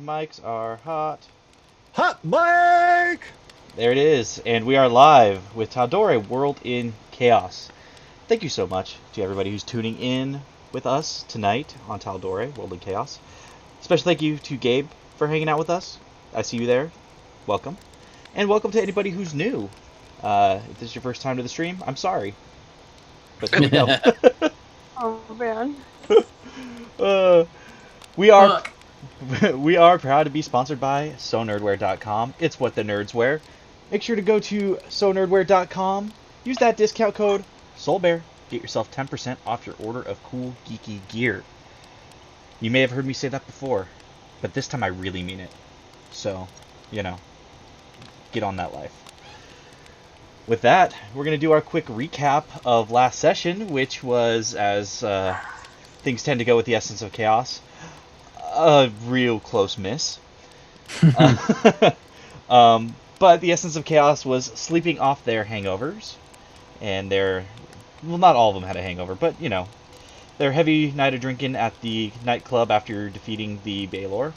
Mics are hot. Hot mic! There it is, and we are live with Tal'Dorei World in Chaos. Thank you so much to everybody who's tuning in with us tonight on Tal'Dorei World in Chaos. Special thank you to Gabe for hanging out with us. I see you there. Welcome. And welcome to anybody who's new. If this is your first time to the stream, I'm sorry. But here we go. Oh, man. We are proud to be sponsored by SoNerdwear.com. It's what the nerds wear. Make sure to go to SoNerdwear.com. Use that discount code SoulBear. Get yourself 10% off your order of cool, geeky gear. You may have heard me say that before, but this time I really mean it. So, get on that life. With that, we're going to do our quick recap of last session, which was, as things tend to go with the Essence of Chaos, a real close miss. But the Essence of Chaos was sleeping off their hangovers, and not all of them had a hangover, but, their heavy night of drinking at the nightclub after defeating the Baelor.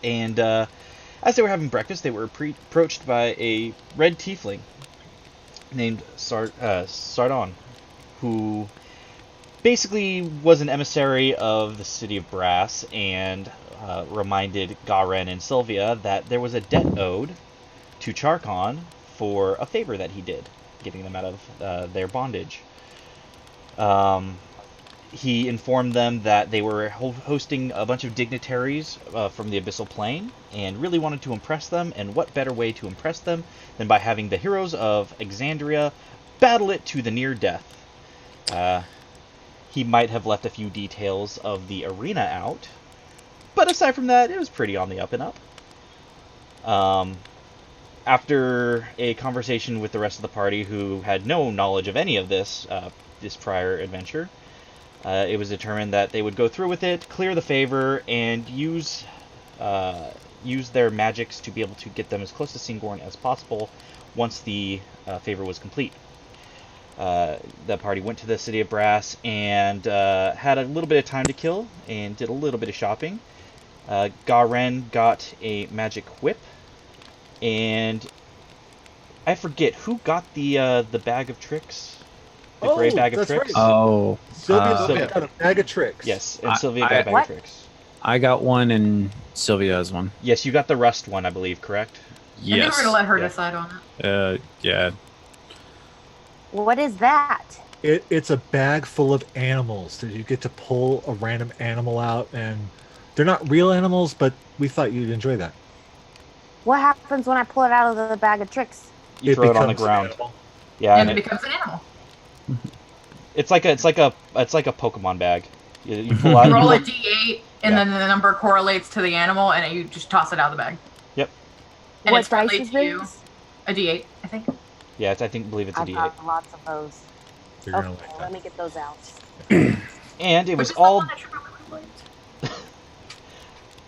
And as they were having breakfast, they were approached by a red tiefling named Sardon, who basically was an emissary of the city of Brass and reminded Garen and Sylvia that there was a debt owed to Charkon for a favor that he did, getting them out of their bondage. He informed them that they were hosting a bunch of dignitaries from the Abyssal Plane and really wanted to impress them, and what better way to impress them than by having the heroes of Exandria battle it to the near death. He might have left a few details of the arena out, but aside from that, it was pretty on the up and up. After a conversation with the rest of the party who had no knowledge of any of this prior adventure, it was determined that they would go through with it, clear the favor, and use their magics to be able to get them as close to Syngorn as possible once the favor was complete. The party went to the city of Brass and had a little bit of time to kill and did a little bit of shopping. Garen got a magic whip, and I forget who got the bag of tricks. The gray bag of tricks. Right. Oh, Sylvia got a bag of tricks. Yes, and Sylvia got a bag of tricks. I got one, and Sylvia has one. Yes, you got the rust one, I believe. Correct? Yes. I think we're gonna let her decide on it. Yeah. What is that? It's a bag full of animals that you get to pull a random animal out, and they're not real animals, but we thought you'd enjoy that. What happens when I pull it out of the bag of tricks? You throw it on the ground. Yeah, and it becomes an animal. It's like a Pokemon bag. You pull out. You roll a D8, and then the number correlates to the animal, and you just toss it out of the bag. Yep. And What it's friendly dice is to you. this? A D8, I think. Yeah, believe it's a I've D8. got lots of those. You're gonna Okay, like that. let me get those out. And it was Which is the all. one that you really liked.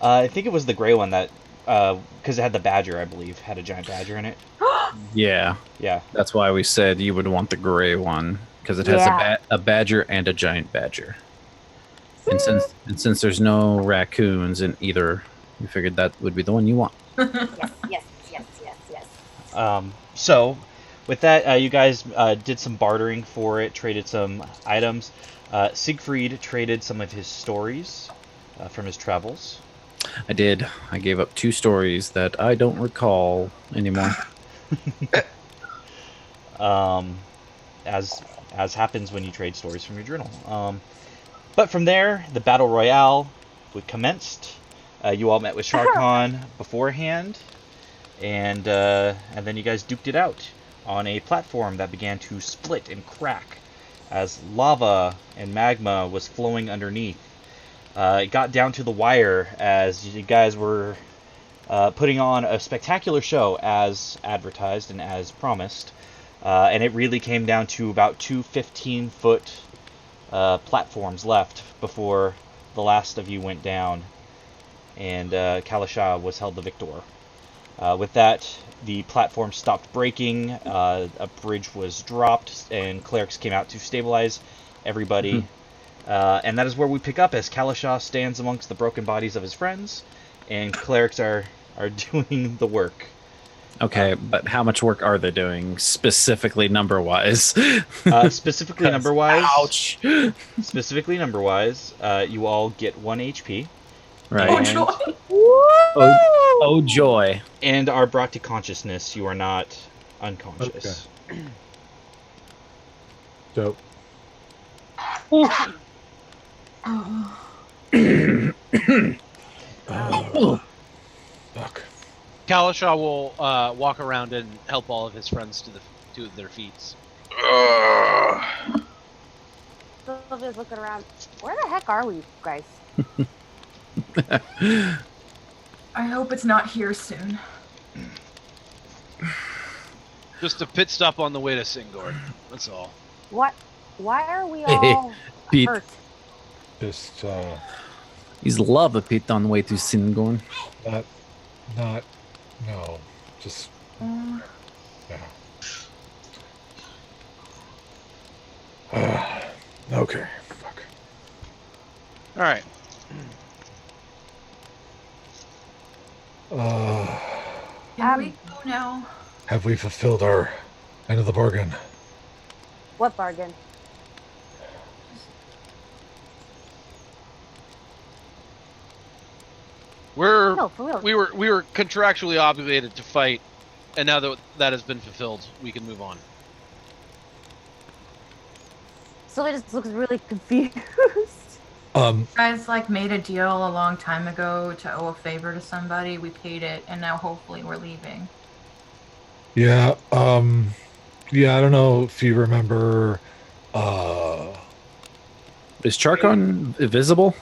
I think it was the gray one that, because it had the badger, I believe, had a giant badger in it. Yeah. Yeah. That's why we said you would want the gray one, because it has a badger and a giant badger. And since there's no raccoons in either, we figured that would be the one you want. Yes. So, with that, you guys did some bartering for it, traded some items. Siegfried traded some of his stories from his travels. I did. I gave up 2 stories that I don't recall anymore. as happens when you trade stories from your journal. But from there, the battle royale commenced. You all met with Sharkon beforehand, and then you guys duked it out on a platform that began to split and crack as lava and magma was flowing underneath. It got down to the wire as you guys were putting on a spectacular show as advertised and as promised. And it really came down to about two 15-foot platforms left before the last of you went down, and Kalasha was held the victor. With that, the platform stopped breaking, a bridge was dropped, and clerics came out to stabilize everybody. And that is where we pick up as Kalasha stands amongst the broken bodies of his friends, and clerics are doing the work. Okay, but how much work are they doing, specifically number-wise? Specifically number-wise... Ouch! Specifically number-wise, you all get 1 HP. Right. Oh, And, joy. Oh, joy. and are brought to consciousness. You are not unconscious. Dope. Fuck. Kalasha will walk around and help all of his friends to their feet. Sylvia's looking around. Where the heck are we, guys? I hope it's not here soon. Just a pit stop on the way to Syngorn. That's all. What? Why are we all Pete. hurt? Just He's lava pit on the way to Syngorn. not no. Just yeah. Okay. Fuck. All right. Can we go now? Have we fulfilled our end of the bargain? What bargain? No, for real. We were contractually obligated to fight, and now that that has been fulfilled, we can move on. Sylvia just looks really confused. You guys made a deal a long time ago to owe a favor to somebody. We paid it, and now hopefully we're leaving. Yeah, yeah, I don't know if you remember, Is Charkon visible?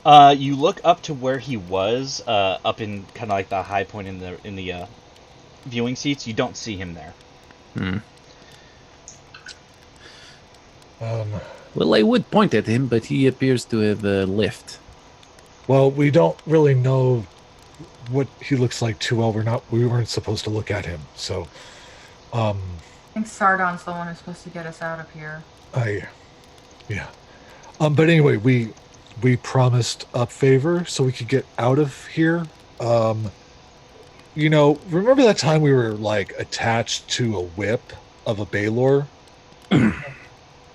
You look up to where he was, up in kind of like the high point in the viewing seats. You don't see him there. Well, I would point at him, but he appears to have left. well, we don't really know what he looks like too well. We weren't supposed to look at him, so, I think Sardon's the one who's supposed to get us out of here. yeah. But anyway, we promised a favor so we could get out of here. Remember that time we were attached to a whip of a Baylor? We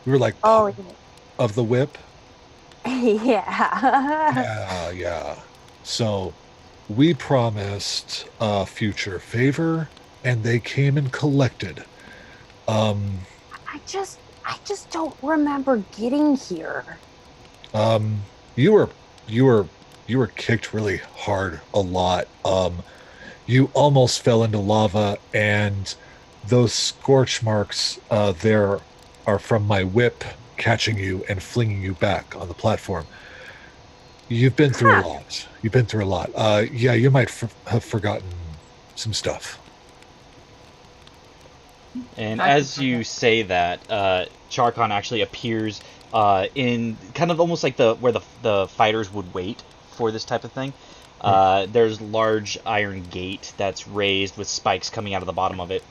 were Oh, of the whip. yeah. Yeah. So we promised a future favor, and they came and collected. I just don't remember getting here. You were kicked really hard a lot. You almost fell into lava, and those scorch marks there are from my whip catching you and flinging you back on the platform. You've been through a lot. Yeah, you might have forgotten some stuff. And as you say that, Charkon actually appears in kind of almost like where the fighters would wait for this type of thing. There's large iron gate that's raised with spikes coming out of the bottom of it.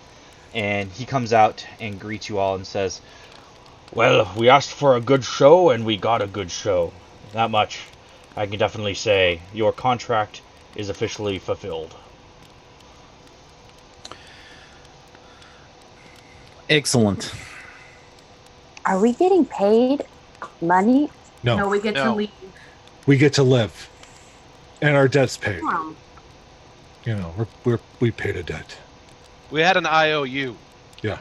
And he comes out and greets you all and says, "Well, we asked for a good show and we got a good show. That much I can definitely say. Your contract is officially fulfilled." Excellent. Are we getting paid money? No, we get to No. leave. We get to live, and our debt's paid. Oh, We paid a debt. We had an IOU. Yeah.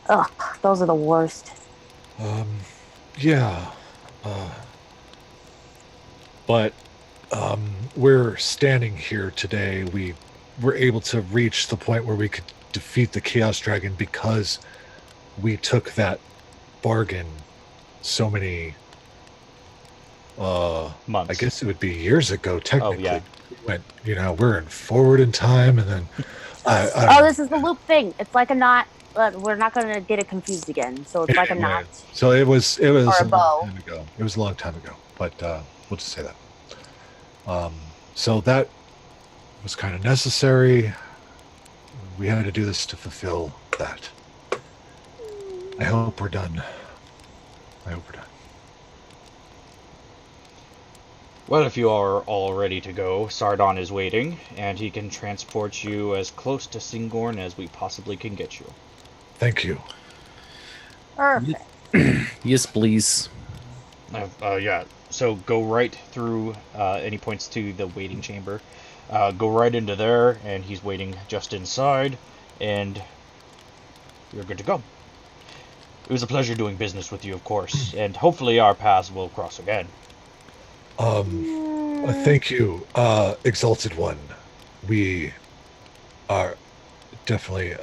ugh, Those are the worst. Yeah. But we're standing here today. We were able to reach the point where we could defeat the Chaos Dragon because we took that bargain so many Months. I guess it would be years ago technically. Oh, yeah. We went, we're in forward in time, and then This is the loop thing. It's like a knot. We're not going to get it confused again. So it's like a knot. So it was Or a a long bow. time ago. It was a long time ago, but we'll just say that. So that was kind of necessary. We had to do this to fulfill that. I hope we're done. Well, if you are all ready to go, Sardon is waiting, and he can transport you as close to Syngorn as we possibly can get you. Thank you. Perfect. Yes, please. Yeah, so go right through, and he points to the waiting chamber. Go right into there, and he's waiting just inside, and you're good to go. It was a pleasure doing business with you, of course, and hopefully our paths will cross again. Thank you, Exalted One. We are definitely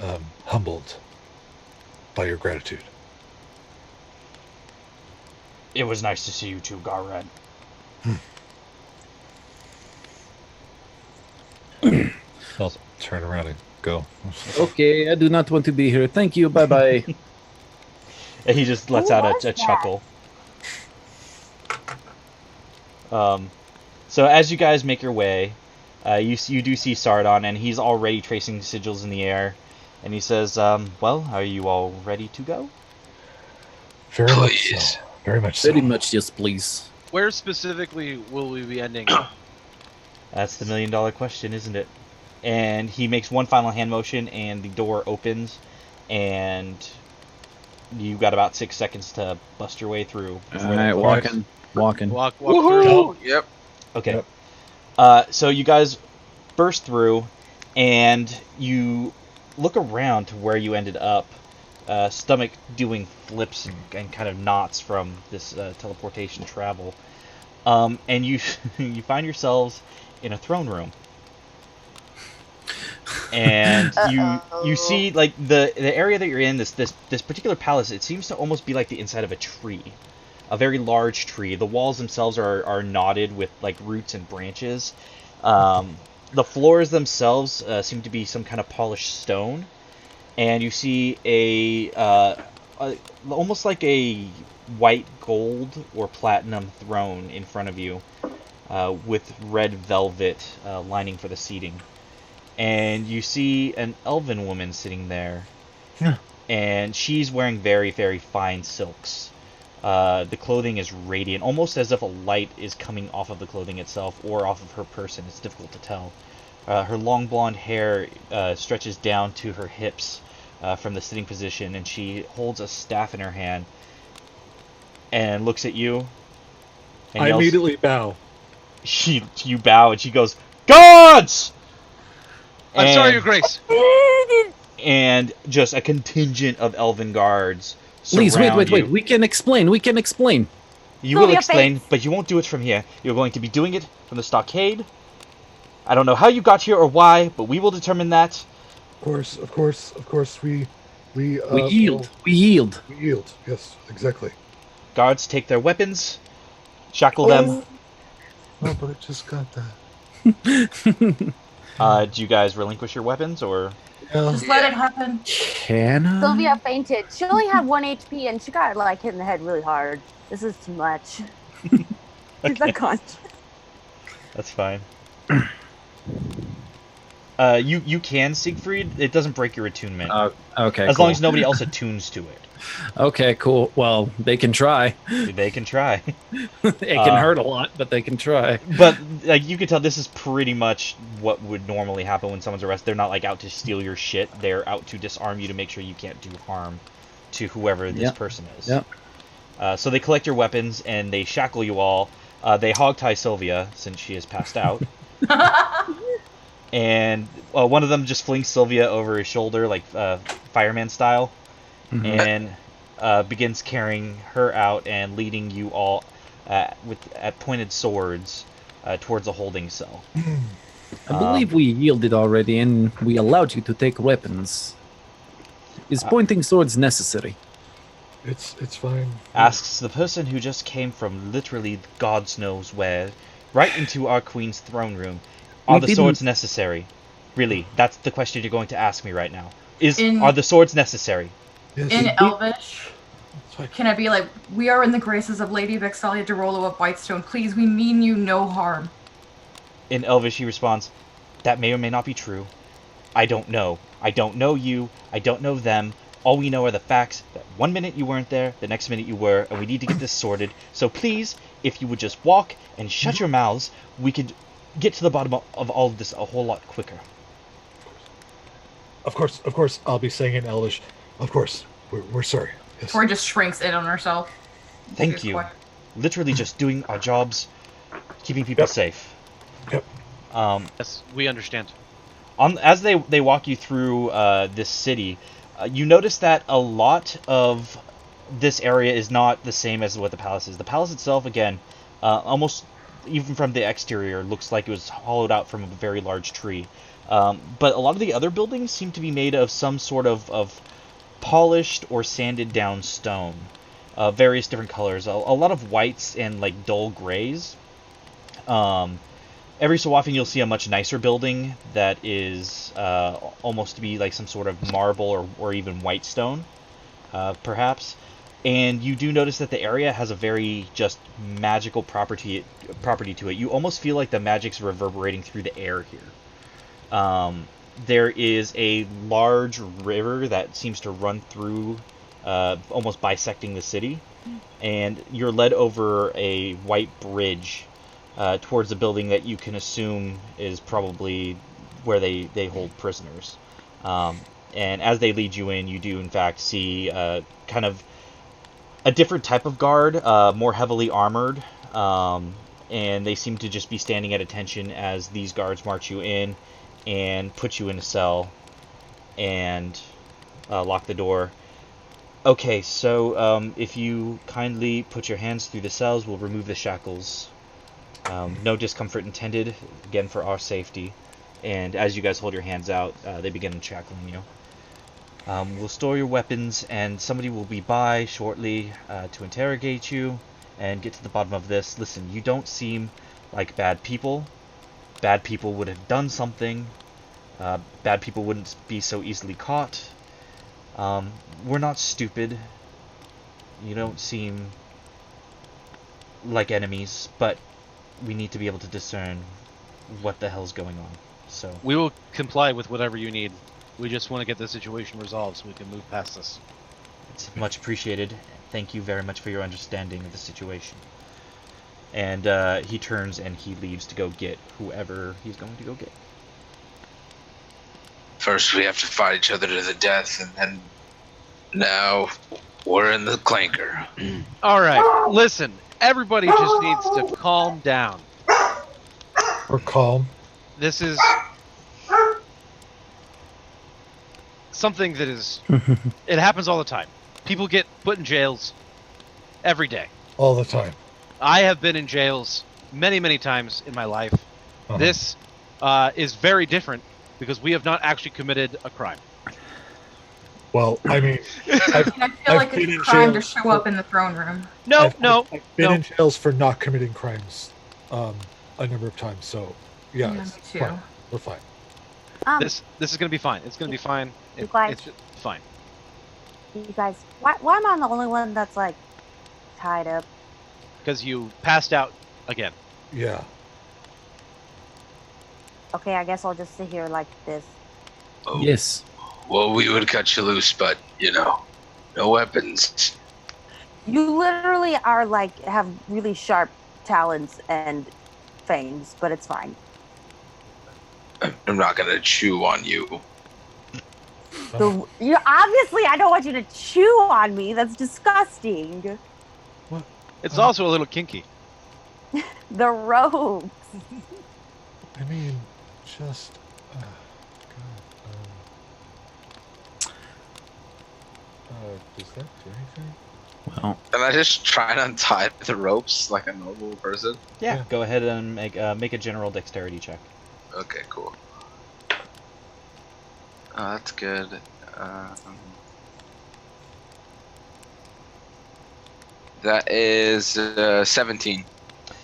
humbled by your gratitude. It was nice to see you too, Garred. I'll turn around and go. Okay, I do not want to be here. Thank you. Bye-bye. And he just lets Who out was a that? chuckle. So as you guys make your way, you do see Sardon, and he's already tracing sigils in the air. And he says, well, are you all ready to go? Very much so. Very much so. Very much, yes, please. Where specifically will we be ending? That's the million-dollar question, isn't it? And he makes one final hand motion, and the door opens, and you got about 6 seconds to bust your way through. All right, walking. Walk through. Yep. Okay. Yep. So you guys burst through, and you look around to where you ended up, stomach doing flips and kind of knots from this teleportation travel. And you you find yourselves in a throne room. And you see like the area that you're in, this particular palace, it seems to almost be like the inside of a tree. A very large tree. The walls themselves are knotted with like roots and branches. The floors themselves seem to be some kind of polished stone, and you see a almost like a white gold or platinum throne in front of you, with red velvet lining for the seating. And you see an elven woman sitting there, and she's wearing very, very fine silks. The clothing is radiant, almost as if a light is coming off of the clothing itself or off of her person. It's difficult to tell. Her long blonde hair stretches down to her hips from the sitting position, and she holds a staff in her hand and looks at you. And I yells, immediately bow. You bow, and she goes, "Gods!" I'm sorry, Your Grace. And just a contingent of elven guards Please, surround wait. you. We can explain. You will Sylvia, explain, but you won't do it from here. You're going to be doing it from the stockade. I don't know how you got here or why, but we will determine that. Of course, we yield. We yield. Yes, exactly. Guards take their weapons, shackle them. Oh, but I just got that. Do you guys relinquish your weapons, or? Just let it happen. Can I? Sylvia fainted. She only had 1 HP, and she got like hit in the head really hard. This is too much. She's unconscious. That's fine. You can, Siegfried. It doesn't break your attunement. Okay. As long as nobody else attunes to it. Okay, cool. Well, they can try. They can try. It can hurt a lot, but they can try. But like you can tell, this is pretty much what would normally happen when someone's arrested. They're not like out to steal your shit. They're out to disarm you to make sure you can't do harm to whoever this person is. Yep. So they collect your weapons and they shackle you all. They hogtie Sylvia since she is passed out. And one of them just flings Sylvia over his shoulder like fireman style. Mm-hmm. And begins carrying her out and leading you all at pointed swords towards a holding cell. I believe we yielded already, and we allowed you to take weapons. Is pointing swords necessary? It's fine. Asks the person who just came from literally God's knows where, right into our queen's throne room. Are the swords necessary? Really, that's the question you're going to ask me right now. Are the swords necessary? Yes. In Elvish, can I be like, we are in the graces of Lady Vexalia de Rollo of Whitestone. Please, we mean you no harm. In Elvish, he responds, that may or may not be true. I don't know. I don't know you. I don't know them. All we know are the facts that 1 minute you weren't there, the next minute you were, and we need to get this sorted. So please, if you would just walk and shut your mouths, we could get to the bottom of all of this a whole lot quicker. Of course, I'll be saying in Elvish, of course, we're sorry. Yes. Tori just shrinks in on herself. Thank you. Literally just doing our jobs, keeping people safe. Yep. Yes, we understand. As they walk you through this city, you notice that a lot of this area is not the same as what the palace is. The palace itself, again, almost even from the exterior, looks like it was hollowed out from a very large tree. But a lot of the other buildings seem to be made of some sort of polished or sanded down stone, various different colors. A lot of whites and like dull grays. Every so often you'll see a much nicer building that is almost to be like some sort of marble or even white stone, perhaps. And you do notice that the area has a very just magical property to it. You almost feel like the magic's reverberating through the air here. There is a large river that seems to run through, almost bisecting the city, and you're led over a white bridge towards a building that you can assume is probably where they hold prisoners. And as they lead you in, you do in fact see kind of a different type of guard, more heavily armored, and they seem to just be standing at attention as these guards march you in and put you in a cell and lock the door. Okay, so if you kindly put your hands through the cells, we'll remove the shackles. No discomfort intended, again for our safety. And as you guys hold your hands out, they begin shackling you. We'll store your weapons, and somebody will be by shortly to interrogate you and get to the bottom of this. Listen, you don't seem like bad people. Bad people would have done something. Bad people wouldn't be so easily caught. We're not stupid. You don't seem like enemies, but we need to be able to discern what the hell's going on. So We will comply with whatever you need. We just want to get the situation resolved so we can move past this. it's much appreciated. Thank you very much for your understanding of the situation. And he turns and he leaves to go get whoever he's going to go get. First, we have to fight each other to the death, and then now we're in the clanker. All right, listen. Everybody just needs to calm down. Or calm. This is something that is... it happens all the time. People get put in jails every day. All the time. I have been in jails many, many times in my life. Uh-huh. This is very different because we have not actually committed a crime. Well, I mean, I feel like been it's in a crime to jail show up in the throne room. No. I've been in jails for not committing crimes a number of times, so yeah, Me it's too. fine. We're fine. This is going to be fine. It's going to be fine. You guys- It's fine. You guys, why am I the only one that's like tied up? Because you passed out again. Yeah. Okay, I guess I'll just sit here like this. Oh, Yes. well, we would cut you loose, but, no weapons. You literally are like have really sharp talons and fangs, but it's fine. I'm not going to chew on you. You obviously I don't want you to chew on me. That's disgusting. It's also a little kinky. The robes. I mean, just. God, Does that do anything? Well, Can I just try and untie the ropes like a normal person? Yeah, Yeah. go ahead and make a general dexterity check. Okay, cool. Oh, that's good. That is 17.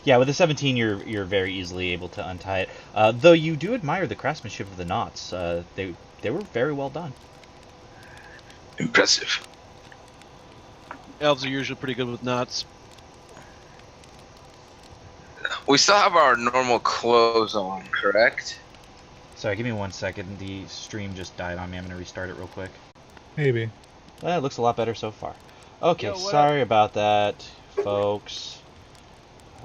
Yeah, with a 17, you're very easily able to untie it. Though you do admire the craftsmanship of the knots. They were very well done. Impressive. Elves are usually pretty good with knots. We still have our normal clothes on, correct? Sorry, give me 1 second. The stream just died on me. I'm gonna restart it real quick. Maybe. Well, it looks a lot better so far. Okay, Yo, what sorry about that, folks.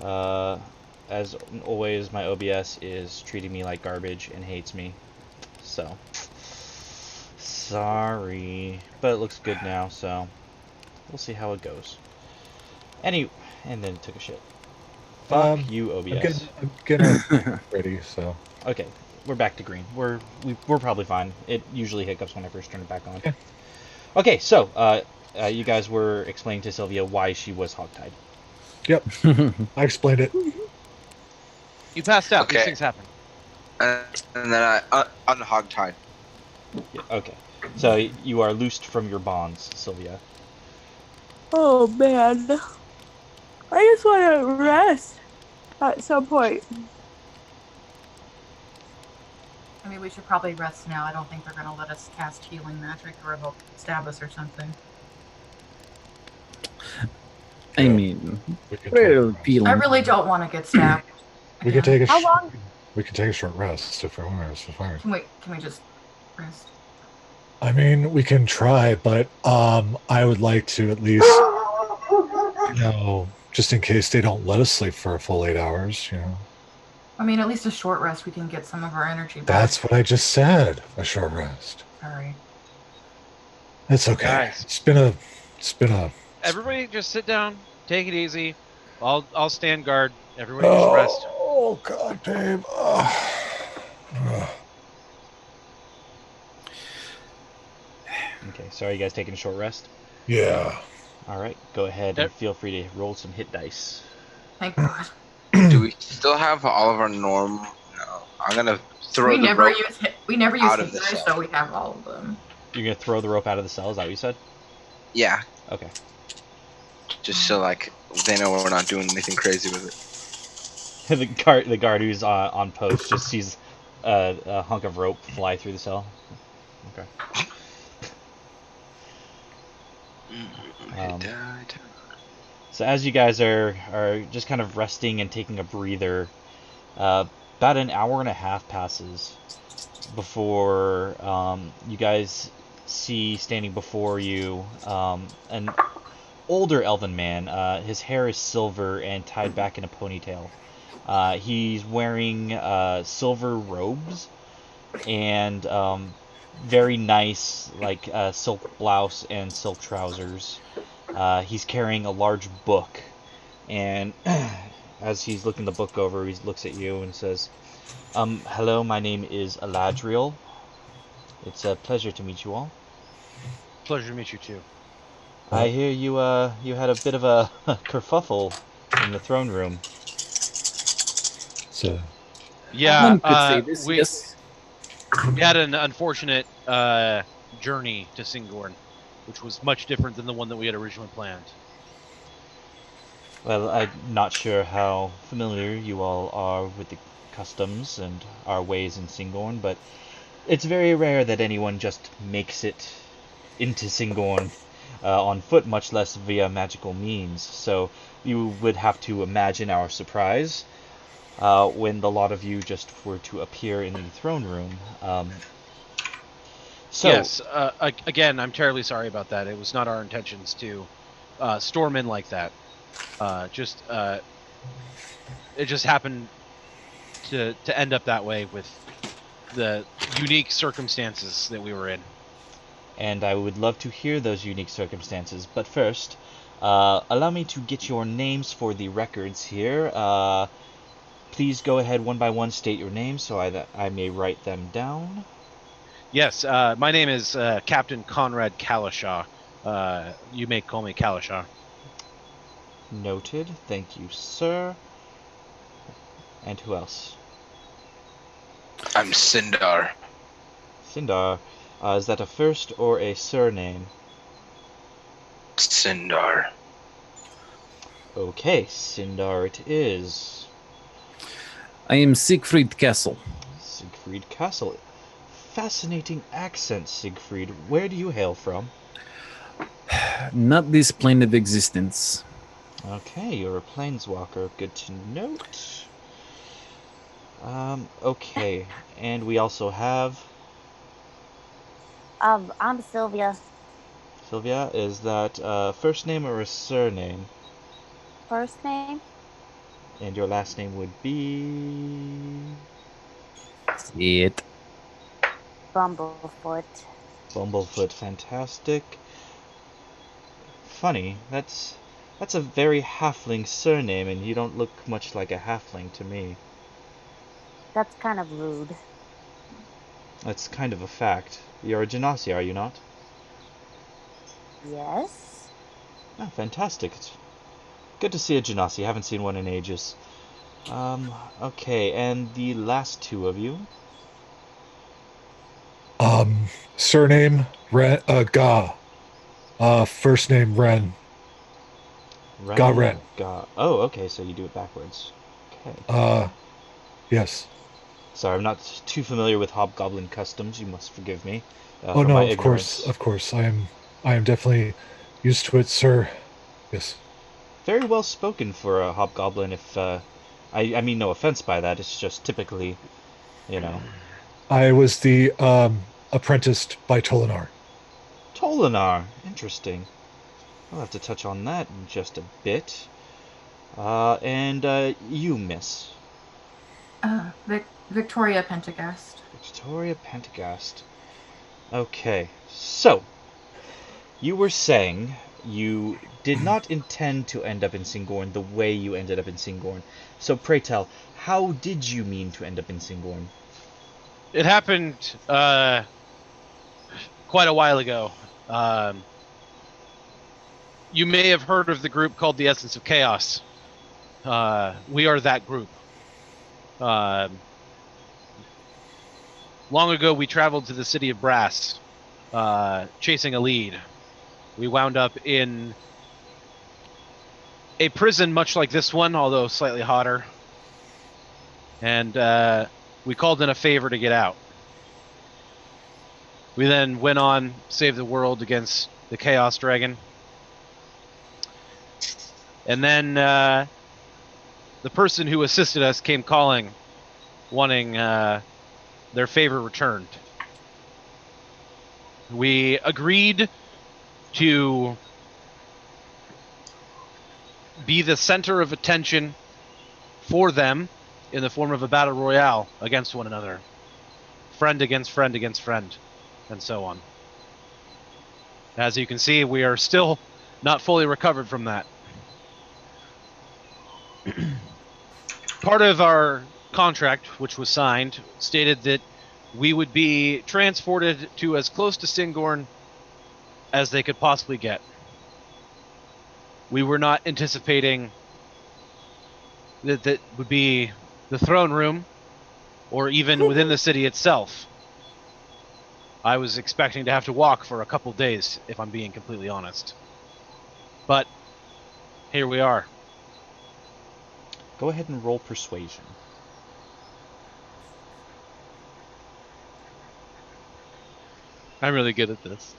As always, my OBS is treating me like garbage and hates me. So, sorry. But it looks good now, so we'll see how it goes. And then it took a shit. Fuck you, OBS. I'm getting ready, so. Okay, we're back to green. We're probably fine. It usually hiccups when I first turn it back on. Yeah. Okay, so you guys were explaining to Sylvia why she was hogtied. Yep. I explained it. You passed out. Okay. These things happen. And then I unhogtied. Yeah, okay, so you are loosed from your bonds, Sylvia. Oh man, I just want to rest at some point. I mean, we should probably rest now. I don't think they're gonna let us cast healing magic or they'll stab us or something. I mean, We can we're take, feeling. I really don't want to get stabbed. we can take a How long? we can take a short rest if we want. It's fine. Can we just rest? I mean, we can try, but I would like to at least, just in case they don't let us sleep for a full 8 hours, I mean, at least a short rest. We can get some of our energy back. That's what I just said. A short rest. Sorry. It's okay. Guys. It's been a. Everybody, just sit down. Take it easy. I'll stand guard. Everybody, just rest. Oh God, babe. Okay, so are you guys taking a short rest? Yeah. All right, go ahead and feel free to roll some hit dice. Thank God. Do we still have all of our normal? No. I'm gonna throw We the never rope use out of hit the dice, cell. so we have all of them. You're gonna throw the rope out of the cell. Is that what you said? Yeah, Okay. just so like they know we're not doing anything crazy with it. The guard who's on post just sees a hunk of rope fly through the cell. Okay. So as you guys are just kind of resting and taking a breather, about an hour and a half passes before you guys see standing before you an older elven man. His hair is silver and tied back in a ponytail. He's wearing silver robes and very nice silk blouse and silk trousers. He's carrying a large book, and as he's looking the book over, he looks at you and says, hello, my name is Eladriel. It's a pleasure to meet you all. Pleasure to meet you too. I hear you had a bit of a kerfuffle in the throne room. So Yeah, One could say this, we yes. had an unfortunate journey to Syngorn, which was much different than the one that we had originally planned. Well, I'm not sure how familiar you all are with the customs and our ways in Syngorn, but it's very rare that anyone just makes it into Syngorn on foot, much less via magical means. So you would have to imagine our surprise when the lot of you just were to appear in the throne room. Yes, again, I'm terribly sorry about that. It was not our intentions to storm in like that. It just happened to end up that way with the unique circumstances that we were in. And I would love to hear those unique circumstances. But first, allow me to get your names for the records here. Please go ahead one by one, state your names so I may write them down. Yes, my name is Captain Conrad Kalashaw. You may call me Kalashar. Noted. Thank you, sir. And who else? I'm Sindar. Sindar. Is that a first or a surname? Sindar. Okay, Sindar it is. I am Siegfried Kessel. Siegfried Castle. Fascinating accent, Siegfried. Where do you hail from? Not this plane of existence. Okay, you're a planeswalker. Good to note. Okay, and we also have I'm Sylvia. Sylvia. Is that first name or a surname? First name? And your last name would be It. Bumblefoot. Bumblefoot. Fantastic. Funny. That's a very halfling surname, and you don't look much like a halfling to me. That's kind of rude. That's kind of a fact. You're a Genasi, are you not? Yes? Oh, fantastic. It's good to see a Genasi. Haven't seen one in ages. Okay, and the last two of you. Surname Ren, Ga. First name Ren. Ren. Ren. Oh, okay, so you do it backwards. Okay. Yes. Sorry, I'm not too familiar with Hobgoblin customs. You must forgive me Oh for no, my of ignorance. course. I am definitely used to it, sir. Yes. Very well spoken for a Hobgoblin. If I mean no offense by that. It's just typically, you know. I was the apprenticed by Tolinar. Tolinar. Interesting. I'll have to touch on that in just a bit. And you, miss. Victoria Pentagast. Victoria Pentagast. Okay, so you were saying you did not intend to end up in Syngorn the way you ended up in Syngorn. So pray tell, how did you mean to end up in Syngorn? It happened quite a while ago. You may have heard of the group called the Essence of Chaos. We are that group. Long ago, we traveled to the city of Brass, chasing a lead. We wound up in a prison much like this one, although slightly hotter. And we called in a favor to get out. We then went on, saved the world against the Chaos Dragon. And then the person who assisted us came calling, wanting their favor returned. We agreed to be the center of attention for them in the form of a battle royale against one another. Friend against friend against friend, and so on. As you can see, we are still not fully recovered from that. Part of our contract, which was signed, stated that we would be transported to as close to Syngorn as they could possibly get. We were not anticipating that would be the throne room or even within the city itself. I was expecting to have to walk for a couple days, if I'm being completely honest. But here we are. Go ahead and roll persuasion. I'm really good at this.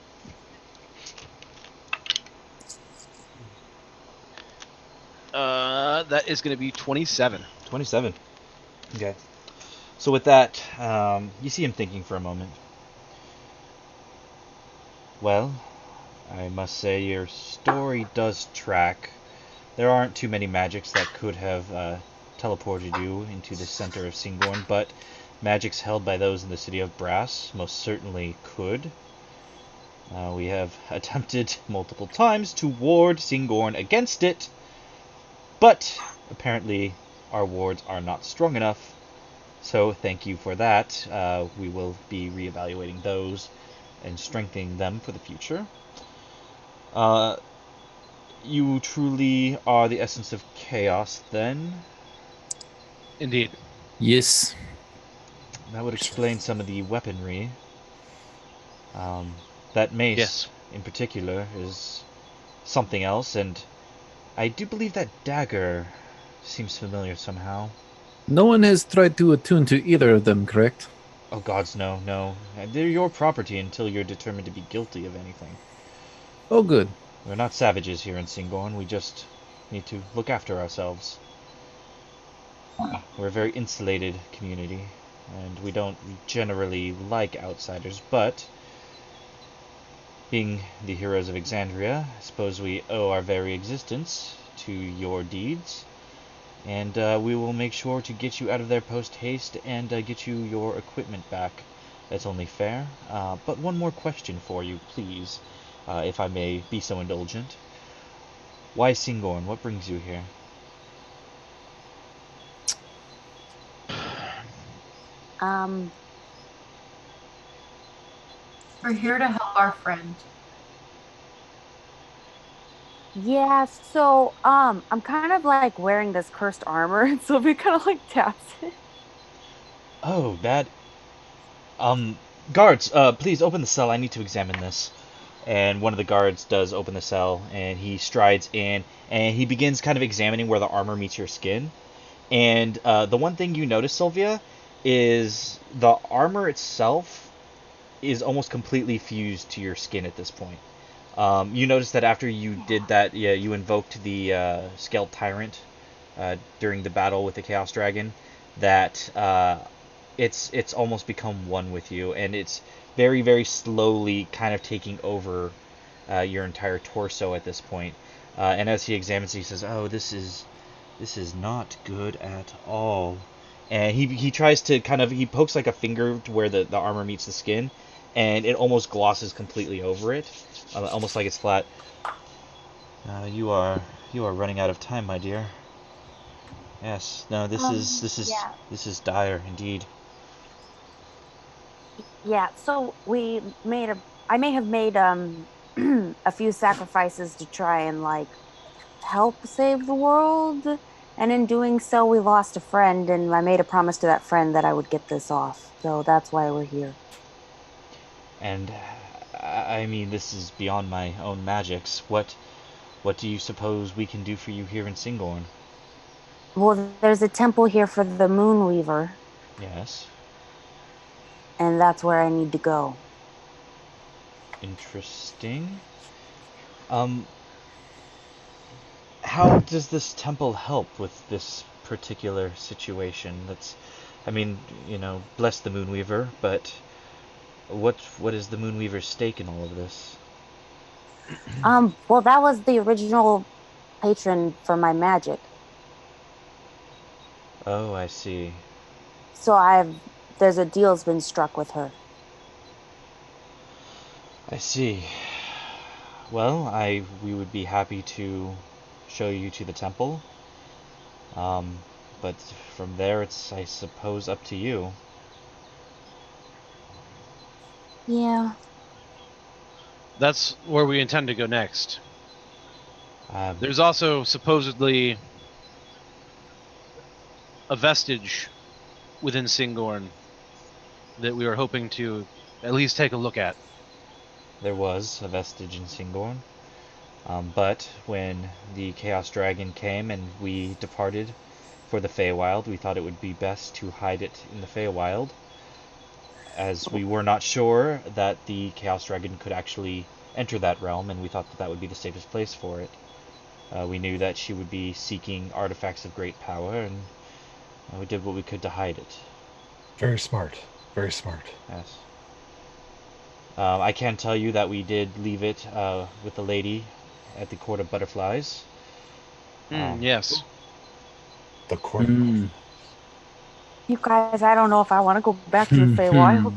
That is going to be 27. 27. Okay. So with that, you see him thinking for a moment. Well, I must say your story does track. There aren't too many magics that could have teleported you into the center of Syngorn, but magics held by those in the city of Brass most certainly could. We have attempted multiple times to ward Syngorn against it, but apparently our wards are not strong enough, so thank you for that. We will be reevaluating those and strengthening them for the future. You truly are the essence of chaos, then? Indeed. Yes. That would explain some of the weaponry. That mace, Yes. in particular, is something else, and I do believe that dagger seems familiar somehow. No one has tried to attune to either of them, correct? Oh gods, no, no. They're your property until you're determined to be guilty of anything. Oh, good. We're not savages here in Syngorn, we just need to look after ourselves. We're a very insulated community, and we don't generally like outsiders, but being the heroes of Exandria, I suppose we owe our very existence to your deeds, and we will make sure to get you out of there post-haste and get you your equipment back. That's only fair. But one more question for you, please, if I may be so indulgent. Why Syngorn? What brings you here? We're here to help our friend. Yeah, so I'm kind of like wearing this cursed armor, and Sylvia kind of like taps it. Oh, that... Guards, please open the cell. I need to examine this. And one of the guards does open the cell, and he strides in, and he begins kind of examining where the armor meets your skin. And the one thing you notice, Sylvia, is the armor itself is almost completely fused to your skin at this point. You notice that after you did that, yeah, you invoked the Scaled Tyrant during the battle with the Chaos Dragon, that it's almost become one with you, and it's very, very slowly kind of taking over your entire torso at this point. And as he examines it, he says, "Oh, this is not good at all." And he tries to he pokes like a finger to where the armor meets the skin, and it almost glosses completely over it, almost like it's flat. You are running out of time, my dear. Yes, no, this Yeah. is dire indeed. Yeah, so I may have made a few sacrifices to try and like help save the world, and in doing so we lost a friend, and I made a promise to that friend that I would get this off. So that's why we're here. And I mean, this is beyond my own magics. What do you suppose we can do for you here in Syngorn? Well, there's a temple here for the Moonweaver, Yes. and that's where I need to go. Interesting. How does this temple help with this particular situation? I mean, bless the Moonweaver, but what is the Moonweaver's stake in all of this? Well, that was the original patron for my magic. Oh, I see. So there's a deal's been struck with her. I see. Well, we would be happy to show you to the temple. But from there, it's, I suppose, up to you. Yeah. That's where we intend to go next. Um, There's also supposedly a vestige within Syngorn that we were hoping to at least take a look at. There was a vestige in Syngorn. But when the Chaos Dragon came and we departed for the Feywild, we thought it would be best to hide it in the Feywild, as we were not sure that the Chaos Dragon could actually enter that realm, and we thought that would be the safest place for it. We knew that she would be seeking artifacts of great power, and we did what we could to hide it. Very smart. Very smart. Yes. I can tell you that we did leave it with the lady at the Court of Butterflies. Yes. The court. You guys, I don't know if I want to go back to the Feywild.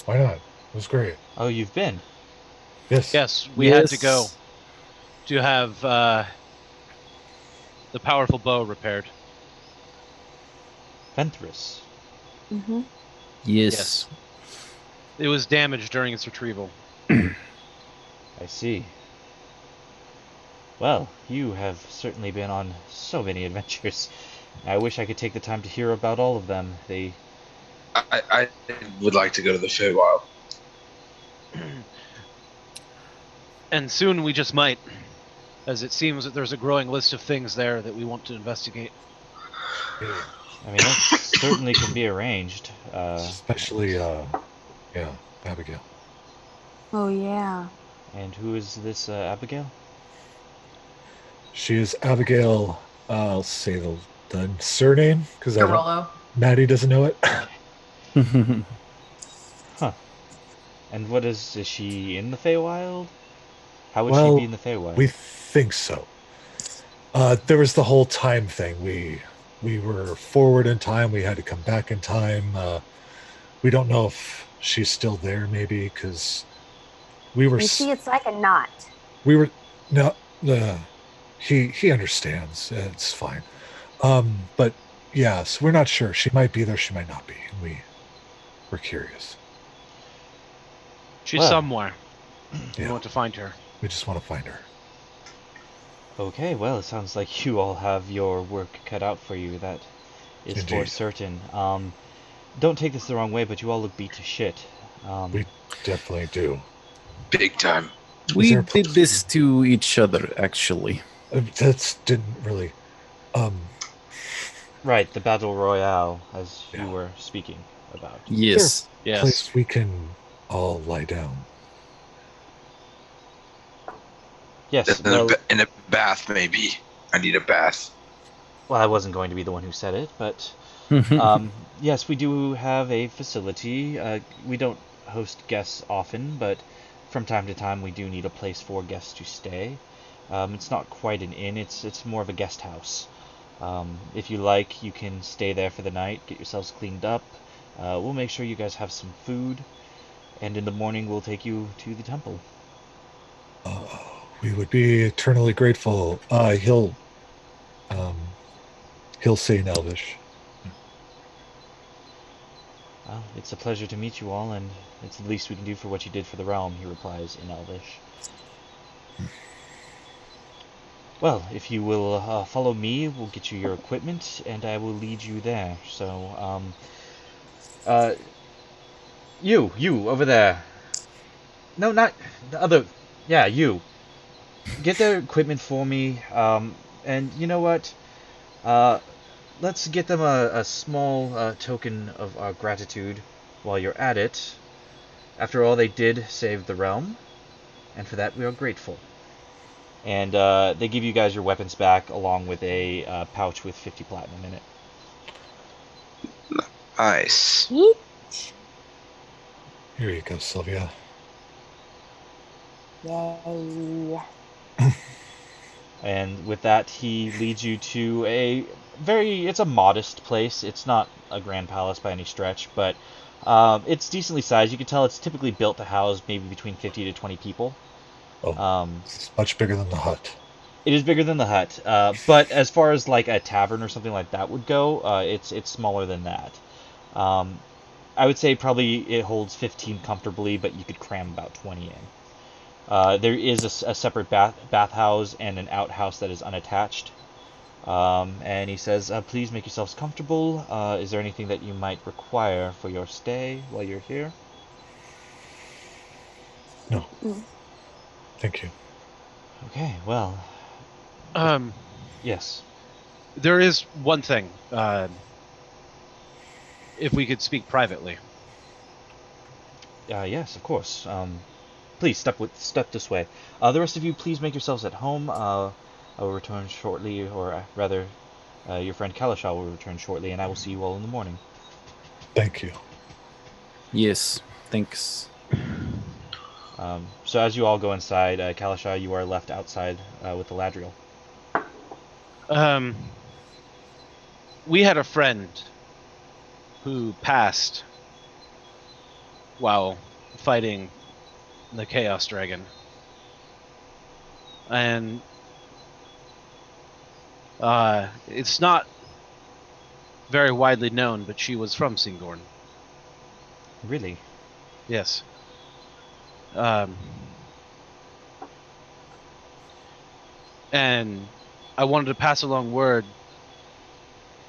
Why not? It was great. Oh, you've been? Yes. Yes, we had to go to have the powerful bow repaired. Ventress. Mm-hmm. Yes. It was damaged during its retrieval. I see. Well, you have certainly been on so many adventures. I wish I could take the time to hear about all of them. I would like to go to the Feywild. And soon we just might, as it seems that there's a growing list of things there that we want to investigate. I mean, that certainly can be arranged. Especially, yeah, Abigail. Oh yeah. And who is this Abigail? She is Abigail. I'll say the surname because Garolo. Maddie doesn't know it. Huh. And what is she in the Feywild? How would she Well, be in the Feywild? we think so. There was the whole time thing. We were forward in time. We had to come back in time. We don't know if she's still there, maybe because we were. You see, it's like a knot. We were no. He understands. It's fine. But yes, we're not sure. She might be there. She might not be. We're curious. She's Well. somewhere. We Yeah. want to find her. We just want to find her. Okay, well, it sounds like you all have your work cut out for you. That is for Indeed. certain. Don't take this the wrong way, but you all look beat to shit. We definitely do. Big time. We there a did place- this to each other, actually. That didn't really. Right, the battle royale, as Yeah. you were speaking about. Yes. Yes. Place we can all lie down. Yes, In, well, in a bath, maybe. I need a bath. well, I wasn't going to be the one who said it, but yes, we do have a facility. We don't host guests often, but from time to time we do need a place for guests to stay. It's not quite an inn; it's more of a guest house. If you like, you can stay there for the night, get yourselves cleaned up. We'll make sure you guys have some food, and in the morning we'll take you to the temple. We would be eternally grateful. He'll say in Elvish. Well, it's a pleasure to meet you all, and it's the least we can do for what you did for the realm, he replies in Elvish. Well, if you will follow me, we'll get you your equipment, and I will lead you there. So, you, over there. No, not the other. Yeah, you. Get their equipment for me, and you know what? Let's get them a small token of our gratitude while you're at it. After all, they did save the realm, and for that we are grateful. And they give you guys your weapons back, along with a pouch with 50 platinum in it. Nice. Yeet. Here you go, Sylvia. Yay. And with that, he leads you to it's a modest place. It's not a grand palace by any stretch, but it's decently sized. You can tell it's typically built to house maybe between 50 to 20 people. It's much bigger than the hut. It is bigger than the hut, but as far as like a tavern or something like that would go, it's smaller than that. I would say probably it holds 15 comfortably, but you could cram about 20 in. There is a separate bathhouse and an outhouse that is unattached. And he says, please make yourselves comfortable. Is there anything that you might require for your stay while you're here? No. Thank you. Okay, well, yes. There is one thing. If we could speak privately. Yes, of course. Please step this way. The rest of you, please make yourselves at home. I will return shortly, or rather, your friend Kalashal will return shortly, and I will see you all in the morning. Thank you. Yes. Thanks. So as you all go inside, Kalashal, you are left outside with the Ladriel. We had a friend who passed while fighting the Chaos Dragon. And it's not very widely known, but she was from Syngorn. Really? Yes. And I wanted to pass along word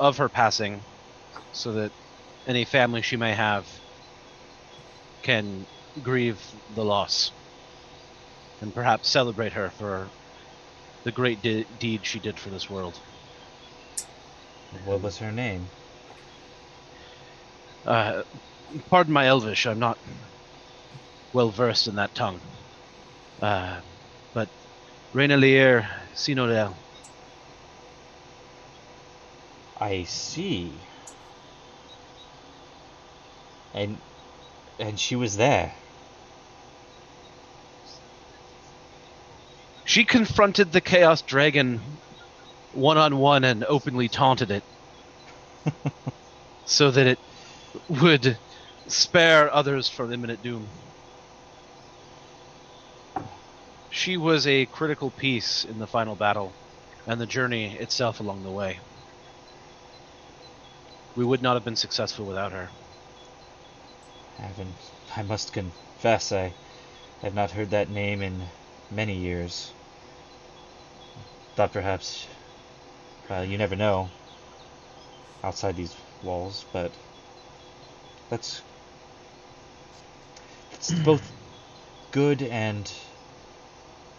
of her passing so that any family she may have can grieve the loss and perhaps celebrate her for the great deed she did for this world. What was her name? Pardon my Elvish, I'm not well versed in that tongue. But Reina Lear Sinodel. I see. And she was there. She confronted the Chaos Dragon one-on-one and openly taunted it so that it would spare others from imminent doom. She was a critical piece in the final battle and the journey itself along the way. We would not have been successful without her. I must confess, I have not heard that name in many years. Thought perhaps, you never know, outside these walls, but that's both good and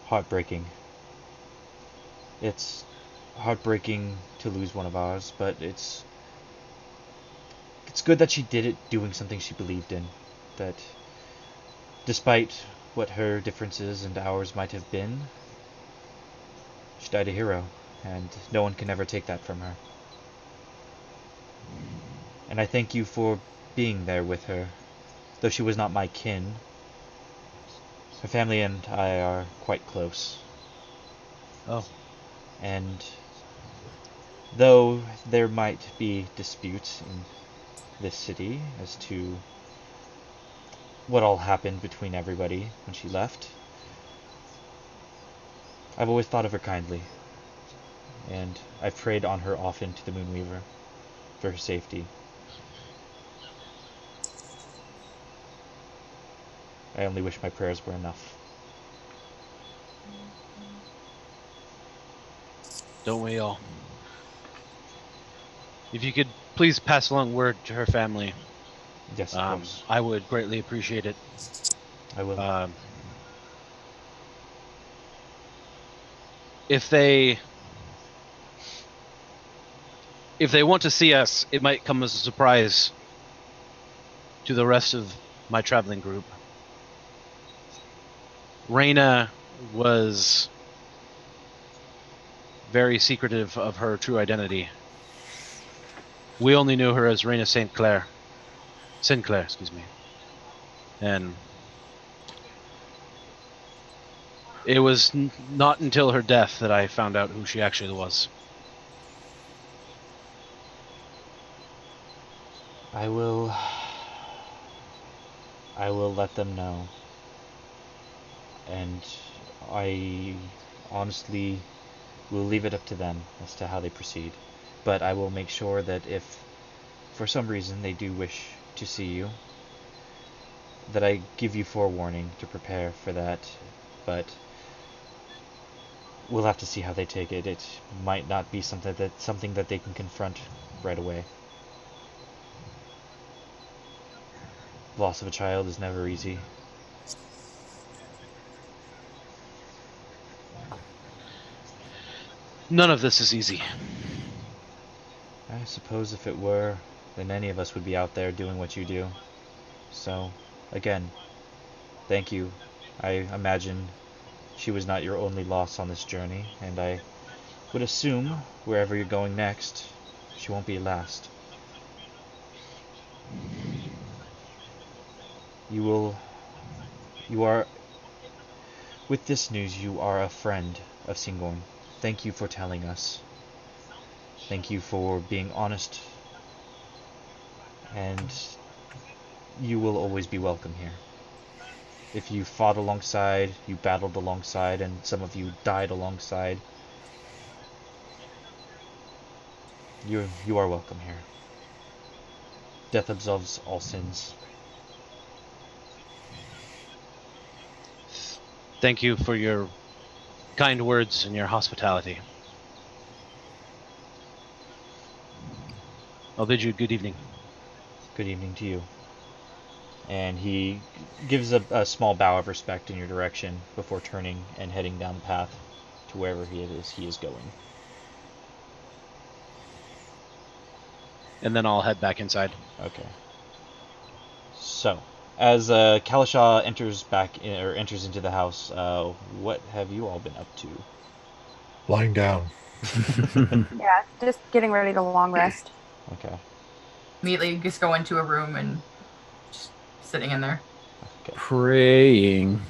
heartbreaking. It's heartbreaking to lose one of ours, but it's good that she did it doing something she believed in. That despite what her differences and ours might have been, she died a hero, and no one can ever take that from her. And I thank you for being there with her. Though she was not my kin, her family and I are quite close. Oh. And though there might be disputes in this city as to what all happened between everybody when she left, I've always thought of her kindly, and I've prayed on her often to the Moonweaver for her safety. I only wish my prayers were enough. Don't we all? If you could please pass along word to her family. Yes, of course. I would greatly appreciate it. I will. If they want to see us, it might come as a surprise to the rest of my traveling group. Reina was very secretive of her true identity. We only knew her as Reina Sinclair, excuse me. And it was not until her death that I found out who she actually was. I will let them know. And I honestly will leave it up to them as to how they proceed. But I will make sure that if for some reason they do wish to see you, that I give you forewarning to prepare for that. But we'll have to see how they take it. It might not be something that they can confront right away. Loss of a child is never easy. None of this is easy. I suppose if it were, then any of us would be out there doing what you do. So, again, thank you. I imagine she was not your only loss on this journey, and I would assume wherever you're going next, she won't be last. With this news, you are a friend of Syngorn. Thank you for telling us. Thank you for being honest. And you will always be welcome here. If you fought alongside, you battled alongside, and some of you died alongside, you are welcome here. Death absolves all sins. Thank you for your kind words and your hospitality. I'll bid you good evening. Good evening to you. And he gives a small bow of respect in your direction before turning and heading down the path to wherever he is going. And then I'll head back inside. Okay. So, as Kalasha enters into the house, what have you all been up to? Lying down. Yeah, just getting ready to long rest. Okay. Immediately just go into a room and just sitting in there. Okay. Praying.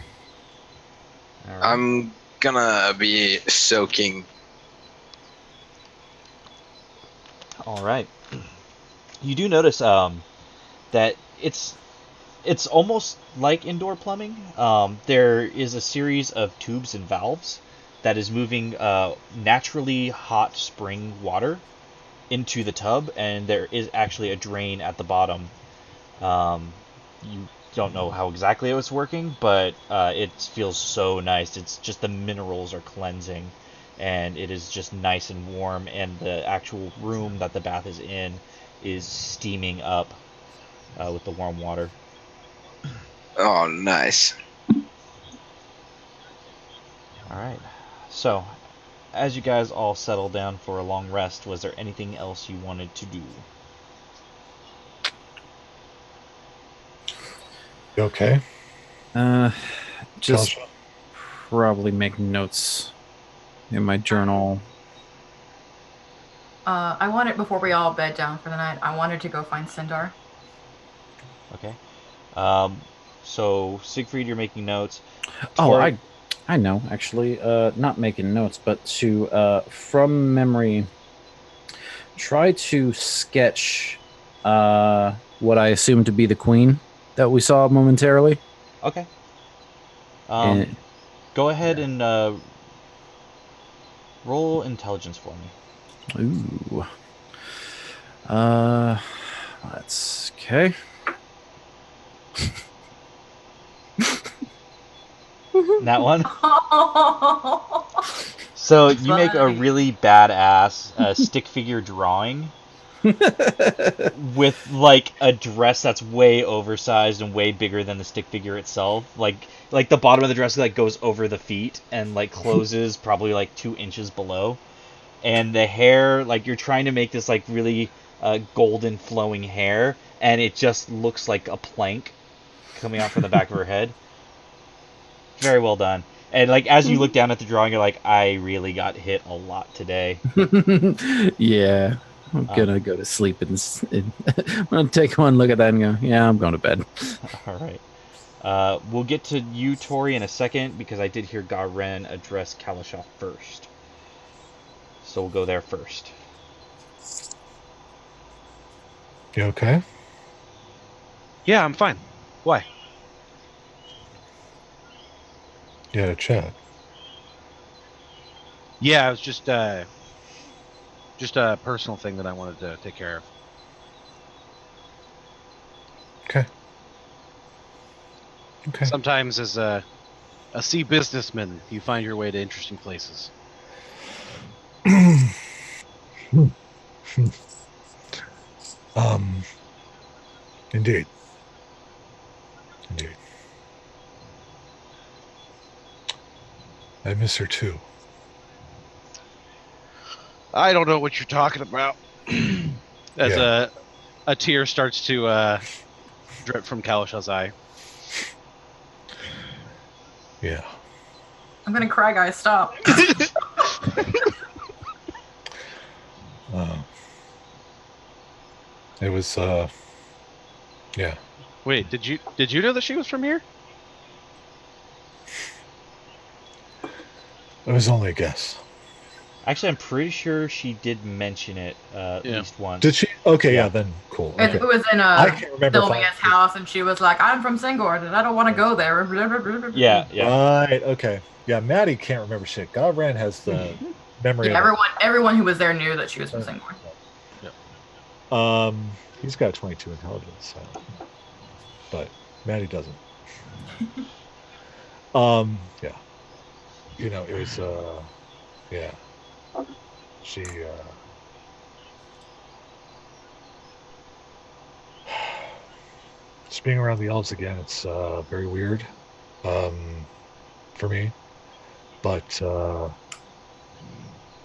All right. I'm gonna be soaking. All right. You do notice that it's almost like indoor plumbing. There is a series of tubes and valves that is moving naturally hot spring water into the tub, and there is actually a drain at the bottom. You don't know how exactly it was working, but it feels so nice. It's just the minerals are cleansing, and it is just nice and warm, and the actual room that the bath is in is steaming up with the warm water. Oh, nice. All right. So, as you guys all settle down for a long rest, was there anything else you wanted to do? You okay? Just Kalasha? probably make notes in my journal. I wanted, before we all bed down for the night, I wanted to go find Sindar. Okay. So Siegfried, you're making notes. Oh, I know, actually. Not making notes, but to, from memory, try to sketch what I assume to be the queen that we saw momentarily. Okay. And Go ahead and roll intelligence for me. ooh. That's okay. That one. So you make a really badass stick figure drawing with like a dress that's way oversized and way bigger than the stick figure itself. Like the bottom of the dress like goes over the feet and like closes probably like 2 inches below. And the hair, like you're trying to make this like really golden flowing hair, and it just looks like a plank coming out from the back of her head. Very well done. And like as you look down at the drawing, you're like, I really got hit a lot today. Yeah. I'm gonna go to sleep and I'm gonna take one look at that and go, yeah, I'm going to bed. All right. We'll get to you, Tori, in a second because I did hear Garen address Kalasha first. So we'll go there first. You okay? Yeah, I'm fine. Why? You had a chat. Yeah, it was just a personal thing that I wanted to take care of. Okay. Okay. Sometimes as a sea businessman, you find your way to interesting places. Indeed. Indeed. I miss her too. I don't know what you're talking about. As a tear starts to drip from Kalasha's eye. Yeah. I'm gonna cry, guys. Stop. It was yeah. Wait, did you know that she was from here? It was only a guess. Actually, I'm pretty sure she did mention it at least once. Did she? Okay, yeah, then cool. Okay. It was in I can't remember Sylvia's house, and she was like, "I'm from Syngorn, and I don't want to go there." Yeah. Right. Okay. Yeah, Maddie can't remember shit. Godran has the memory. Yeah, of everyone who was there knew that she was from Syngorn. Yeah. He's got 22 intelligence, so. But Maddie doesn't. Yeah. you know, it was, yeah. She, just being around the elves again, it's very weird for me. But,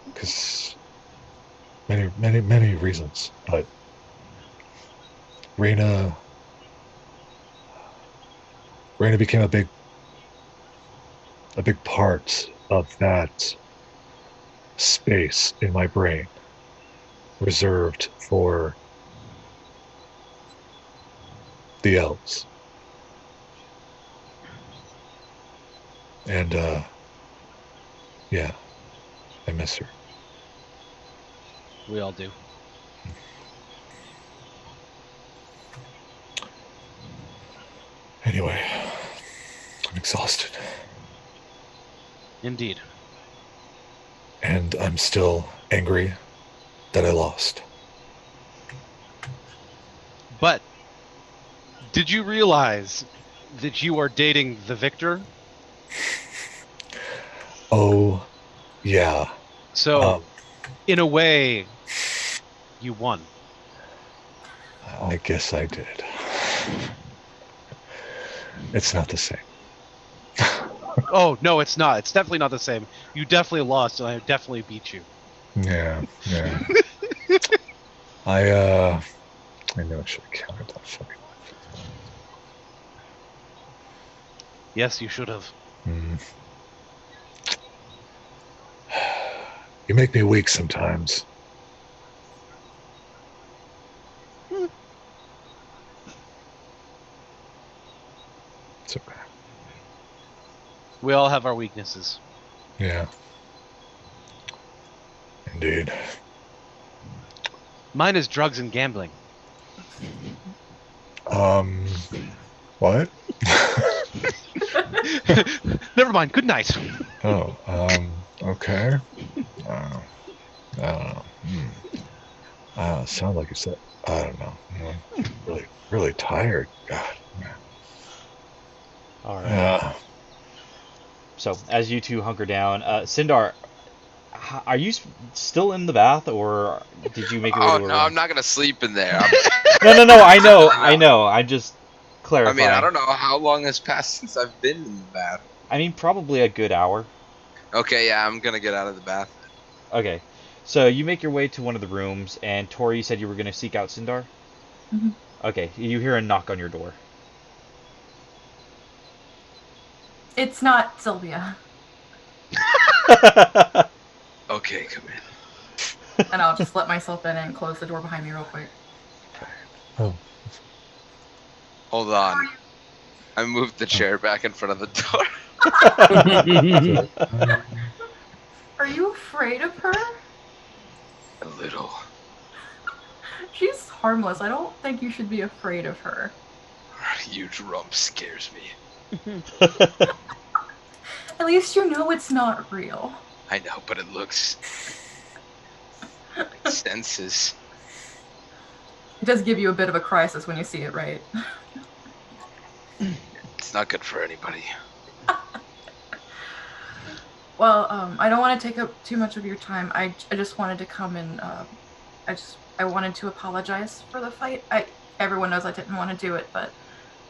because many reasons. But Raina became a big part of that space in my brain reserved for the elves. And yeah, I miss her. We all do. Anyway, I'm exhausted. Indeed. And I'm still angry that I lost. But did you realize that you are dating the victor? Oh, yeah. So, in a way, you won. I guess I did. It's not the same. Oh, no, it's not. It's definitely not the same. You definitely lost, and I definitely beat you. Yeah. I know I should have counted that fucking life. Yes, you should have. You make me weak sometimes. It's okay. We all have our weaknesses. Yeah. Indeed. Mine is drugs and gambling. What? Never mind. Good night. Oh, okay. I don't know. Sound like you said, I don't know. I'm really tired. God. All right. Yeah. So as you two hunker down, Sindar, are you still in the bath, or did you make your way to a room? I'm not gonna sleep in there. No. I know. I'm just clarifying. I mean, I don't know how long has passed since I've been in the bath. I mean, probably a good hour. Okay, yeah, I'm gonna get out of the bath. Okay. So you make your way to one of the rooms, and Tori, you said you were going to seek out Sindar? Mm-hmm. Okay, you hear a knock on your door. It's not Sylvia. Okay, come in. And I'll just let myself in and close the door behind me real quick. Oh. Hold on. I moved the chair back in front of the door. Are you afraid of her? A little. She's harmless. I don't think you should be afraid of her. Her huge rump scares me. At least you know it's not real. I know, but it looks... It senses. It does give you a bit of a crisis when you see it, right? It's not good for anybody. Well, I don't want to take up too much of your time. I just wanted to come and I wanted to apologize for the fight. Everyone knows I didn't want to do it, but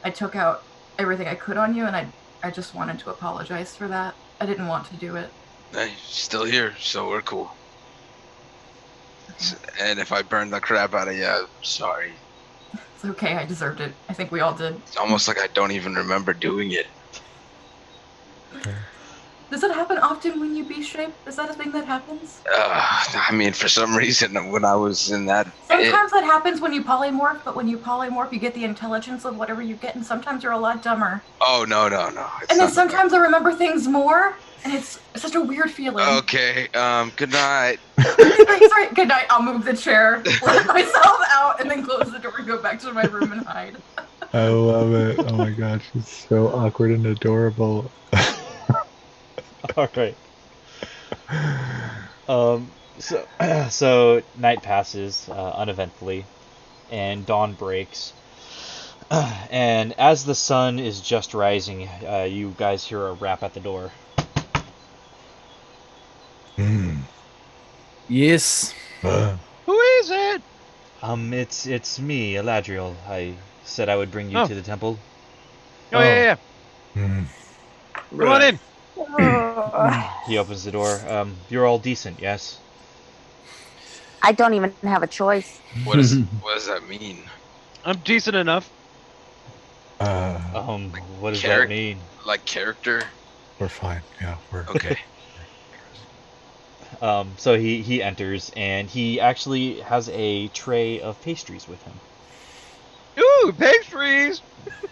I took out everything I could on you, and I just wanted to apologize for that. I didn't want to do it. Hey, still here, so we're cool. And if I burned the crap out of you, I'm sorry. It's okay. I deserved it. I think we all did. It's almost like I don't even remember doing it. Does it happen often when you B-shape? Is that a thing that happens? I mean, for some reason, when I was in that... Sometimes that happens when you polymorph, but when you polymorph, you get the intelligence of whatever you get, and sometimes you're a lot dumber. Oh, no. And then sometimes I remember things more, and it's such a weird feeling. Okay, good night. Sorry, good night. I'll move the chair, let myself out, and then close the door and go back to my room and hide. I love it. Oh my god, she's so awkward and adorable. All right. So night passes uneventfully, and dawn breaks. And as the sun is just rising, you guys hear a rap at the door. Hmm. Yes. Who is it? It's me, Eladriel. I said I would bring you Oh. to the temple. Oh, yeah. Hmm. Come on in. He opens the door. You're all decent, yes? I don't even have a choice. What does that mean? I'm decent enough. What does that mean? Like character? We're fine. Yeah, we're Okay. So he enters, and he actually has a tray of pastries with him. Ooh, pastries.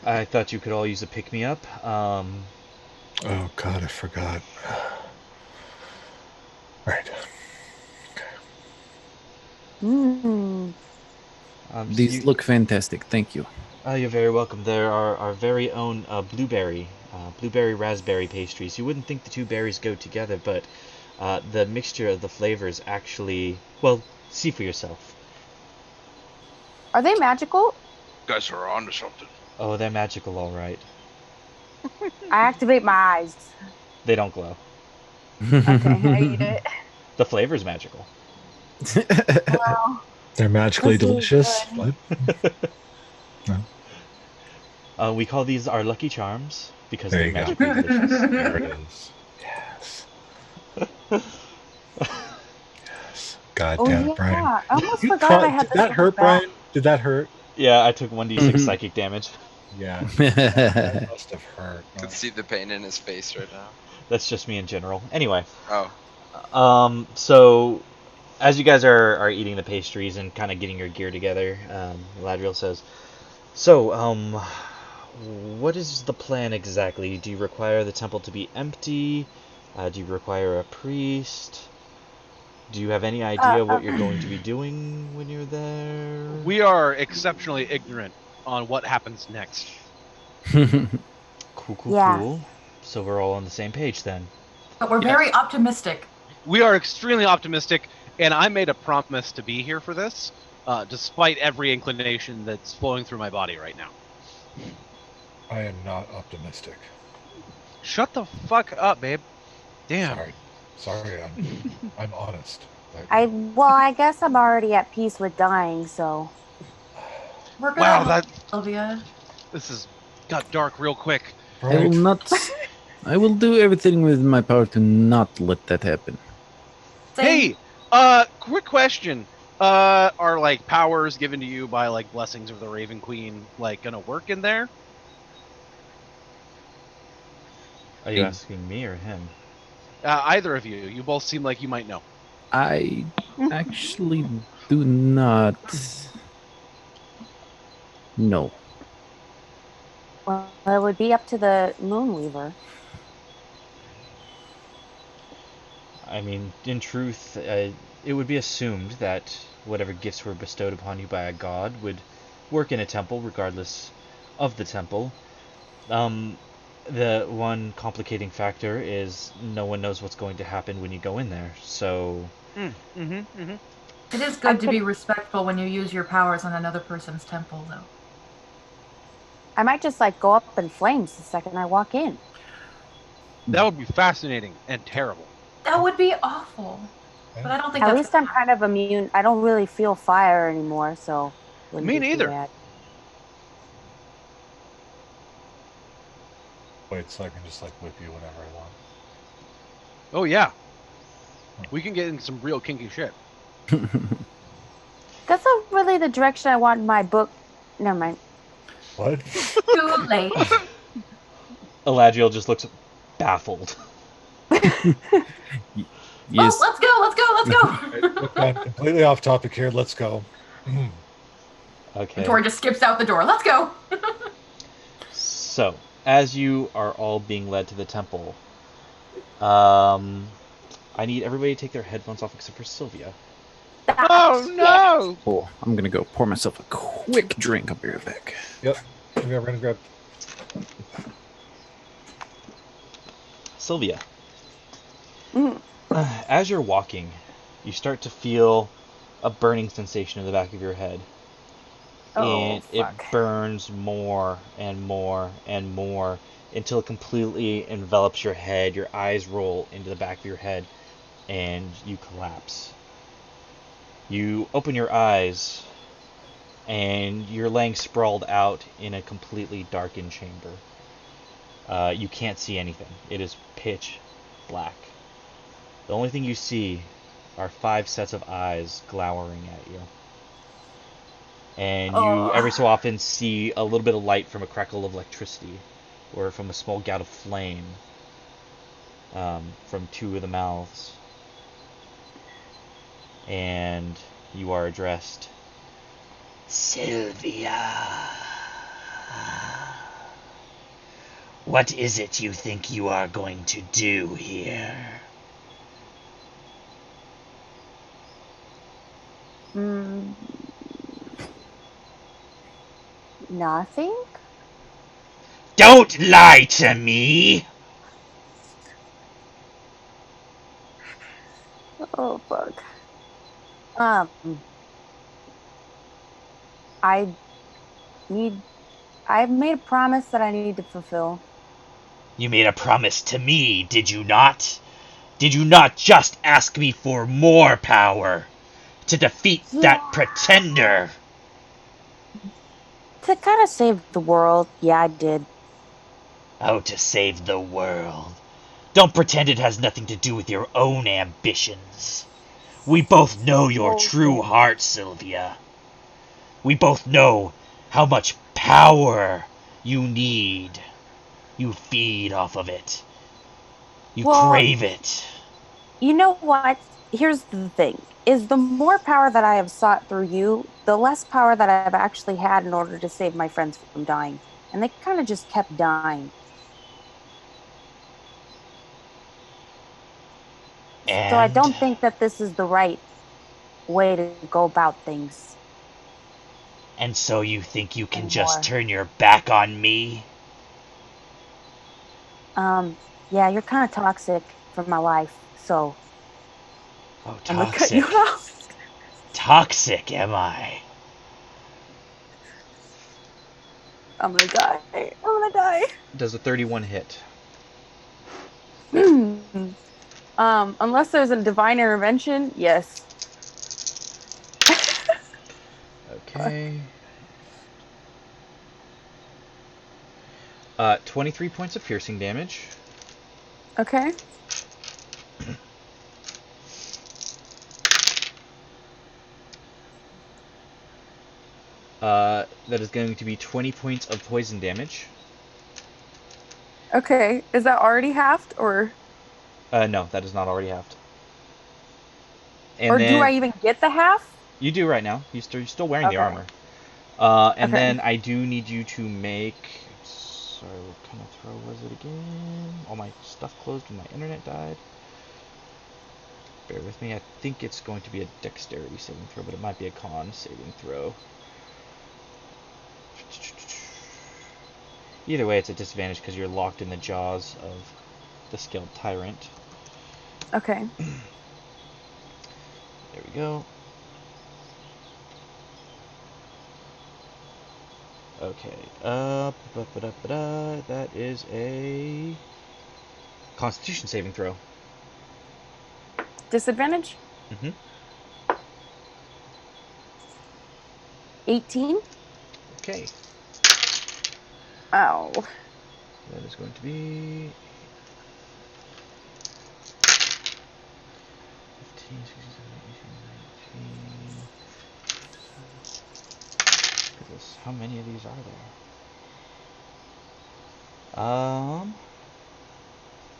I thought you could all use a pick-me-up. Oh God, I forgot. Right. Mm. These look fantastic. Thank you. You're very welcome. There are our very own blueberry raspberry pastries. You wouldn't think the two berries go together, but the mixture of the flavors actually, well, see for yourself. Are they magical? You guys are onto something. Oh, they're magical, all right. I activate my eyes. They don't glow. Okay, I eat it. The flavor's magical. Wow. They're magically This is delicious. good. What? No. We call these our Lucky Charms because There they're you go. magically delicious. There it is. Yes. Yes. God Oh damn yeah, it, Brian. I almost You forgot caught- I had did this that on hurt, my back. Brian? Did that hurt? Yeah, I took 1d6 psychic damage. Yeah. That must have hurt. I can see the pain in his face right now. That's just me in general. Anyway, Oh. so as you guys are eating the pastries and kind of getting your gear together, Ladriel says, "So, what is the plan exactly? Do you require the temple to be empty? Do you require a priest? Do you have any idea what you're going to be doing when you're there?" We are exceptionally ignorant on what happens next. Cool. Yeah. So we're all on the same page then. But we're Yes. very optimistic. We are extremely optimistic, and I made a promise to be here for this, despite every inclination that's flowing through my body right now. I am not optimistic. Shut the fuck up, babe. Damn. Sorry. I'm honest. I guess I'm already at peace with dying, so We're Wow, gonna that help Sylvia. this has got dark real quick. I will not. I will do everything within my power to not let that happen. Same. Hey, quick question. Are like powers given to you by like blessings of the Raven Queen like gonna work in there? Are you asking me or him? Either of you. You both seem like you might know. I actually do not know. well, it would be up to the Moonweaver. I mean, in truth, it would be assumed that whatever gifts were bestowed upon you by a god would work in a temple, regardless of the temple. The one complicating factor is no one knows what's going to happen when you go in there. So, It is good to be respectful when you use your powers on another person's temple, though. I might just like go up in flames the second I walk in. That would be fascinating and terrible. That would be awful. But I don't think At that's least I'm kind of immune. I don't really feel fire anymore, so wouldn't Me be too neither. bad. Wait, so I can just like whip you whenever I want. Oh yeah. We can get into some real kinky shit. That's not really the direction I want my book. Never mind. What? too late. Eladriel just looks baffled. Yes. Oh, let's go. Look, I'm completely off topic here. Let's go. Okay. Tori just skips out the door. Let's go. So, as you are all being led to the temple, I need everybody to take their headphones off except for Sylvia. Oh no! Oh, I'm gonna go pour myself a quick drink. I'll be right back. Yep. We're gonna grab. Sylvia, Mm. as you're walking, you start to feel a burning sensation in the back of your head. And it fuck. burns more and more and more until it completely envelops your head. Your eyes roll into the back of your head. and you collapse. You open your eyes, and you're laying sprawled out in a completely darkened chamber. You can't see anything. It is pitch black. The only thing you see are 5 sets of eyes glowering at you. And you every so often see a little bit of light from a crackle of electricity, or from a small gout of flame from 2 of the mouths. And you are addressed. Sylvia. What is it you think you are going to do here? Nothing? Don't lie to me! Oh, fuck. I I've made a promise that I need to fulfill. You made a promise to me, did you not? Did you not just ask me for more power? To defeat that pretender? To kind of save the world, yeah, I did. Oh, to save the world. Don't pretend it has nothing to do with your own ambitions. We both know your true heart, Sylvia. We both know how much power you need. You feed off of it. You crave it. You know what? Here's the thing. Is the more power that I have sought through you, the less power that I've actually had in order to save my friends from dying. And they kind of just kept dying. So I don't think that this is the right way to go about things. And so you think you can just turn your back on me? Yeah, you're kind of toxic for my life, so Oh, I'm gonna cut you toxic. off. Toxic, am I? I'm gonna die. I'm gonna die. Does a 31 hit? Unless there's a divine intervention, yes. Okay. 23 points of piercing damage. Okay. That is going to be 20 points of poison damage. Okay. Is that already halved or? No, that is not already halved. And or then, do I even get the half? You do right now. You're still wearing the armor. And then I do need you to make... Sorry, what kind of throw was it again? All my stuff closed when my internet died. Bear with me. I think it's going to be a dexterity saving throw, but it might be a con saving throw. Either way, it's a disadvantage because you're locked in the jaws of the skilled tyrant. Okay. There we go. Okay. That is a Constitution saving throw. Disadvantage? Mm-hmm. 18? Okay. Ow. That is going to be 15, 16, 17, 18, 19. How many of these are there?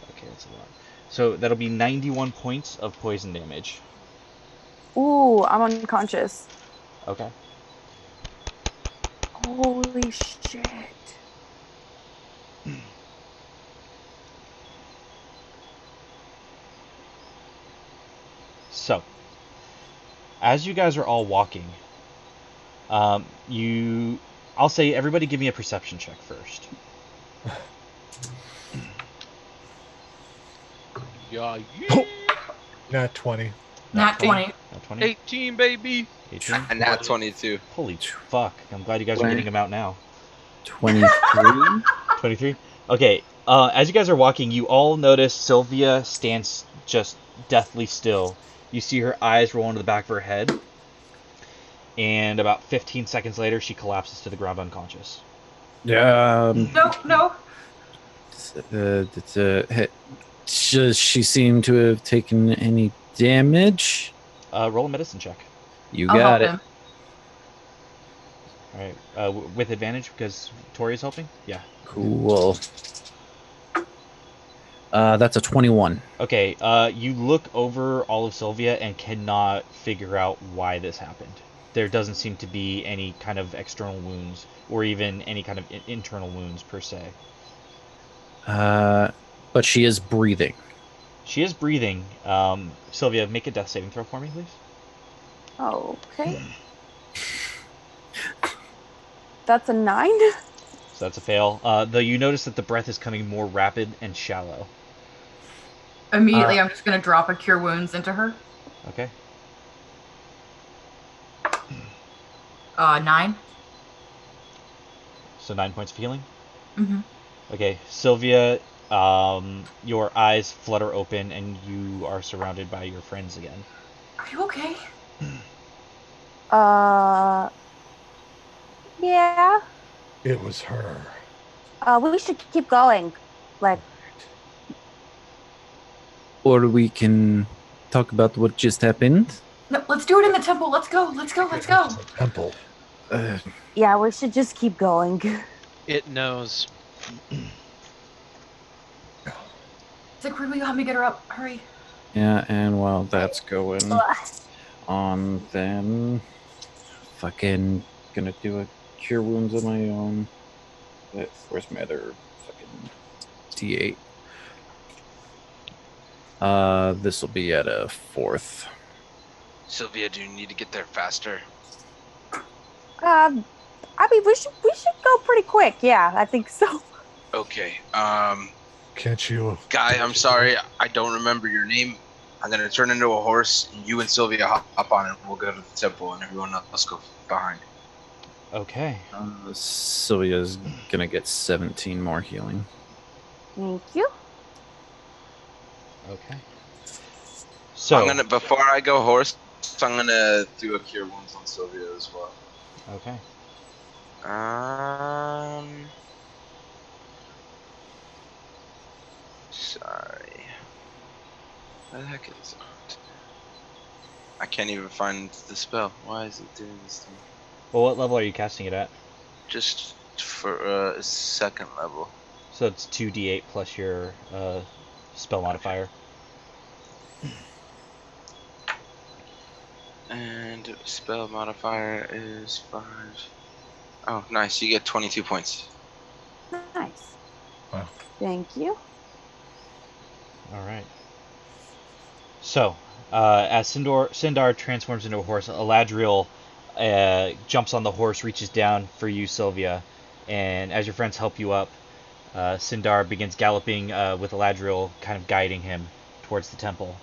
Okay, that's a lot. So that'll be 91 points of poison damage. Ooh, I'm unconscious. Okay. Holy shit. So, as you guys are all walking, I'll say everybody give me a perception check first. Yeah. Nat 20. Nat 20. Nat 20? 18, baby. 18? And nat 22. Holy fuck. I'm glad you guys are getting them out now. 23. 23? Okay, as you guys are walking, you all notice Sylvia stands just deathly still. You see her eyes roll into the back of her head, and about 15 seconds later, she collapses to the ground unconscious. No. Does she seem to have taken any damage? Roll a medicine check. You I'll got help it. him. All right, with advantage because Tori's helping. Yeah. Cool. That's a 21. Okay. You look over all of Sylvia and cannot figure out why this happened. There doesn't seem to be any kind of external wounds or even any kind of internal wounds per se. But she is breathing. She is breathing. Sylvia, make a death saving throw for me, please. Okay. That's a 9. So that's a fail. Though you notice that the breath is coming more rapid and shallow. Immediately, I'm just gonna drop a cure wounds into her. Okay. 9. So 9 points of healing. Mm-hmm. Okay, Sylvia, your eyes flutter open and you are surrounded by your friends again. Are you okay? Yeah. It was her. We should keep going. Like, Or we can talk about what just happened. No, let's do it in the temple. Let's go. Let's go. Let's go. The temple. yeah, we should just keep going. It knows. Siegfried, will you help me get her up? Hurry. Yeah, and while that's going Ugh. on, then fucking gonna do a cure wounds of my own. Where's my other fucking D8? This will be at a 4th. Sylvia, do you need to get there faster? I mean, we should go pretty quick. Yeah, I think so. Okay. Can't you? Guy, I'm sorry, I don't remember your name. I'm gonna turn into a horse, and you and Sylvia hop on, and we'll go to the temple, and everyone else go behind. Okay. Sylvia's gonna get 17 more healing. Thank you. Okay. So I'm gonna, before I go horse, I'm gonna do a cure wounds on Sylvia as well. Okay. Sorry. Where the heck is it? I can't even find the spell. Why is it doing this to me? Well, what level are you casting it at? Just for second level. So it's 2d8 plus your spell modifier. And spell modifier is 5. Oh, nice. You get 22 points. Nice. Wow. Thank you. All right. So, as Sindar transforms into a horse, Eladriel jumps on the horse, reaches down for you, Sylvia, and as your friends help you up, Sindar begins galloping with Eladriel kind of guiding him towards the temple.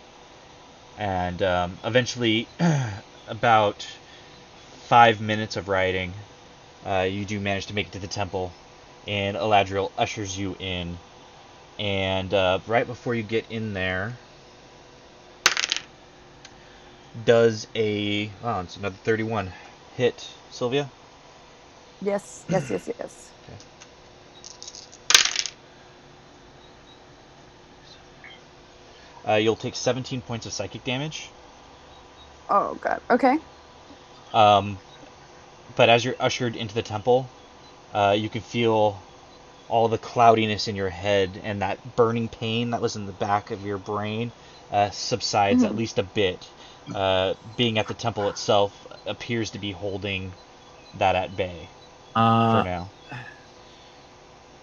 And eventually, about 5 minutes of riding, you do manage to make it to the temple, and Eladriel ushers you in. And right before you get in there, does a it's another 31 hit Sylvia? Yes. You'll take 17 points of psychic damage. Oh god. Okay. But as you're ushered into the temple, you can feel all the cloudiness in your head, and that burning pain that was in the back of your brain subsides at least a bit. Being at the temple itself appears to be holding that at bay for now.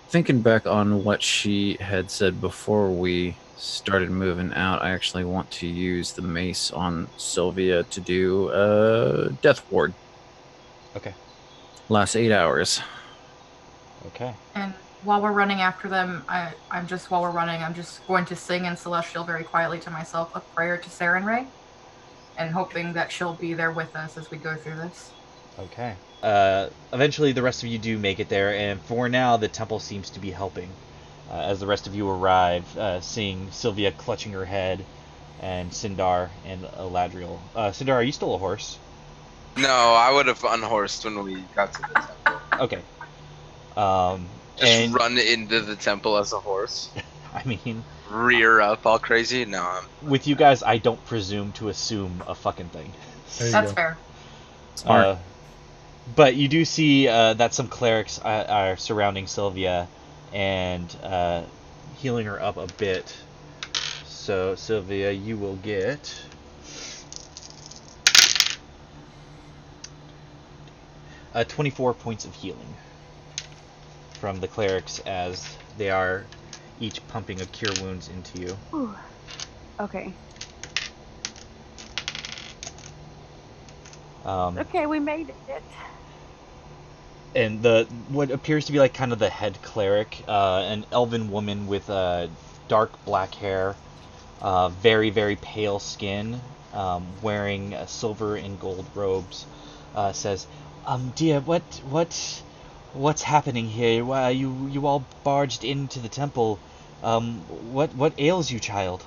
Thinking back on what she had said before we started moving out, I actually want to use the mace on Sylvia to do a death ward. Okay. Last 8 hours. Okay. And while we're running after them, I'm just going to sing in Celestial very quietly to myself a prayer to Sarenrae, and hoping that she'll be there with us as we go through this. Okay. Eventually, the rest of you do make it there, and for now, the temple seems to be helping. As the rest of you arrive, seeing Sylvia clutching her head, and Sindar and Eladriel. Sindar, are you still a horse? No, I would have unhorsed when we got to the temple. Okay. Just And run into the temple as a horse. I mean, Rear up all crazy? No, I'm with you guys, I don't presume to assume a fucking thing. There you That's go. fair. Smart. But you do see that some clerics are surrounding Sylvia and healing her up a bit. So, Sylvia, you will get 24 points of healing from the clerics as they are each pumping a cure wounds into you. Ooh. Okay. Okay, we made it. And what appears to be like kind of the head cleric, an elven woman with dark black hair, very very pale skin, wearing silver and gold robes, says, "Dear, what's happening here? Why you all barged into the temple? What ails you, child?"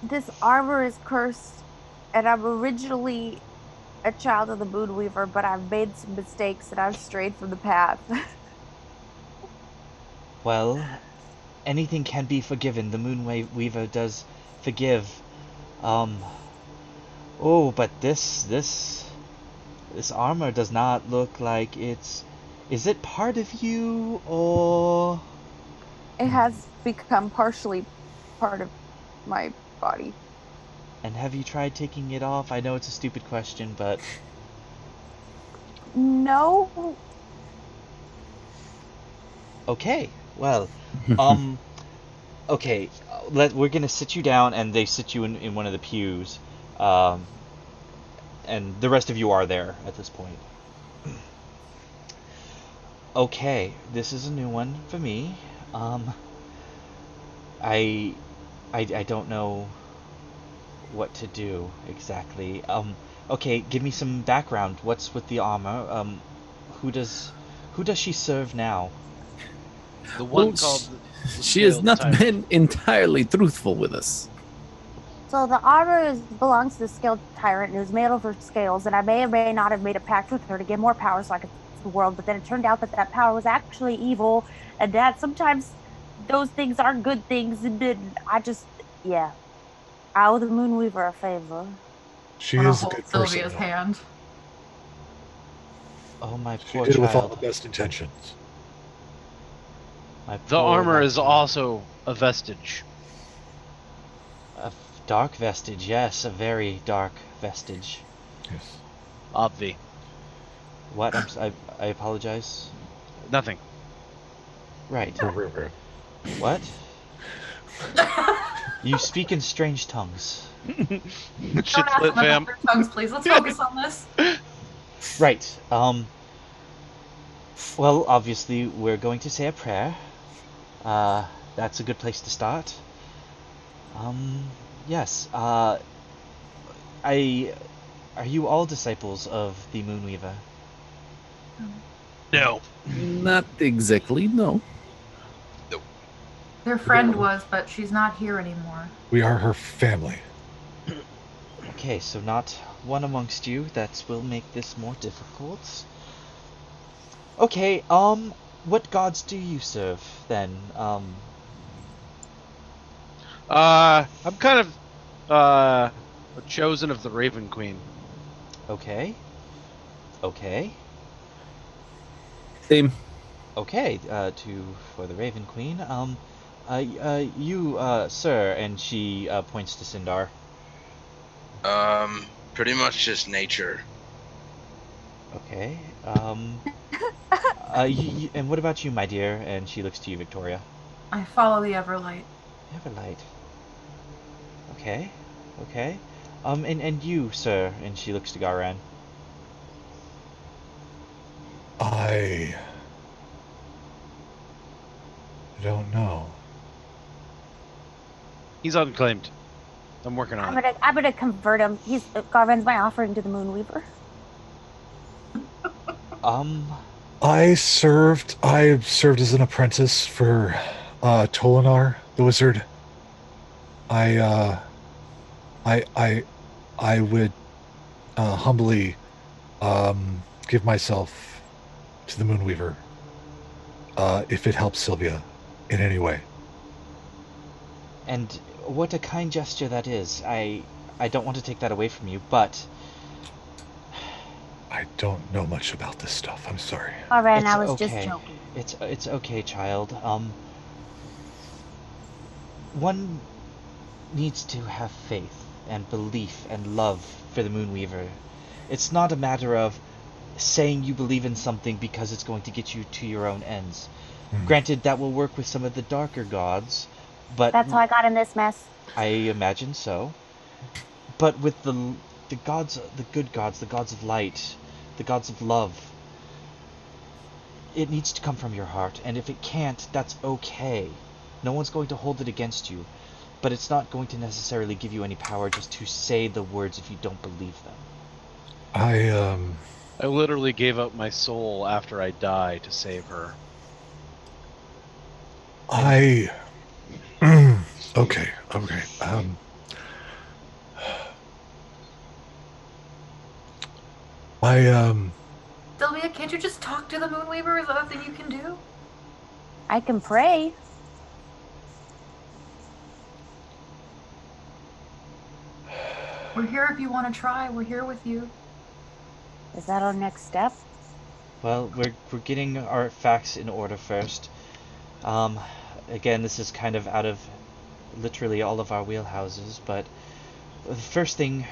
This armor is cursed, and I'm originally a child of the Moonweaver, but I've made some mistakes and I've strayed from the path. Well, anything can be forgiven. The Weaver does forgive. Oh, but this armor does not look like it's. Is it part of you, or? It has become partially part of my body. And have you tried taking it off? I know it's a stupid question, but No. okay. Well, okay. We're gonna sit you down, and they sit you in one of the pews, and the rest of you are there at this point. Okay, this is a new one for me. I don't know what to do exactly. Okay, give me some background. What's with the armor? Who does she serve now? The one Well, called. She has Scaled not Tyrant. been entirely truthful with us. So the armor belongs to the scaled tyrant and is made over scales, and I may or may not have made a pact with her to get more power so I could save the world, but then it turned out that that power was actually evil, and that sometimes those things are good things, and then yeah. I owe the Moonweaver a favor. She I'm gonna is a hold good person. Sylvia's though. hand. Oh, my She poor did it with all the child. best intentions. My The poor armor is child. also a vestige. A dark vestige. Yes, a very dark vestige. Yes. Obvi. What? I apologize. Nothing. Right. Ruh-roh-roh. What? You speak in strange tongues. Shit Don't ask split, about fam. their tongues, please. Let's focus on this. Right. Well, obviously, we're going to say a prayer. That's a good place to start. Yes. Are you all disciples of the Moonweaver? No. Not exactly, no. Their friend was, but she's not here anymore. We are her family. Okay, so not one amongst you. That will make this more difficult. Okay, what gods do you serve then? I'm kind of a chosen of the Raven Queen. Okay. Okay. Same. Okay, for the Raven Queen, you, sir, and she, points to Sindar. Pretty much just nature. Okay, and what about you, my dear? And she looks to you, Victoria. I follow the Everlight. Everlight. Okay, okay. And you, sir, and she looks to Garan. I don't know. He's unclaimed. I'm working on it. I'm gonna convert him. Garvin's my offering to the Moonweaver. I served as an apprentice for Tolinar, the wizard. I I I I would humbly give myself to the Moonweaver if it helps Sylvia in any way. And what a kind gesture that is. I don't want to take that away from you, but I don't know much about this stuff. I'm sorry. All right, and it's I was just okay. joking. It's okay, child. One needs to have faith and belief and love for the Moonweaver. It's not a matter of saying you believe in something because it's going to get you to your own ends. Hmm. Granted, that will work with some of the darker gods, but That's how I got in this mess. I imagine so. But with the gods, the good gods, the gods of light, the gods of love, it needs to come from your heart, and if it can't, that's okay. No one's going to hold it against you, but it's not going to necessarily give you any power just to say the words if you don't believe them. I literally gave up my soul after I died to save her. Okay. Sylvia, can't you just talk to the Moonweaver? Is that a thing you can do? I can pray. We're here if you want to try. We're here with you. Is that our next step? Well, we're getting our facts in order first. Um, Again, this is kind of out of literally all of our wheelhouses, but the first thing,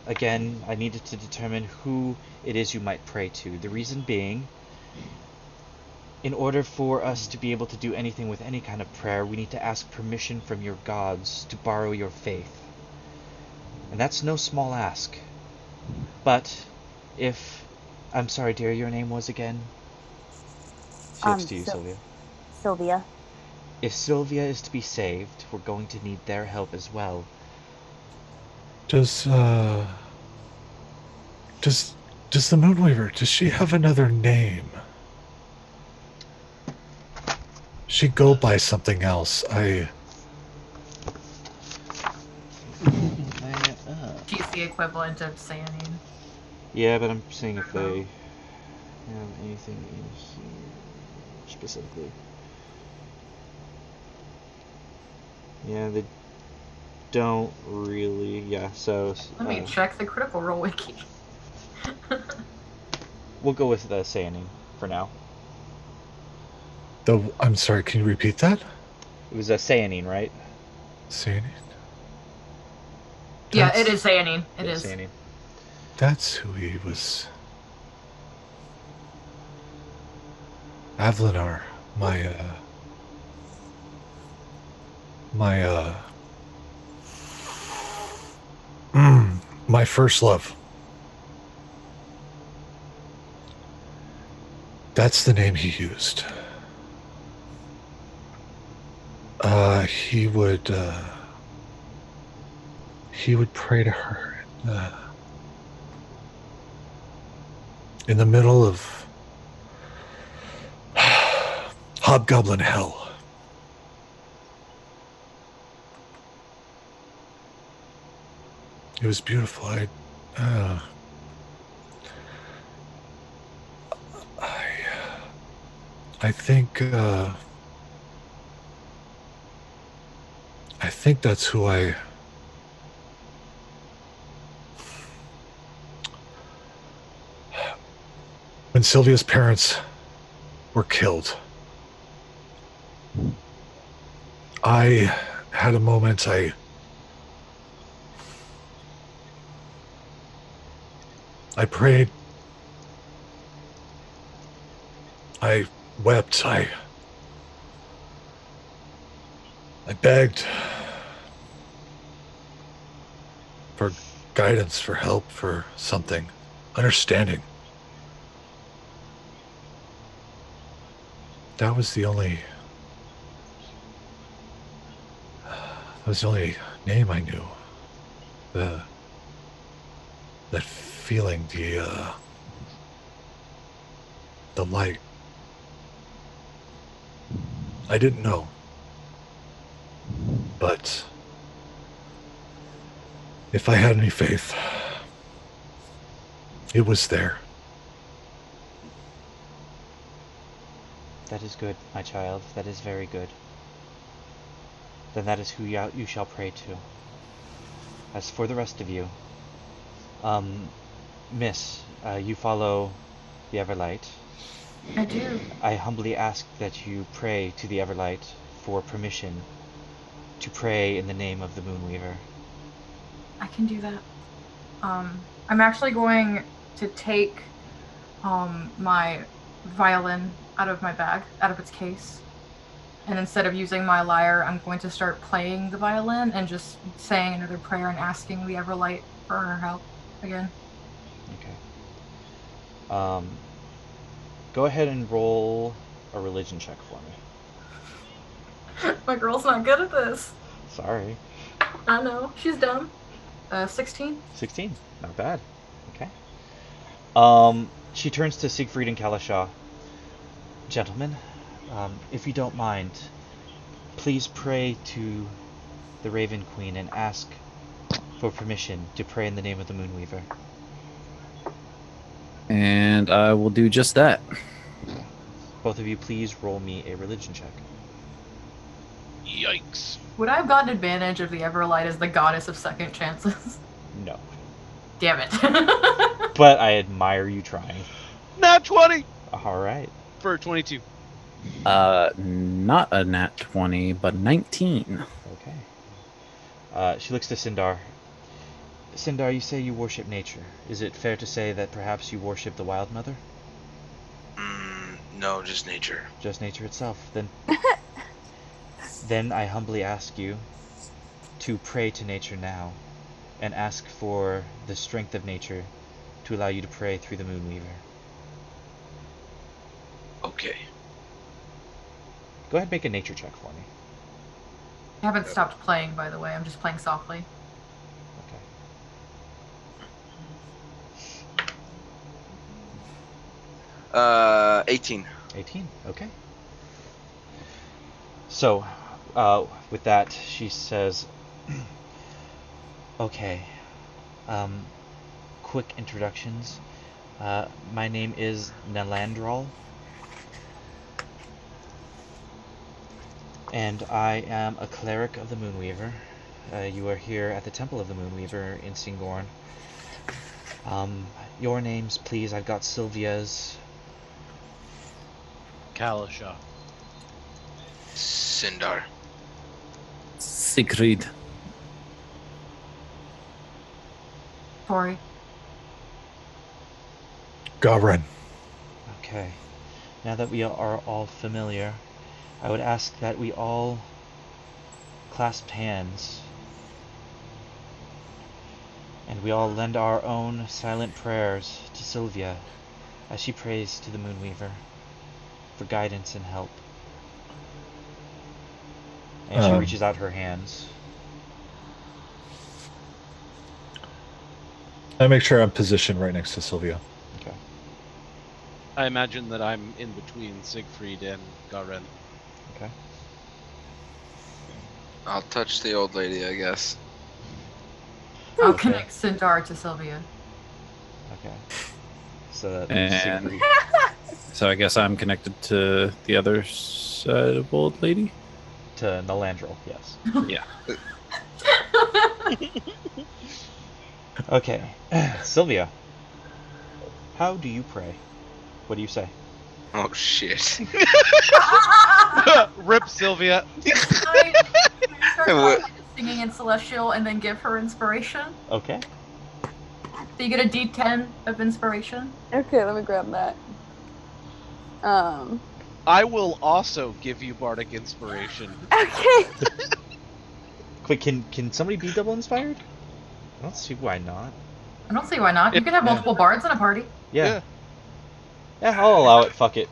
again, I needed to determine who it is you might pray to. The reason being, in order for us to be able to do anything with any kind of prayer, we need to ask permission from your gods to borrow your faith. And that's no small ask. But if... I'm sorry, dear, your name was again? She looks to you, Sylvia. Sylvia. If Sylvia is to be saved, we're going to need their help as well. Does the Moonweaver, does she have another name? She go by something else. She's the equivalent of Sayanine. Yeah, but I'm seeing if they have anything in here specifically. Yeah, they don't really. Yeah, so Let me check the Critical Role wiki. we'll go with the Sayanine for now. I'm sorry, can you repeat that? It was a Sayanine, right? Sayanine? Yeah, it is Sayanine. It is. Sayanine. That's who he was. Avlinar, my first love. That's the name he used. He would pray to her in the middle of Hobgoblin Hell. It was beautiful. I think that's who when Sylvia's parents were killed, I had a moment. I prayed. I wept. I begged for guidance, for help, for something, understanding. That was the only name I knew. That feeling, the light. I didn't know. But If I had any faith, it was there. That is good, my child. That is very good. Then that is who you shall pray to. As for the rest of you, Miss, you follow the Everlight. I do. I humbly ask that you pray to the Everlight for permission to pray in the name of the Moonweaver. I can do that. I'm actually going to take my violin out of my bag, out of its case. And instead of using my lyre, I'm going to start playing the violin and just saying another prayer and asking the Everlight for her help again. Okay. Go ahead and roll a religion check for me. My girl's not good at this. Sorry. I know. She's dumb. 16? 16. Not bad. Okay. She turns to Siegfried and Kalasha. Gentlemen, if you don't mind, please pray to the Raven Queen and ask for permission to pray in the name of the Moonweaver. And I will do just that. Both of you, please roll me a religion check. Yikes. Would I have gotten advantage of the Everlight as the goddess of second chances? No. Damn it. But I admire you trying. Nat 20 All right. for 22. Not a nat 20, but 19. Okay. She looks to Sindar. Sindar, you say you worship nature. Is it fair to say that perhaps you worship the Wild Mother? No, just nature. Just nature itself. Then I humbly ask you to pray to nature now and ask for the strength of nature to allow you to pray through the Moonweaver. Okay. Go ahead and make a nature check for me. I haven't stopped playing, by the way. I'm just playing softly. Okay. 18. 18, okay. So, with that, she says, okay, quick introductions. My name is Nalandral, and I am a cleric of the Moonweaver. You are here at the Temple of the Moonweaver in Syngorn. Your names, please. I've got Sylvia's. Kalasha. Sindar. Siegfried. Tori. Gavrin. Okay. Now that we are all familiar, I would ask that we all clasp hands and we all lend our own silent prayers to Sylvia as she prays to the Moonweaver for guidance and help. And she reaches out her hands. I make sure I'm positioned right next to Sylvia. Okay. I imagine that I'm in between Siegfried and Garen. Okay. I'll touch the old lady, I guess. I'll Okay. connect Sindar to Sylvia. Okay. So that And- Siegfried. So I guess I'm connected to the other side of old lady. To Nalandral, yes. Yeah. Okay. Sylvia, how do you pray? What do you say? Oh shit. Rip Sylvia. I start singing in Celestial and then give her inspiration. Okay. So you get a D10 of inspiration. Okay, let me grab that. I will also give you bardic inspiration. Okay. Wait, can somebody be double inspired? I don't see why not. I don't see why not. You can have multiple bards in a party. Yeah. Yeah, I'll allow it. Fuck it.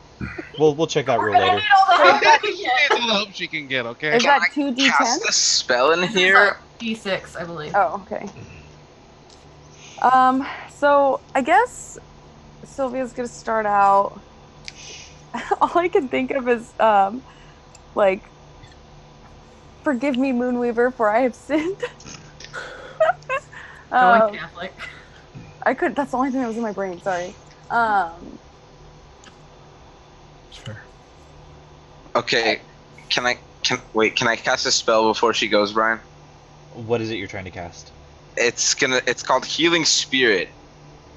We'll check that We're rule gonna later. need all the help that we She get. needs all the help she can get, okay? Is Can that I 2 Cast D10? a spell in This is here. a D6, I believe. Oh, okay. So I guess Sylvia's gonna start out. All I can think of is like, forgive me, Moonweaver, for I have sinned. Going Catholic. I could. That's the only thing that was in my brain. Sorry. It's fair. Okay, can I cast a spell before she goes, Brian? What is it you're trying to cast? It's called Healing Spirit,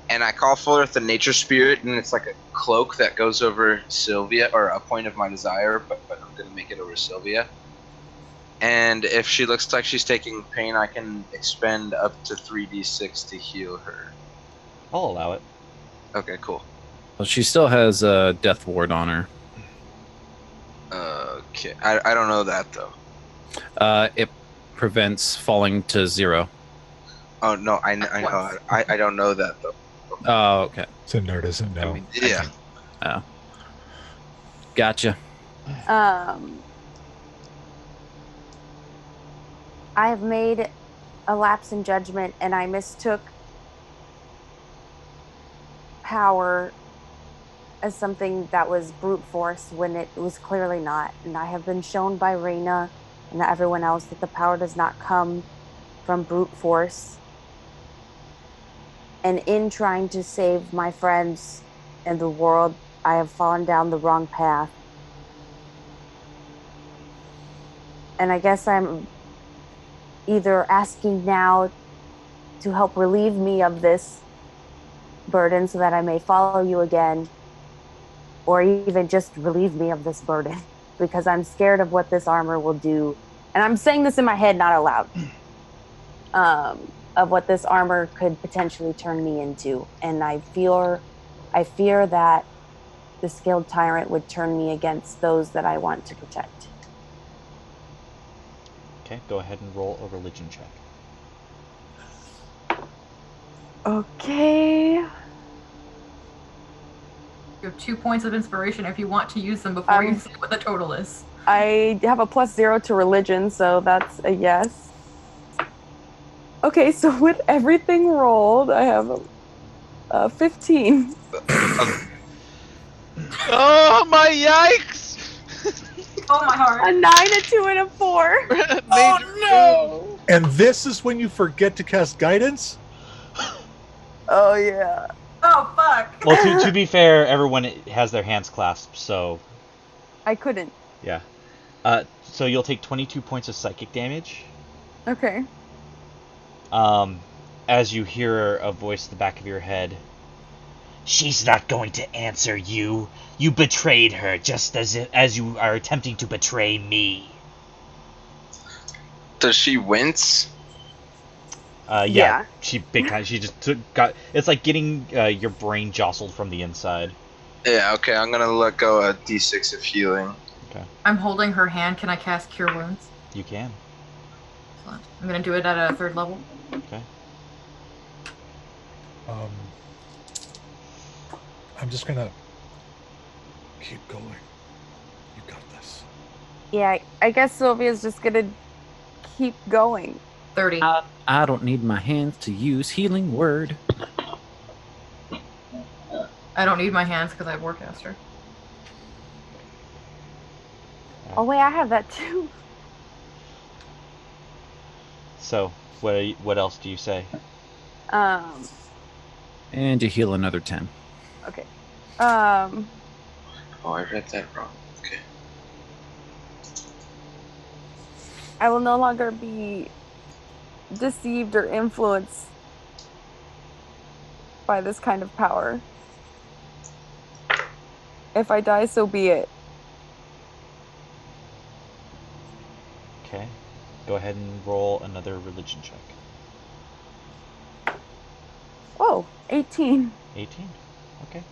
and I call forth the Nature Spirit, and it's like a cloak that goes over Sylvia, or a point of my desire, but I'm gonna make it over Sylvia. And if she looks like she's taking pain, I can expend up to 3d6 to heal her. I'll allow it. Okay, cool. Well, she still has a death ward on her. Okay, I don't know that though. It prevents falling to 0. Oh no, I know. I don't know that though. Oh, okay. So nerd doesn't know. I mean, Yeah. Oh. Gotcha. I have made a lapse in judgment, and I mistook power as something that was brute force when it was clearly not. And I have been shown by Reyna and everyone else that the power does not come from brute force. And in trying to save my friends and the world, I have fallen down the wrong path. And I guess I'm either asking now to help relieve me of this burden so that I may follow you again, or even just relieve me of this burden, because I'm scared of what this armor will do. And I'm saying this in my head, not out loud, of what this armor could potentially turn me into. And I fear that the skilled tyrant would turn me against those that I want to protect. Okay, go ahead and roll a religion check. Okay. You have 2 points of inspiration if you want to use them before you see what the total is. I have a +0 to religion, so that's a yes. Okay, so with everything rolled, I have a 15. Oh my yikes! Oh my heart. A 9, a 2, and a 4. Oh And this is when you forget to cast guidance? Oh yeah. Oh fuck. Well, to be fair, everyone has their hands clasped, so I couldn't. yeah. So you'll take 22 points of psychic damage. Okay. As you hear a voice at the back of your head. She's not going to answer you. You betrayed her just as you are attempting to betray me. Does she wince? Yeah. She big time. She just got. It's like getting your brain jostled from the inside. Yeah. Okay, I'm gonna let go a d6 of healing. Okay. I'm holding her hand. Can I cast Cure Wounds? You can. Excellent. I'm gonna do it at a 3rd level. Okay. I'm just gonna keep going. You got this. Yeah, I guess Sylvia's just gonna keep going. 30. I don't need my hands to use healing word. I don't need my hands because I have Warcaster. Oh wait, I have that too. So, what else do you say? And you heal another 10. Okay. Oh, I read that wrong. Okay. I will no longer be deceived or influenced by this kind of power. If I die, so be it. Okay. Go ahead and roll another religion check. Whoa, 18. 18. Okay.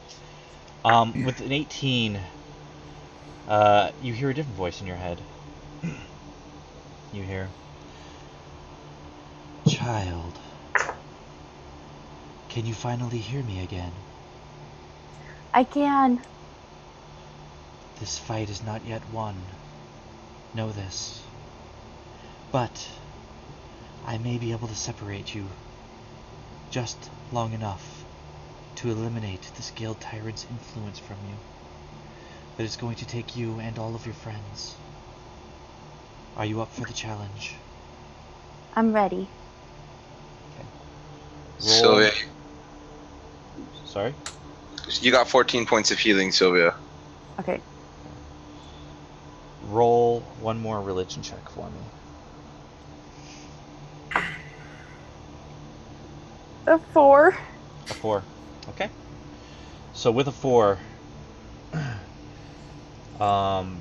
With an 18, you hear a different voice in your head. You hear, "Child, can you finally hear me again? I can. This fight is not yet won. Know this. But I may be able to separate you just long enough to eliminate the Scaled Tyrant's influence from you. But it's going to take you and all of your friends. Are you up for the challenge?" I'm ready. Okay. Sylvia, Sorry? you got 14 points of healing, Sylvia. Okay. Roll one more religion check for me. A 4. A 4. Okay. So with a 4, I'm gonna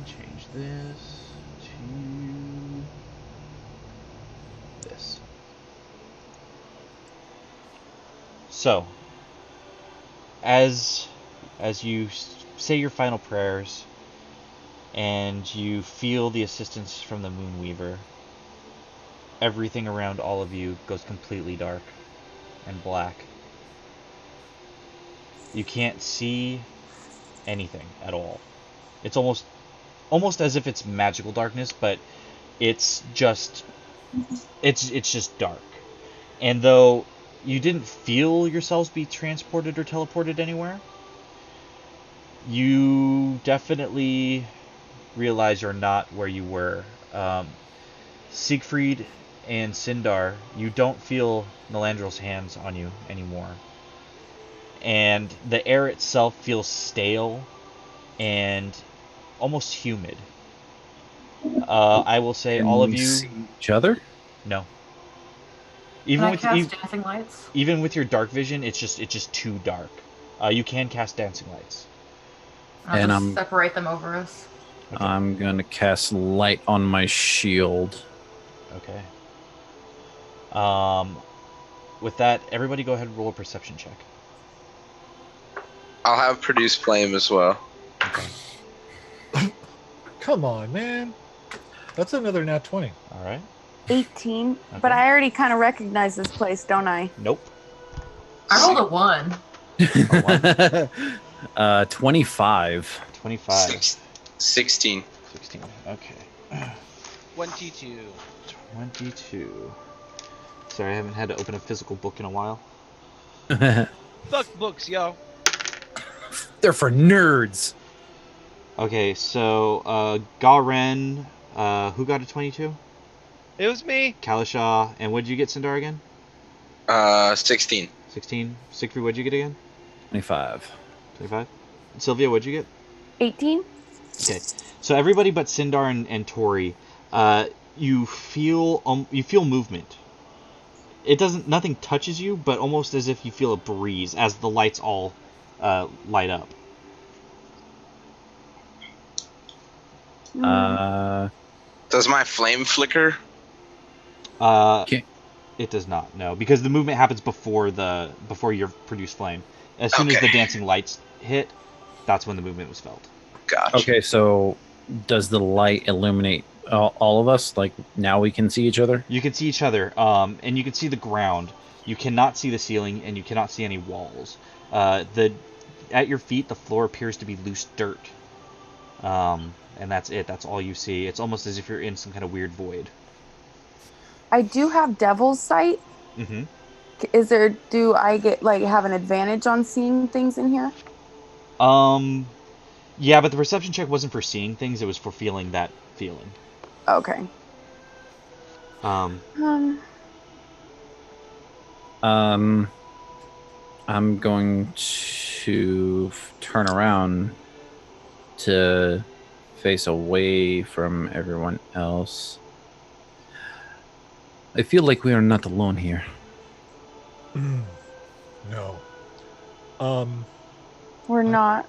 change this to this. So, as you say your final prayers, and you feel the assistance from the Moonweaver, everything around all of you goes completely dark and black. You can't see anything at all. It's almost as if it's magical darkness, but it's just dark. And though you didn't feel yourselves be transported or teleported anywhere, you definitely realize you're not where you were. Siegfried and Sindar, you don't feel Melandril's hands on you anymore. And the air itself feels stale and almost humid. I will say Can all of we you... see each other? No. Can I cast dancing lights? Even with your dark vision, it's just too dark. You can cast dancing lights. I'll And just separate them over us. Okay. I'm going to cast light on my shield. Okay. With that, everybody go ahead and roll a perception check. I'll have produce flame as well. Okay. Come on, man. That's another nat 20. All right. 18. Okay. But I already kind of recognize this place, don't I? Nope. I rolled a 1. 25. 25. 16. 16. Okay. 22. 22. Sorry, I haven't had to open a physical book in a while. Fuck books, yo. They're for nerds. Okay, so Garen, who got a 22? It was me. Kalisha, and what did you get, Sindar, again? 16. 16. Siegfried, what did you get again? 25. 25. Sylvia, what did you get? 18? Okay, so everybody but Sindar and Tori, you feel movement. It doesn't. Nothing touches you, but almost as if you feel a breeze as the lights all light up. Does my flame flicker? Okay. It does not. No, because the movement happens before your produced flame. As soon as Okay. the dancing lights hit, that's when the movement was felt. Gotcha. Okay, so does the light illuminate all of us? Like, now we can see each other? You can see each other, and you can see the ground. You cannot see the ceiling, and you cannot see any walls. At your feet, the floor appears to be loose dirt. And that's it. That's all you see. It's almost as if you're in some kind of weird void. I do have devil's sight. Mm-hmm. Do I get have an advantage on seeing things in here? Yeah, but the perception check wasn't for seeing things. It was for feeling that feeling. Okay. I'm going to turn around to face away from everyone else. I feel like we are not alone here. No. We're not.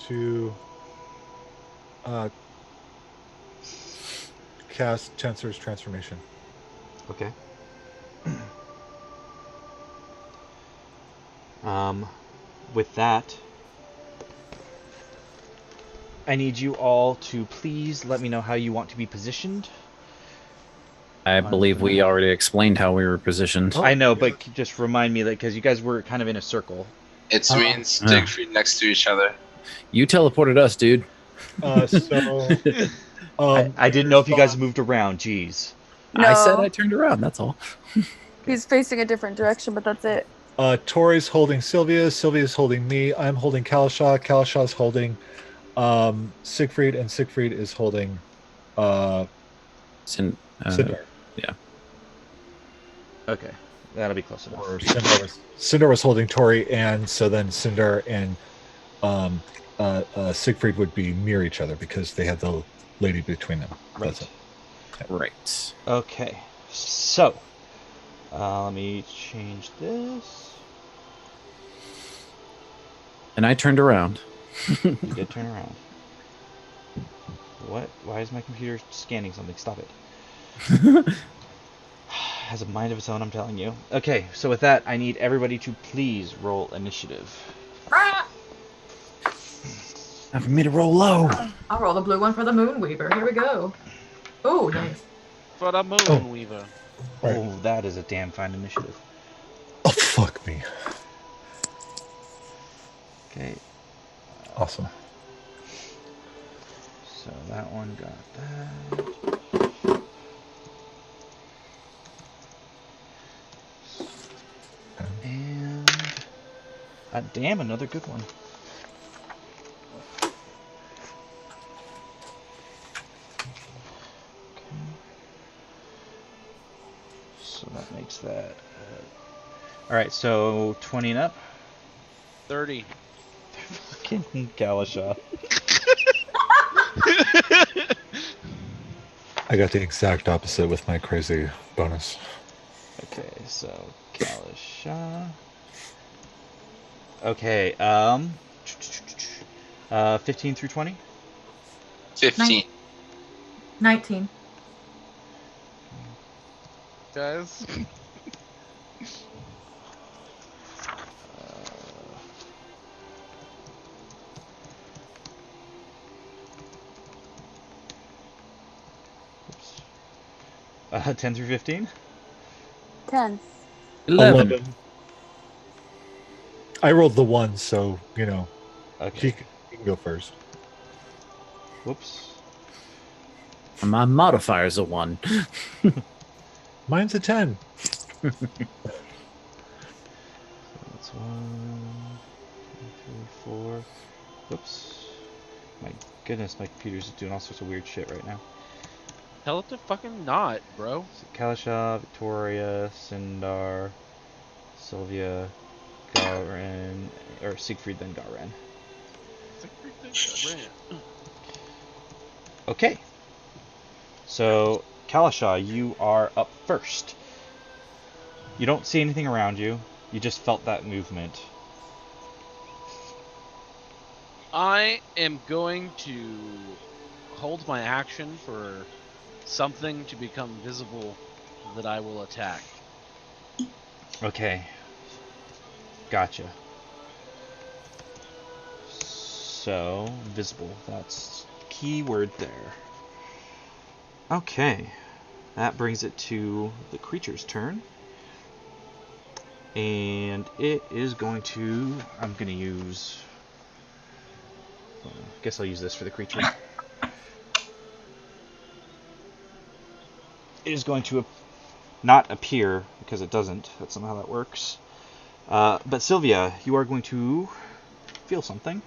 To cast Chancellor's Transformation. Okay. With that, I need you all to please let me know how you want to be positioned. I believe we already explained how we were positioned. Oh. I know, but just remind me that because you guys were kind of in a circle. It's me and Siegfried next to each other. You teleported us, dude. I didn't know if you guys moved around. Jeez. No. I said I turned around, that's all. He's facing a different direction, but that's it. Tori's holding Sylvia. Sylvia's holding me. I'm holding Kalisha. Kalisha's holding Siegfried, and Siegfried is holding Sindar. Sindar. Okay. That'll be close enough. Or Sindar was holding Tori, and so then Sindar and Siegfried would be near each other because they had the lady between them. Right. That's it. Right. Okay. So, let me change this. And I turned around. You did turn around. What? Why is my computer scanning something? Stop it. Has a mind of its own, I'm telling you. Okay, so with that, I need everybody to please roll initiative. Time for me to roll low. I'll roll the blue one for the Moonweaver. Here we go. Oh, nice. For the Moonweaver. Right. Oh, that is a damn fine initiative. Oh, fuck me. Okay, Awesome. so that one got that. And damn, another good one. Okay. So that makes that. All right, so 20 and up. 30. Fucking Galasha. I got the exact opposite with my crazy bonus. Okay, so Galasha. Okay, 15 through 20. 15. 19. Guys. Oops. 10 through 15. 10. 11. I rolled the 1, so, you know, Okay. he can go first. Whoops. My modifier's a 1. Mine's a 10. That's 1, 2, 3, 4. Whoops. My goodness, my computer's doing all sorts of weird shit right now. Tell it to fucking not, bro. So Kalasha, Victoria, Sindar, Sylvia, Garen, or Siegfried, then Garen. Okay. So, Kalasha, you are up first. You don't see anything around you. You just felt that movement. I am going to hold my action for something to become visible that I will attack. Okay. Gotcha. So, visible. That's key word there. Okay. That brings it to the creature's turn. And it is going to... I'm going to use... I guess I'll use this for the creature. It is going to not appear, because it doesn't. That's not how that works. But Sylvia, you are going to feel something.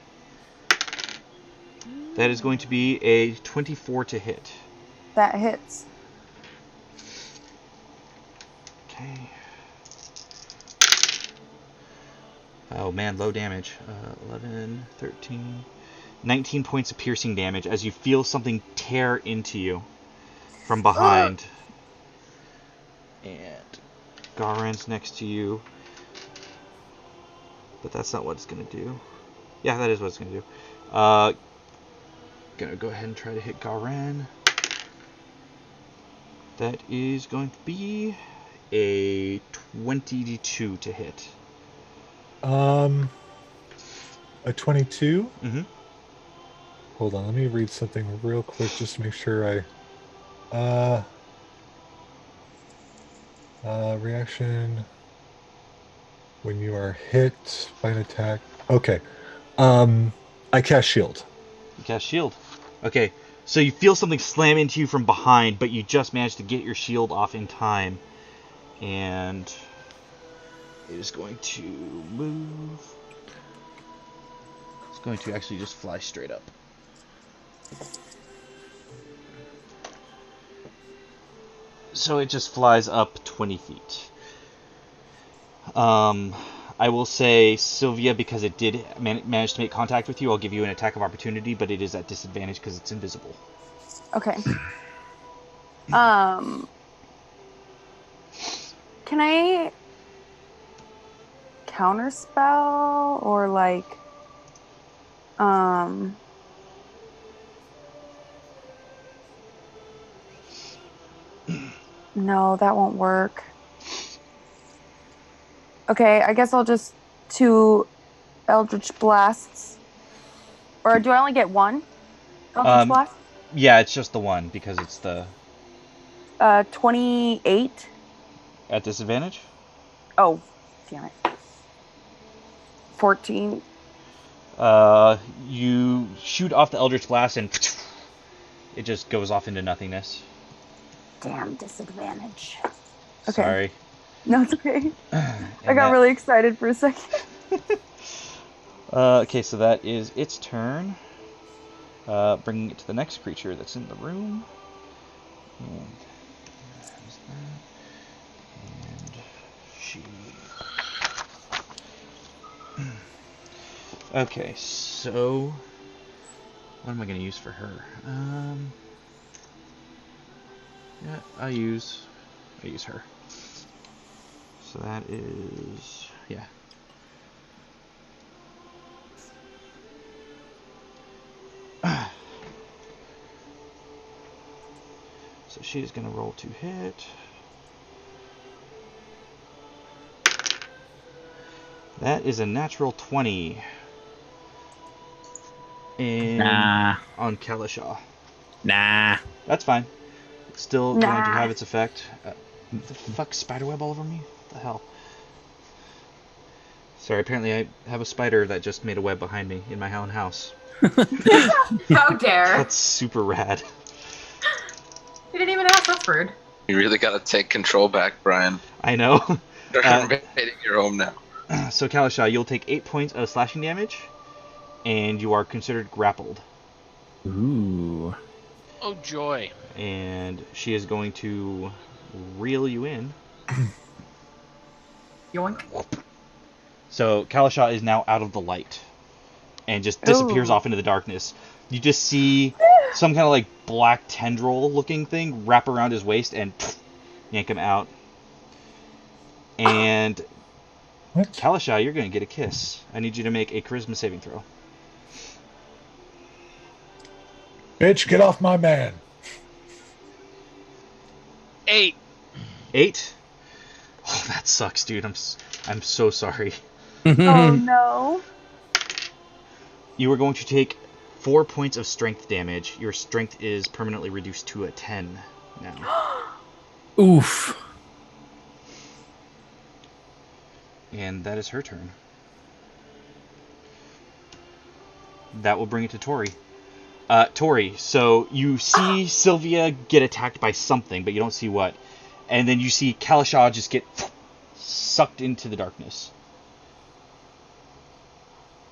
That is going to be a 24 to hit. That hits. Okay. Oh man, low damage. 11, 13, 19 points of piercing damage as you feel something tear into you from behind. And Garen's next to you. But that's not what it's going to do. Yeah, that is what it's going to do. Gonna go ahead and try to hit Garen. That is going to be a 22 to hit. A 22? Mm-hmm. Hold on, let me read something real quick just to make sure I... reaction when you are hit by an attack. Okay. I cast shield. You cast shield. Okay, so you feel something slam into you from behind, but you just managed to get your shield off in time. And it is going to move. It's going to actually just fly straight up. So it just flies up 20 feet. I will say, Sylvia, because it did manage to make contact with you, I'll give you an attack of opportunity, but it is at disadvantage because it's invisible. Okay. Can I counterspell or like no, that won't work. Okay, I guess I'll just 2 Eldritch Blasts. Or do I only get 1 Eldritch Blast? Yeah, it's just the one because it's the 28. at disadvantage. Oh, damn it. 14. You shoot off the Eldritch Blast and it just goes off into nothingness. Damn, disadvantage. Okay. Sorry. No, it's okay. I got that- really excited for a second. Okay, so that is its turn. Bringing it to the next creature that's in the room. And there's that. And she. Okay, so what am I going to use for her? Yeah, I use her. So that is yeah. So she is going to roll to hit. That is a natural 20. And Nah. on Kalishaw. Nah. That's fine. It's still going to Nah. have its effect. The fuck, spiderweb all over me? What the hell? Sorry, apparently I have a spider that just made a web behind me in my own house. How dare! That's super rad. You didn't even ask. That's rude. You really gotta take control back, Brian. I know. They're invading your home now. So Kalishaw, you'll take 8 points of slashing damage, and you are considered grappled. Ooh. Oh joy! And she is going to reel you in. Yoink. So Kalishaw is now out of the light and just disappears Ooh. off into the darkness. You just see some kind of like black tendril looking thing wrap around his waist and yank him out. And What? Kalishaw, you're going to get a kiss. I need you to make a charisma saving throw. Bitch, get off my man. 8. 8? Oh, that sucks, dude. I'm so sorry. Oh no. You are going to take 4 points of strength damage. Your strength is permanently reduced to a 10 now. Oof. And that is her turn. That will bring it to Tori. Tori, so you see Sylvia get attacked by something, but you don't see what. And then you see Kalishaw just get sucked into the darkness.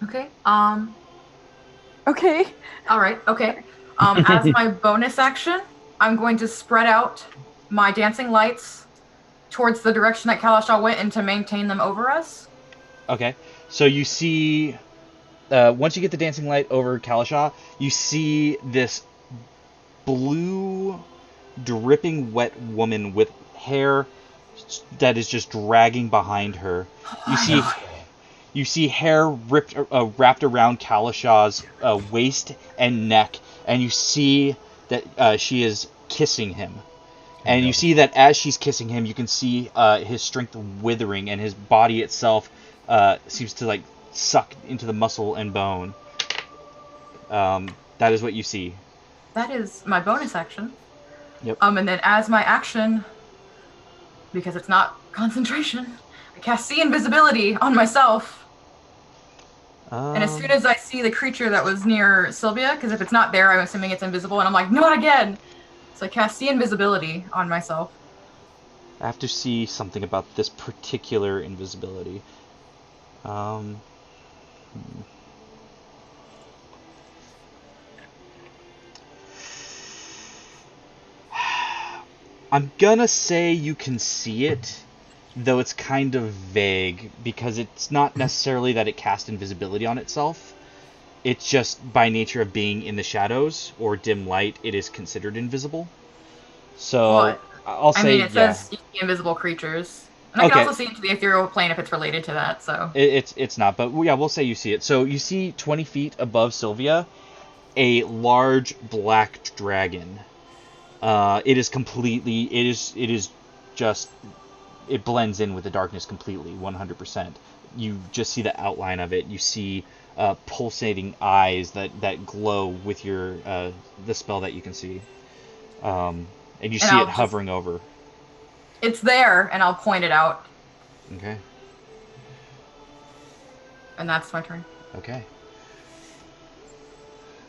Okay. Okay. All right. Okay. As my bonus action, I'm going to spread out my dancing lights towards the direction that Kalishaw went and to maintain them over us. Okay. So you see, once you get the dancing light over Kalishaw, you see this blue, dripping wet woman with hair that is just dragging behind her. You see hair wrapped around Kalishaw's waist and neck, and you see that she is kissing him. And you see that as she's kissing him, you can see his strength withering, and his body itself seems to like suck into the muscle and bone. That is what you see. That is my bonus action. Yep. And then as my action, because it's not concentration, I cast see invisibility on myself. And as soon as I see the creature that was near Sylvia, because if it's not there, I'm assuming it's invisible, and I'm like, not again! So I cast see invisibility on myself. I have to see something about this particular invisibility. I'm gonna say you can see it, though it's kind of vague because it's not necessarily that it casts invisibility on itself. It's just by nature of being in the shadows or dim light, it is considered invisible. So Well, I'll I say mean, it says you see invisible creatures, and I can Okay. also see into the ethereal plane if it's related to that. So It's not, but yeah, we'll say you see it. So you see 20 feet above Sylvia, a large black dragon. It is completely. It is just. It blends in with the darkness completely, 100%. You just see the outline of it. You see pulsating eyes that glow with your the spell that you can see, and you see it hovering over. It's there, and I'll point it out, Okay. and that's my turn. Okay.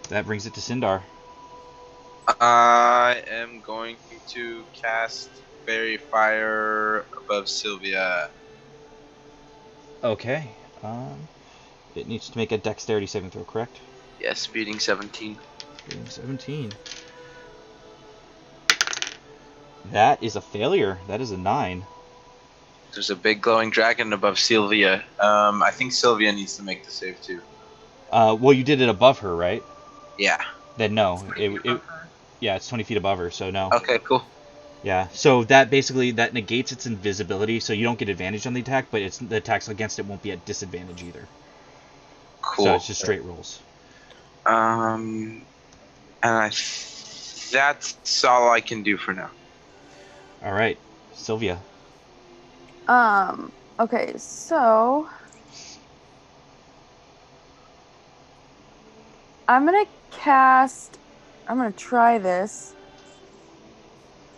That brings it to Sindar. I am going to cast Fairy Fire above Sylvia. Okay. It needs to make a dexterity saving throw, correct? Yes, beating 17. Beating 17. That is a failure. That is a 9. There's a big glowing dragon above Sylvia. I think Sylvia needs to make the save too. Well, you did it above her, right? Yeah. Then no. Above her. Yeah, it's 20 feet above her, so no. Okay, cool. Yeah, so that basically that negates its invisibility, so you don't get advantage on the attack, but the attacks against it won't be at disadvantage either. Cool. So it's just straight rolls. And that's all I can do for now. All right, Sylvia. Okay, so I'm gonna try this.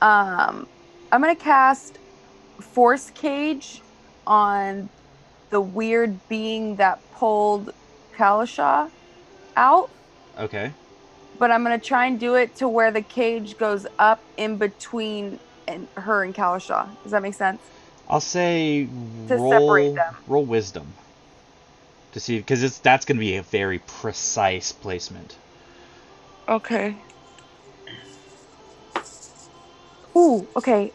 I'm gonna cast Force Cage on the weird being that pulled Kalisha out. Okay. But I'm gonna try and do it to where the cage goes up in between her and Kalisha. Does that make sense? I'll say To separate them. roll wisdom to see, because that's going to be a very precise placement. Okay. Ooh, okay.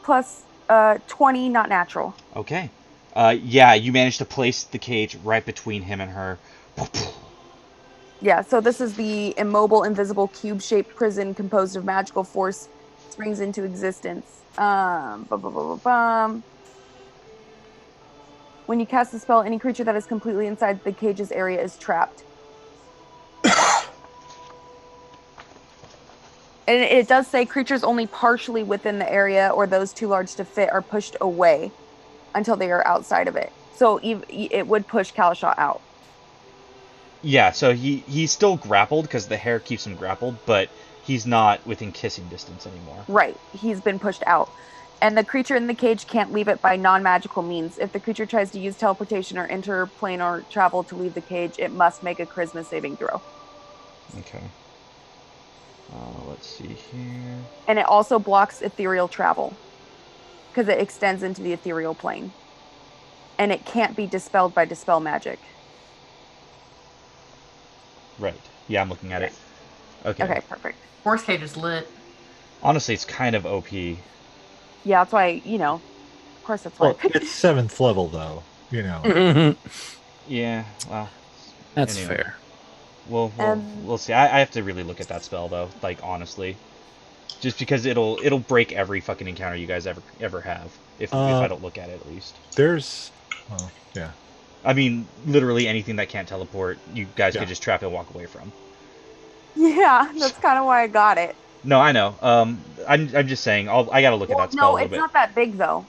Plus 20, not natural. Okay. Yeah, you managed to place the cage right between him and her. Yeah, so this is the immobile, invisible, cube-shaped prison composed of magical force springs into existence. When you cast the spell, any creature that is completely inside the cage's area is trapped. And it does say creatures only partially within the area or those too large to fit are pushed away until they are outside of it. So it would push Kalisha out. Yeah, so he's still grappled because the hair keeps him grappled, but he's not within kissing distance anymore. Right. He's been pushed out. And the creature in the cage can't leave it by non-magical means. If the creature tries to use teleportation or interplane or travel to leave the cage, it must make a charisma saving throw. Okay. Let's see here. And it also blocks ethereal travel because it extends into the ethereal plane. And it can't be dispelled by dispel magic. Right. Yeah, I'm looking at it. Okay. Okay, perfect. Force Cage is lit. Honestly, it's kind of OP. Yeah, that's why, of course that's why. Well, it's 7th level, though. Yeah, well. That's anyway. fair. We'll see. I have to really look at that spell, though, like, honestly. Just because it'll break every fucking encounter you guys ever have. If I don't look at it, at least. Yeah. I mean, literally anything that can't teleport, you guys could just trap and walk away from. Yeah, that's kind of why I got it. No, I know. I'm just saying. I gotta look at that spell a little bit. No, it's not that big though.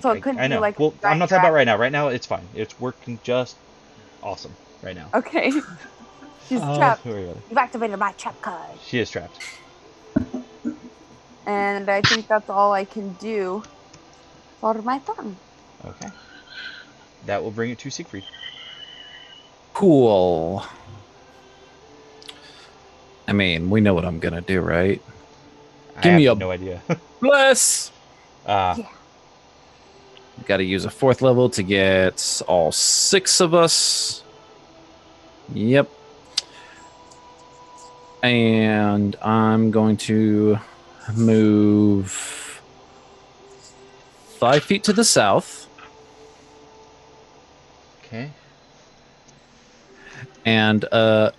So it couldn't I know. be like. Well, I'm not talking about right now. Right now, it's fine. It's working just awesome right now. Okay. She's trapped. Who are you? You've activated my trap card. She is trapped. And I think that's all I can do for my turn. Okay. That will bring it to Siegfried. Cool. I mean, we know what I'm gonna do, right? Give me I have no idea. Bless. Yeah. Got to use a 4th level to get all 6 of us. Yep. And I'm going to move 5 feet to the south. Okay. And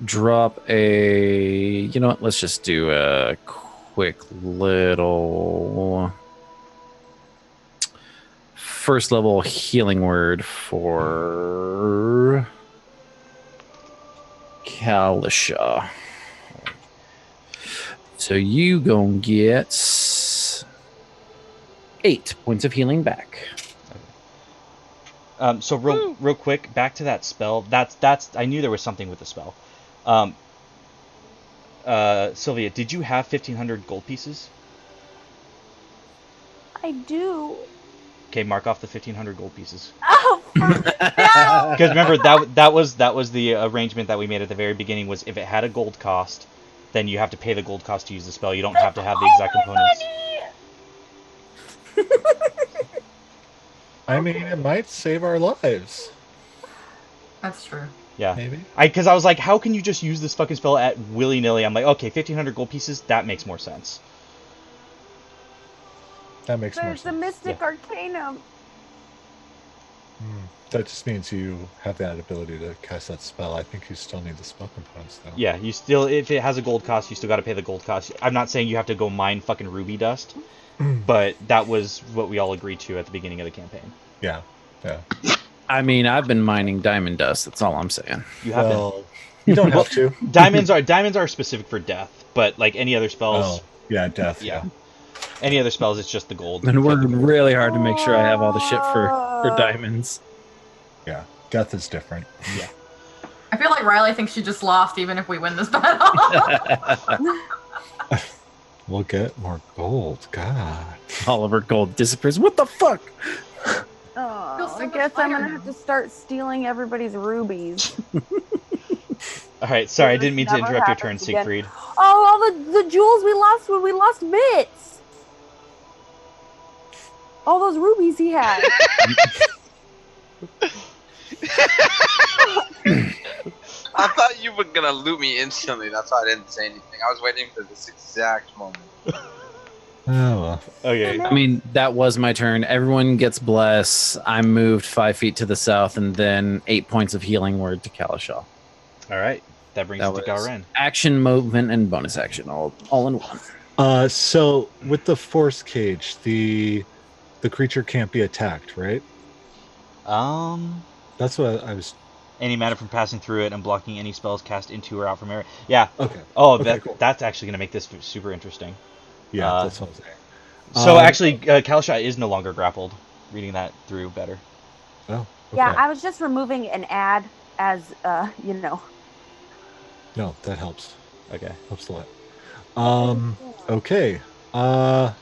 drop a. You know what? Let's just do a quick little first level healing word for Kalisha. So you gonna get 8 points of healing back. So real quick, back to that spell. That's. I knew there was something with the spell. Sylvia, did you have 1,500 gold pieces? I do. Okay, mark off the 1,500 gold pieces. Oh, no! Because remember that was the arrangement that we made at the very beginning. Was if it had a gold cost, then you have to pay the gold cost to use the spell. You don't have to have the exact components. I mean, it might save our lives. That's true. Yeah. Maybe. Because I was like, how can you just use this fucking spell at willy-nilly? I'm like, okay, 1,500 gold pieces, that makes more sense. That makes more There's the sense. Mystic Arcanum. That just means you have that ability to cast that spell. I think you still need the spell components, though. Yeah, you still, if it has a gold cost, you still got to pay the gold cost. I'm not saying you have to go mine fucking ruby dust, but that was what we all agreed to at the beginning of the campaign. Yeah. I mean, I've been mining diamond dust. That's all I'm saying. You have Well, you don't have to. diamonds are specific for death, but like any other spells, Oh, yeah, death. yeah. Any other spells, it's just the gold. And working really hard to make sure I have all the shit for diamonds. Yeah, death is different. Yeah. I feel like Riley thinks she just lost even if we win this battle. We'll get more gold. God. All of her gold disappears. What the fuck? Oh, Feels so I much guess I'm lighter gonna have to start stealing everybody's rubies. All right, sorry, I didn't mean to Never interrupt your turn, happens again. Siegfried. Oh, all the jewels we lost when we lost Bits. All those rubies he had. I thought you were gonna loot me instantly. That's why I didn't say anything. I was waiting for this exact moment. Oh, well. Okay. I mean, that was my turn. Everyone gets bless. I moved 5 feet to the south, and then 8 points of healing word to Kalisha. All right, that brings That us to was Garen. action, movement, and bonus action all in one. So with the force cage, the creature can't be attacked, right? That's what I was. Any matter from passing through it and blocking any spells cast into or out from area. Yeah. Okay. Oh, Okay, cool. that's actually going to make this super interesting. Yeah, that's what I'm saying. So actually, Kalisha is no longer grappled. Reading that through better. Oh. Okay. Yeah, I was just removing an ad as you know. No, that helps. Okay. Helps a lot. Okay. All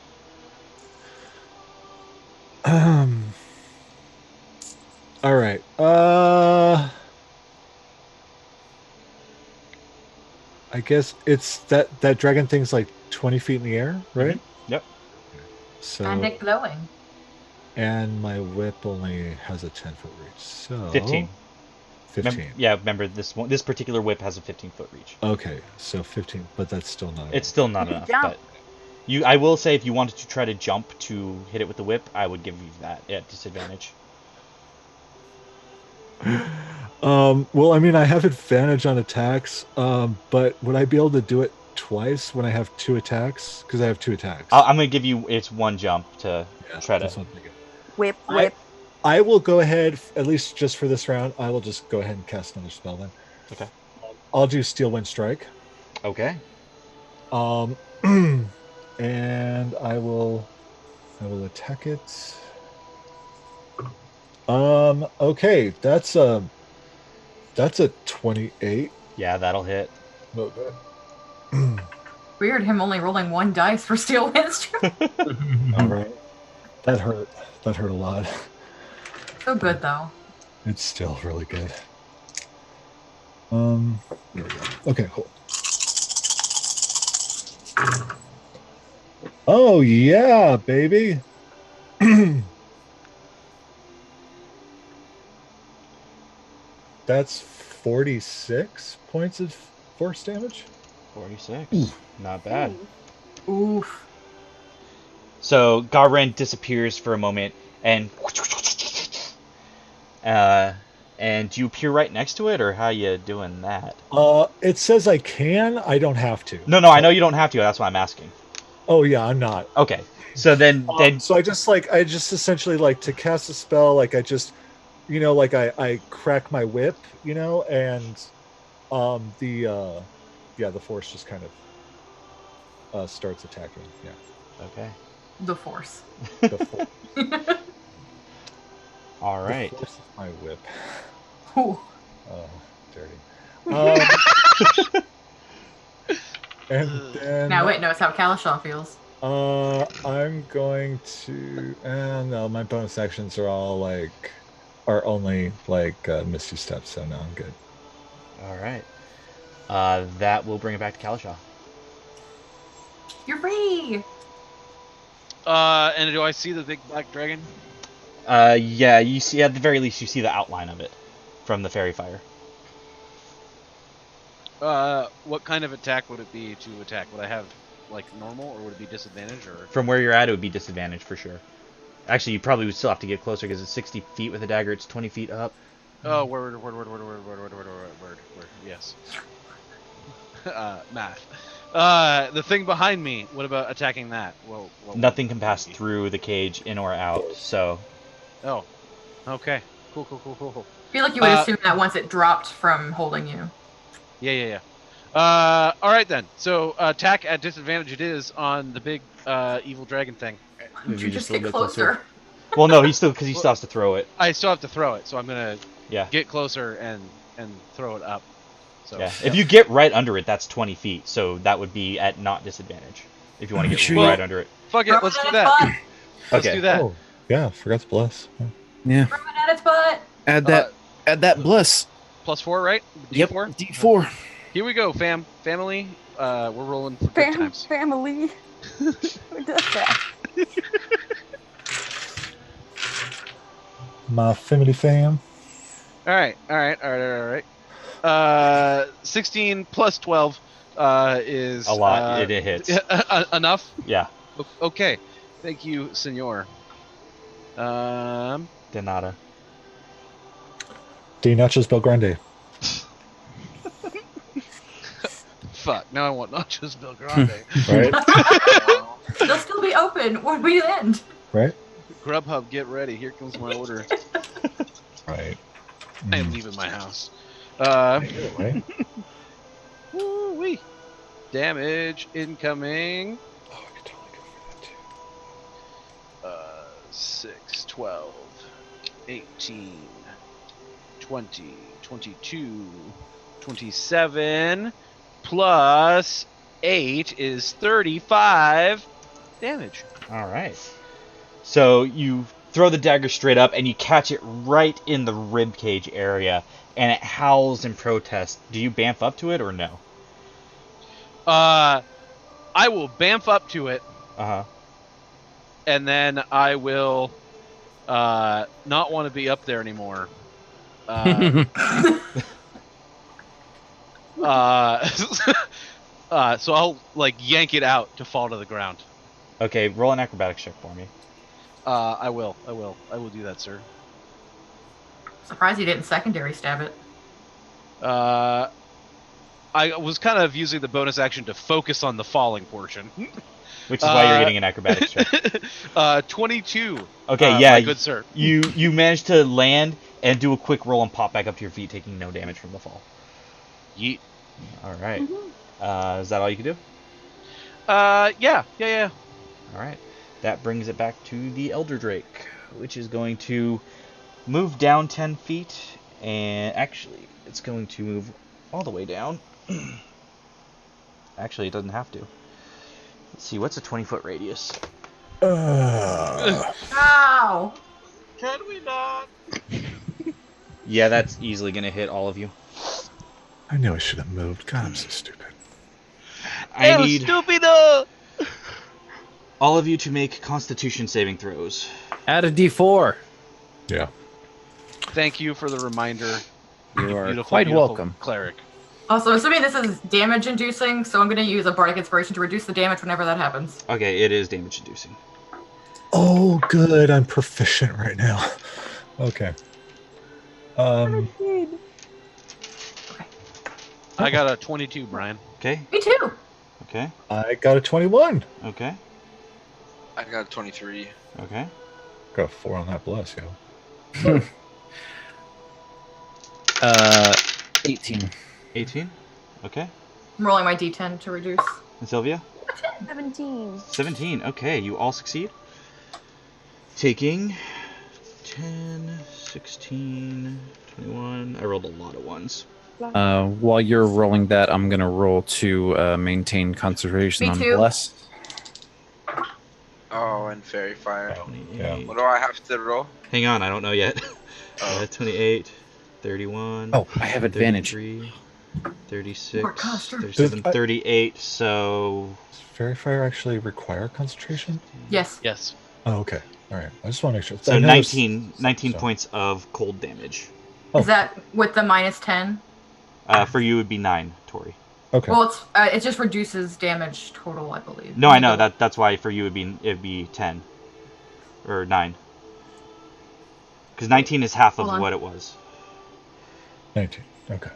right. I guess it's that dragon thing's like 20 feet in the air, right? Mm-hmm. Yep. So And it glowing. and my whip only has a 10-foot reach. So 15. 15. Remember this particular whip has a 15-foot reach. Okay, so 15, but that's still not. It's still not enough. Jump. But I will say if you wanted to try to jump to hit it with the whip, I would give you that at disadvantage. Well, I mean, I have advantage on attacks, but would I be able to do it twice when I have 2 attacks? Because I have 2 attacks. I'm gonna give you one jump to try to. That's what I'm thinking. Whip. I will go ahead, at least just for this round, I will just go ahead and cast another spell then. Okay. I'll do Steel Wind Strike. Okay. And I will attack it. Okay, that's a 28. Yeah, that'll hit. Okay. Weird, him only rolling 1 dice for Steel Windstream. All right. That hurt. That hurt a lot. So good though. It's still really good. There we go. Okay, cool. Oh yeah, baby. That's 46 points of force damage. 46. Not bad. Oof. So Garren disappears for a moment, and you appear right next to it, or how you doing that? It says I can. I don't have to. No, I know you don't have to. That's why I'm asking. Oh yeah, I'm not. Okay, so then So I just essentially like to cast a spell. Like I just, like I crack my whip, and the force just kind of starts attacking. Yeah. Okay. The force. The force. All right. The force is my whip. Ooh. Oh, dirty. And then Now wait, no, it's how Kalashaw feels. I'm going to. No, my bonus actions are only Misty Steps, so no, I'm good. All right. That will bring it back to Kalashaw. You're free. And do I see the big black dragon? Yeah, you see, at the very least, you see the outline of it from the fairy fire. What kind of attack would it be to attack? Would I have, normal, or would it be disadvantage, or? From where you're at, it would be disadvantage for sure. Actually, you probably would still have to get closer because it's 60 feet with a dagger. It's 20 feet up. Oh, word. Yes. Math. The thing behind me. What about attacking that? Well, nothing can pass through the cage, in or out. So. Oh. Okay. Cool. I feel like you would assume that once it dropped from holding you. Yeah. All right then. So attack at disadvantage it is on the big evil dragon thing. Would you just get closer? Well, no, he still has to throw it. I still have to throw it, so I'm gonna get closer and throw it up. So if you get right under it, that's 20 feet. So that would be at not disadvantage if you want to get right under it. Fuck it, let's do that. Let's do that. Oh, yeah, forgot to bless. Yeah. Throw it at its butt. Add that bless. +4, right? D4? Yep. D4. Here we go, family. We're rolling for good times. Family. Who does that? My family fam. All right. 16 plus 12 is a lot. It hits. Enough? Yeah. Okay. Thank you, senor. De nada. De Nachos Belgrande. Fuck. Now I want Nachos Belgrande. Right? They'll still be open when we end. Right? Grubhub, get ready. Here comes my order. Right. I am leaving my house. Right? Woo-wee. Damage incoming. Oh, I could totally go for that too. 6, 12, 18, 20, 22, 27, plus 8 is 35 damage. All right. So you throw the dagger straight up, and you catch it right in the rib cage area, and it howls in protest. Do you bamf up to it or no? I will bamf up to it. And then I will not want to be up there anymore. So I'll yank it out to fall to the ground. Okay, roll an acrobatics check for me. I will do that, sir. Surprised you didn't secondary stab it. I was kind of using the bonus action to focus on the falling portion. Which is why you're getting an acrobatics check. 22. Okay, yeah. My good sir. You managed to land and do a quick roll and pop back up to your feet, taking no damage from the fall. Yeet. All right. Is that all you can do? Yeah. All right. That brings it back to the Elder Drake, which is going to move down 10 feet, and actually, it's going to move all the way down. Actually, it doesn't have to. Let's see, what's a 20-foot radius? Ow! Can we not? Yeah, that's easily going to hit all of you. I knew I should have moved. God, I'm so stupid. I need stupido! all of you to make Constitution saving throws. Add a D4. Yeah. Thank you for the reminder. You are beautiful, quite beautiful welcome. Cleric. Also, assuming this is damage-inducing, so I'm going to use a Bardic Inspiration to reduce the damage whenever that happens. Okay, it is damage inducing. Oh, good. I'm proficient right now. Okay. I got a 22, Brian. Okay. Me too. Okay. I got a 21. Okay. I got 23. Okay. Got a 4 on that bless, yo. 18. 18. Okay. I'm rolling my d10 to reduce. And Sylvia? 17. 17. Okay, you all succeed. Taking 10, 16, 21. I rolled a lot of ones. While you're rolling that, I'm gonna roll to maintain concentration Me on too. bless. Oh, and fairy fire. 28. What do I have to roll? Hang on, I don't know yet. Oh. 28, 31. Oh, I have advantage. 33, 36, More concentration. 37, Does- 38. So Does Fairy Fire actually require concentration? Yes. Yes. Oh, okay. All right. I just want to make sure. So I know there's- 19 so- points of cold damage. Oh. Is that with the minus 10? For you, it would be 9, Tori. Okay. Well, it just reduces damage total, I believe. No, I know that's why for you it'd be 10 or 9. Because 19 is half of Hold on. what it was. 19. Okay.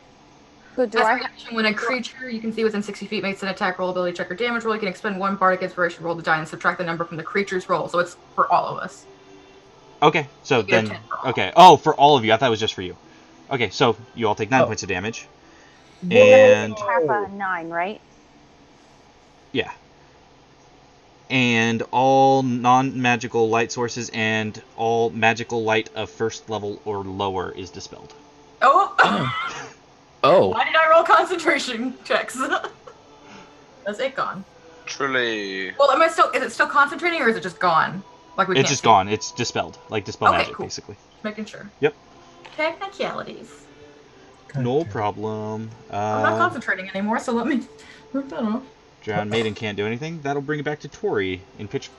So do As a I? reaction, when a creature you can see within 60 feet makes an attack roll, ability check, or damage roll, you can expend 1 bardic inspiration roll to die and subtract the number from the creature's roll. So it's for all of us. Okay, so You get a then 10 for all. okay. Oh, for all of you, I thought it was just for you. Okay, so you all take 9 Oh. points of damage, And and half a 9, right? yeah, and all non-magical light sources and all magical light of first level or lower is dispelled. Oh! Oh, Why did I roll concentration checks? That's it gone. Truly. Well, is it still concentrating or is it just gone? Like we It's can't just see? gone. It's dispelled, like dispel Okay, magic, cool. basically. Making sure. Yep. Technicalities. No God damn. problem. I'm not concentrating anymore, so let me rip that off. Drowned Maiden can't do anything. That'll bring it back to Tori in pitch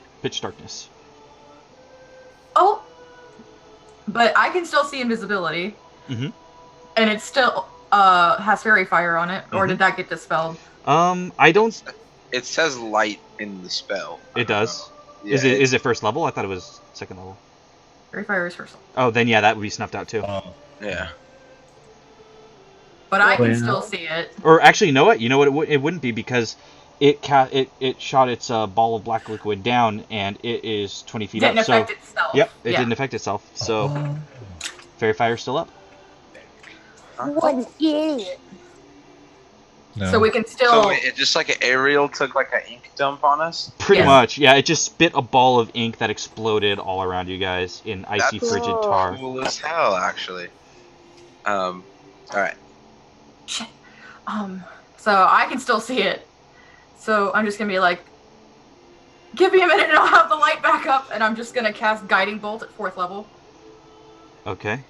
darkness. Oh! But I can still see invisibility. Mhm. And it still has fairy fire on it, or Mhm. did that get dispelled? I don't. It says light in the spell. It does. Yeah, Is it first level? I thought it was second level. Fairy fire is first. Oh, then yeah, that would be snuffed out too. Yeah. But I can Well- still see it. Or actually, you know what? It wouldn't be because it shot its ball of black liquid down and it is 20 feet Didn't up. affect So itself. yep, it Yeah. didn't affect itself. So fairy fire's still up. What an idiot. No. So we can still. So it just like Ariel took like an ink dump on us. Pretty Yes. much, yeah. It just spit a ball of ink that exploded all around you guys in icy, That's frigid tar. Cool as hell, actually. All right. Shit. So I can still see it. So I'm just gonna be like, give me a minute and I'll have the light back up, and I'm just gonna cast Guiding Bolt at 4th level. Okay,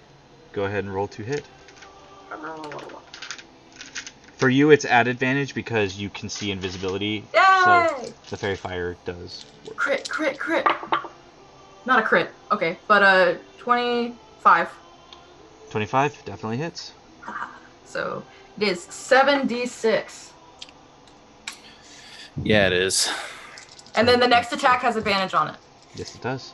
go ahead and roll to hit. For you, it's at advantage because you can see invisibility. Yay! So the fairy fire does work. Crit, crit, crit. Not a crit. Okay, but 25. 25 definitely hits. So it is 7d6. yeah, it is. And then the next attack has advantage on it. Yes, it does.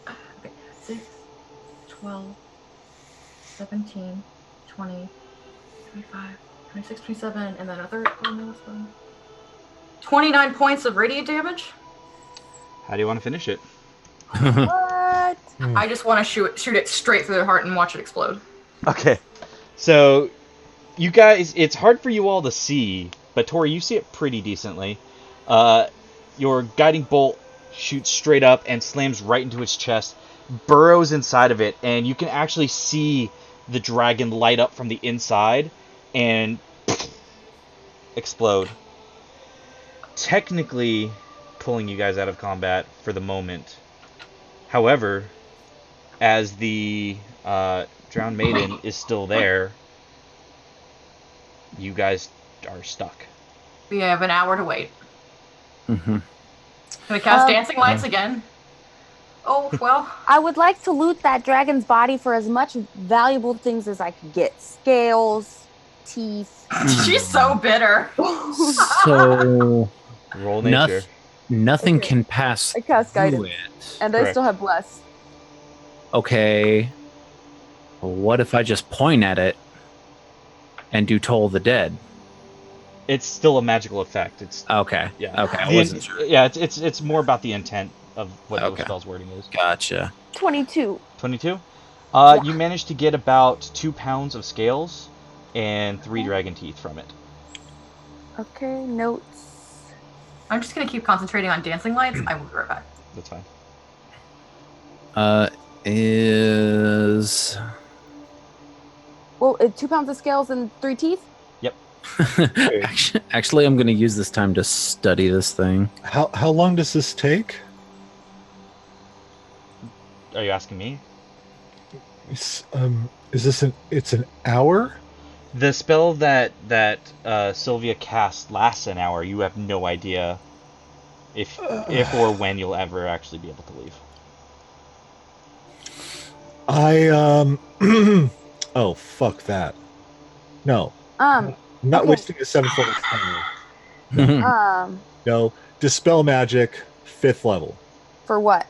Okay, 6, 12, 17, 20, 25, 26, 27, and then a third. 29 points of radiant damage. How do you want to finish it? What? I just want to shoot it straight through their heart and watch it explode. Okay, so you guys, it's hard for you all to see, but Tori, you see it pretty decently. Your guiding bolt shoots straight up and slams right into its chest, burrows inside of it, and you can actually see the dragon light up from the inside and explode. Technically pulling you guys out of combat for the moment. However, as the Drowned Maiden is still there, you guys are stuck. We have an hour to wait. Mm-hmm. Can we cast Dancing Lights again? Oh, well. I would like to loot that dragon's body for as much valuable things as I could get. Scales, teeth. She's so bitter. So Roll nature. Nothing Okay. can pass I cast through guidance. it. And I Correct. still have bless. Okay. What if I just point at it and do Toll the Dead? It's still a magical effect. It's Okay. yeah. Okay, I wasn't sure. Yeah, it's more about the intent of what the Okay. spell's wording is. Gotcha. 22. 22. Yeah. You managed to get about 2 pounds of scales and 3 Okay. dragon teeth from it. Okay, notes. I'm just gonna keep concentrating on dancing lights. I will be right back. That's fine. Is Well, 2 pounds of scales and 3 teeth? Yep. actually, I'm going to use this time to study this thing. How long does this take? Are you asking me? Is this it's an hour? The spell that Sylvia cast lasts an hour. You have no idea if or when you'll ever actually be able to leave. Oh, fuck that. No. Um, I'm not Okay. wasting a 7th level spell. No. Dispel magic, 5th level. for what?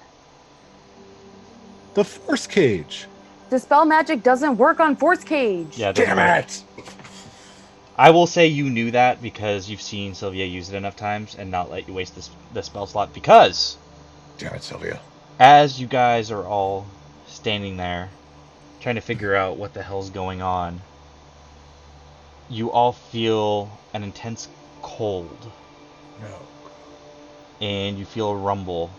The force cage. Dispel magic doesn't work on force cage. Yeah. Damn it! I will say you knew that because you've seen Sylvia use it enough times and not let you waste the spell slot. Because Damn it, Sylvia. as you guys are all standing there trying to figure out what the hell's going on, you all feel an intense cold No. and you feel a rumble.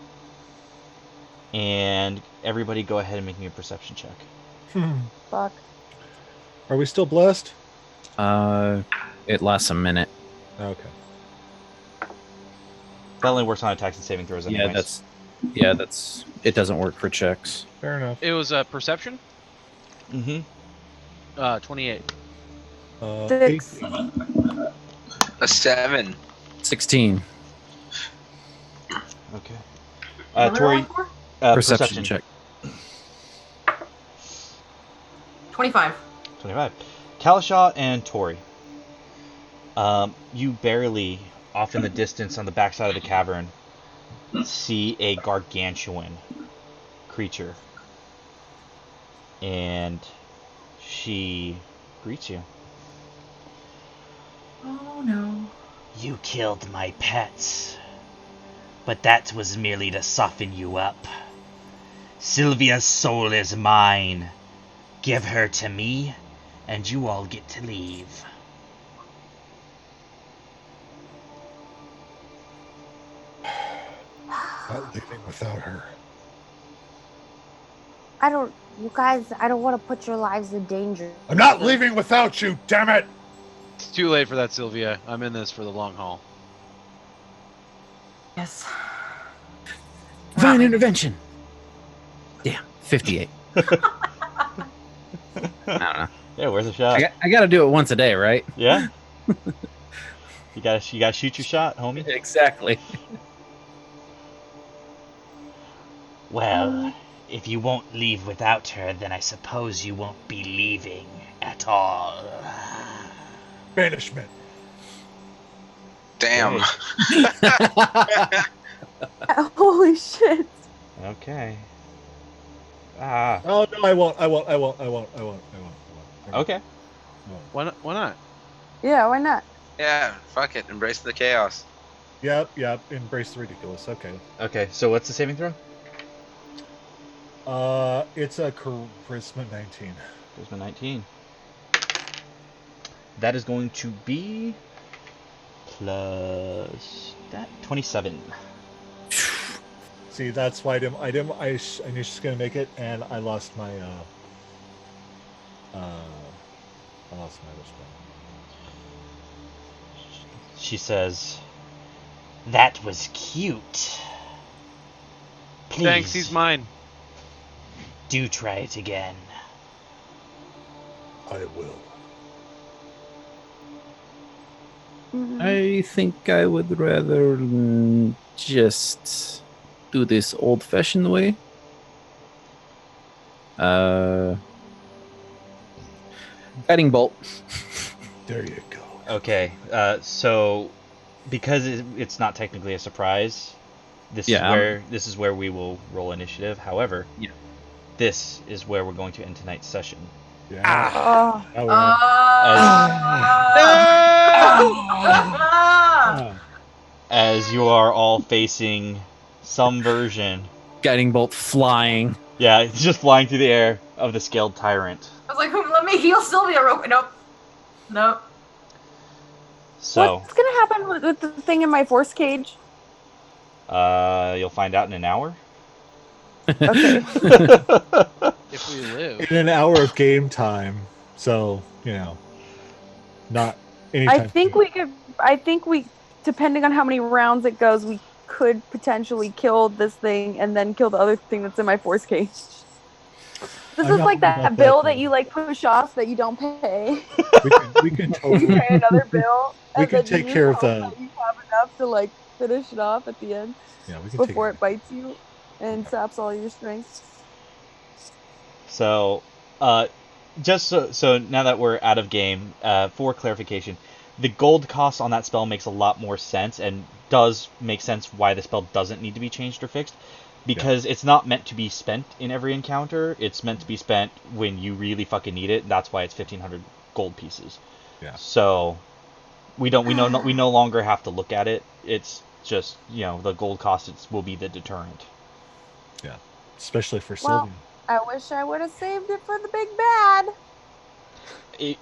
And everybody go ahead and make me a perception check. Fuck. Are we still blessed? It lasts a minute. Okay. That only works on attacks and saving throws anyways. That's it doesn't work for checks. Fair enough. It was a perception. Mm-hmm. 28. 6. A 7. 16. Okay. What am I Tori, rolling for? Perception check. 25. 25. Kalishaw and Tori. You barely, off in the distance on the backside of the cavern, see a gargantuan creature. And she greets you. Oh no. You killed my pets, but that was merely to soften you up. Sylvia's soul is mine. Give her to me, and you all get to leave. Not leaving without her. You guys, I don't want to put your lives in danger. I'm not leaving without you, damn it! It's too late for that, Sylvia. I'm in this for the long haul. Yes. Divine intervention. Damn, 58. I don't know. Yeah, where's the shot? I got to do it once a day, right? Yeah? You gotta shoot your shot, homie. Exactly. Well, if you won't leave without her, then I suppose you won't be leaving at all. Banishment. Damn. Holy shit. Okay. Ah. Oh no, I won't. Okay. Why not? Yeah, why not? Yeah, fuck it. Embrace the chaos. Yep. Embrace the ridiculous. Okay. Okay, so what's the saving throw? It's a charisma 19. Charisma 19. That is going to be plus that 27. See, that's why I knew she was gonna make it, and I lost my other spell. She says, "That was cute. Please, Thanks, he's mine. do try it again." I will. I think I would rather just do this old-fashioned way. Guiding bolt. There you go. Okay, so because it's not technically a surprise. This Yeah, is where we will roll initiative. However, Yeah. this is where we're going to end tonight's session. Yeah. Oh, That Ah! As you are all facing some version, guiding bolt flying. yeah, it's just flying through the air of the scaled tyrant. I was like, let me heal Sylvia real quick. Nope. Nope. So, what's gonna happen with the thing in my force cage? you'll find out in an hour. Okay. If we live. in an hour of game time, so not anytime. I think we, depending on how many rounds it goes, we could potentially kill this thing and then kill the other thing that's in my force cage. This I'm is not like worried about that bill that, that you like push off that you don't pay. We can You totally. pay another bill, We and can then take you care just of hope the. that you have enough to like finish it off at the end Yeah, we can before take it bites you and saps all your strength. So, just so now that we're out of game, for clarification, the gold cost on that spell makes a lot more sense and does make sense why the spell doesn't need to be changed or fixed, because it's not meant to be spent in every encounter. It's meant to be spent when you really fucking need it. That's why it's 1,500 gold pieces. Yeah. So we no longer have to look at it. It's just the gold cost will be the deterrent. Yeah, especially for Well, Sylvia. I wish I would have saved it for the big bad.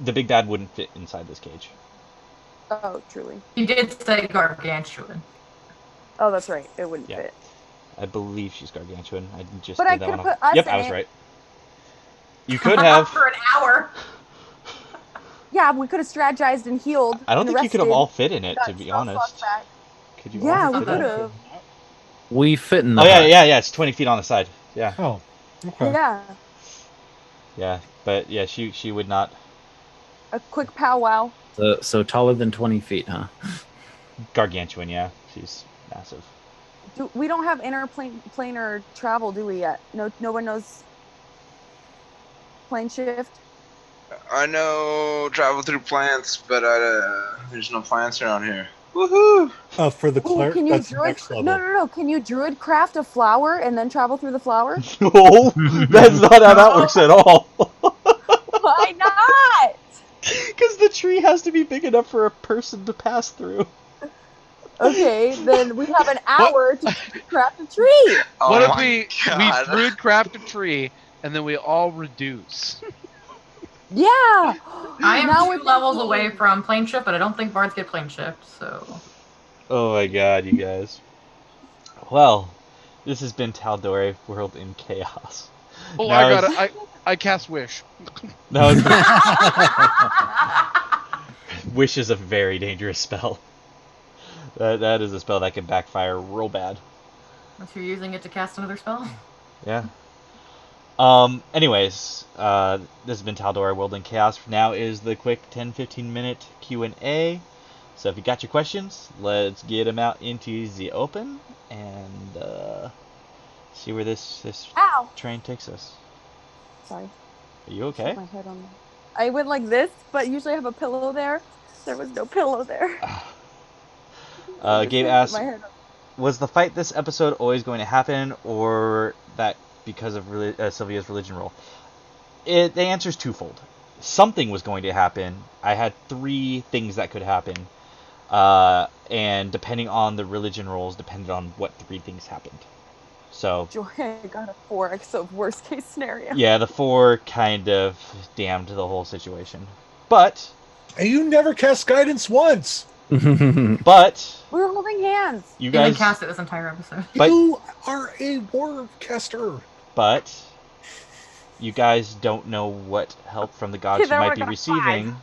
The big bad wouldn't fit inside this cage. Oh, truly. You did say gargantuan. Oh, that's right. It wouldn't Yeah. fit. I believe she's gargantuan. I just But did I that could one have off. put us Yep, in I was it. right. You could have. For an hour. Yeah, we could have strategized and healed. I don't and think you could have rested, all fit in it, got to be spell slots honest. back. Could you Yeah, all we fit could in it? have. We fit in the Oh hut. yeah, it's 20 feet on the side. Yeah. Oh, okay. Yeah, Yeah, but yeah, she would not. a quick powwow. So taller than 20 feet, huh? Gargantuan, yeah. She's massive. We don't have planar travel, do we yet? No one knows plane shift. I know travel through plants, but there's no plants around here. Woohoo! For the Ooh, cleric, can you that's druid? next level. No. Can you druid craft a flower and then travel through the flower? No, that's not how that works at all. Why not? Because the tree has to be big enough for a person to pass through. Okay, then we have an hour to craft a tree. Oh What if my we God. druid craft a tree and then we all reduce? Yeah. I am Now 2 we're levels thinking- away from plane shift, but I don't think bards get plane shift, so. Oh my god, you guys. Well, this has been Tal'Dorei, World in Chaos. Oh, Now I got it's- it. I cast wish. Now it's Wish is a very dangerous spell. That is a spell that can backfire real bad. If you're using it to cast another spell. Yeah. Anyways, this has been Tal'Dorei World in Chaos. Now is the quick 10-15 minute Q&A. So if you got your questions, let's get them out into the open and see where this Ow. train takes us. Sorry. Are you okay? Hit my head on. I went like this, but usually I have a pillow there. There was no pillow there. I just Gabe hit asks, my head on- was the fight this episode always going to happen, or that because of Sylvia's religion role? The answer is twofold. Something was going to happen. I had 3 things that could happen, and depending on the religion roles, depended on what 3 things happened. So Joy, I got a 4, so worst case scenario. yeah, the 4 kind of damned the whole situation. But And you never cast guidance once. but We were holding hands. you Didn't guys cast it this entire episode. But- You are a war caster. but you guys don't know what help from the gods Okay, you then might we're be gonna receiving,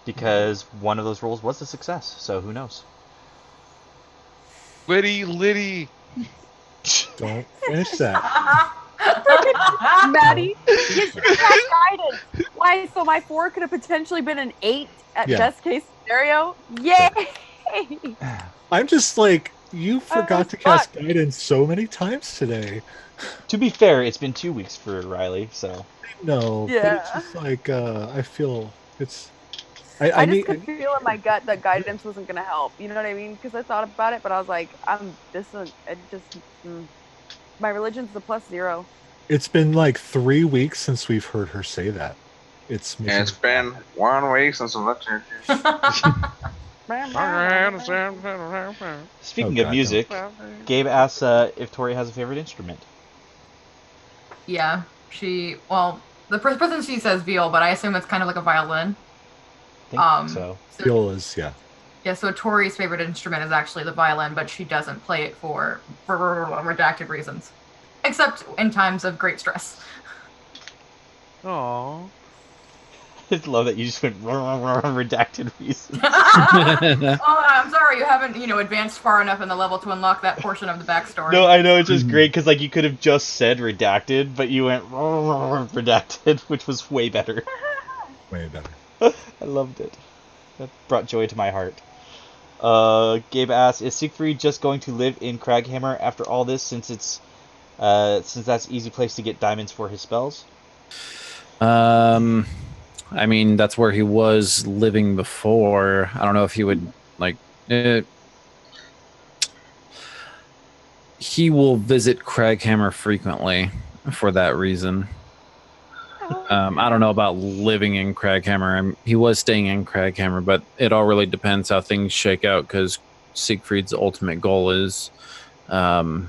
because one of those roles was a success. So who knows? Liddy. Don't finish that. Maddie, you should have cast guidance. Why? So my 4 could have potentially been an 8 at Yeah. best case scenario. Yay! I'm just like, you forgot to fuck. cast guidance so many times today. To be fair, it's been 2 weeks for Riley, so No, but Yeah. it's just like, I feel it's I mean, just could feel in my gut that guidance wasn't going to help. You know what I mean? Because I thought about it, but I was like, my religion's the +0. it's been like 3 weeks since we've heard her say that. It's making It's been 1 week since I looked at you. Speaking Oh, of God, music, Gabe asks if Tori has a favorite instrument. Yeah, the first person she says viol, but I assume it's kind of like a violin. I think so. Violas, yeah. Yeah, so Tori's favorite instrument is actually the violin, but she doesn't play it for redacted reasons, except in times of great stress. Aww. I just love that you just went redacted reasons. Oh, I'm sorry, you haven't, advanced far enough in the level to unlock that portion of the backstory. No, I know, it's just great because like you could have just said redacted, but you went redacted, which was way better. Way better. I loved it. That brought joy to my heart. Gabe asks, is Siegfried just going to live in Craghammer after all this, since that's an easy place to get diamonds for his spells? I mean, that's where he was living before. I don't know if he would he will visit Craghammer frequently for that reason. I don't know about living in Craghammer. He was staying in Craghammer, but it all really depends how things shake out, because Siegfried's ultimate goal is Esserak.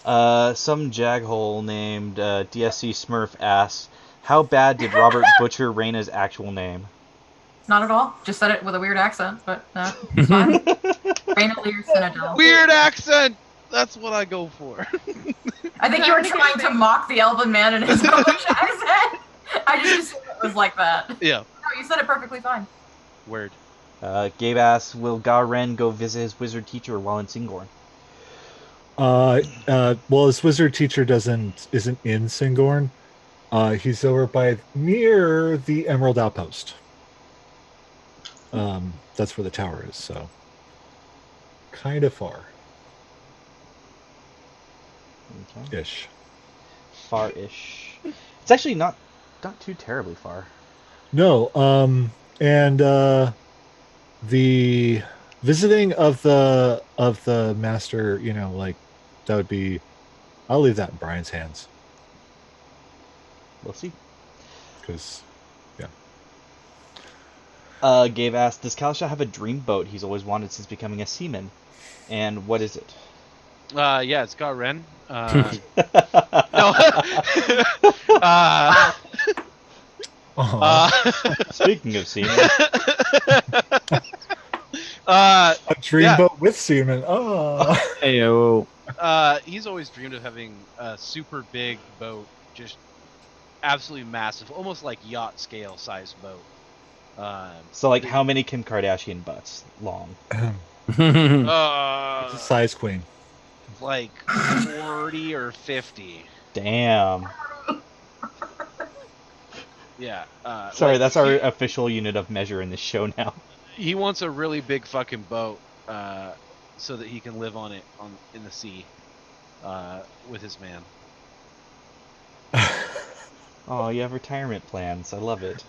Some jaghole named DSC Smurf asks, how bad did Robert butcher Reyna's actual name? Not at all. Just said it with a weird accent, but it's fine. Reyna Lear Cynodel. Weird accent! That's what I go for. I think you were trying to mock the Elven man in his Polish accent. I just assumed it was like that. Yeah. No, you said it perfectly fine. Word. Gabe asks, will Garen go visit his wizard teacher while in Syngorn? Well, his wizard teacher isn't in Syngorn. He's over by near the Emerald Outpost. That's where the tower is, so kind of far. Okay. Ish. Far-ish. It's actually not too terribly far. No, and the visiting of the master, that would be. I'll leave that in Brian's hands. We'll see. Because, Gabe asked, does Kalisha have a dream boat he's always wanted since becoming a seaman? And what is it? Yeah, it's got Ren. No. Speaking of seamen. A dream boat with seamen. Oh. Heyo. He's always dreamed of having a super big boat, just absolutely massive, almost like yacht scale sized boat. So, like, how many Kim Kardashian butts long? It's a size queen. Like 40 or 50. Damn. Yeah. Sorry, that's our official unit of measure in this show now. He wants a really big fucking boat, so that he can live on it in the sea, with his man. Oh, you have retirement plans. I love it.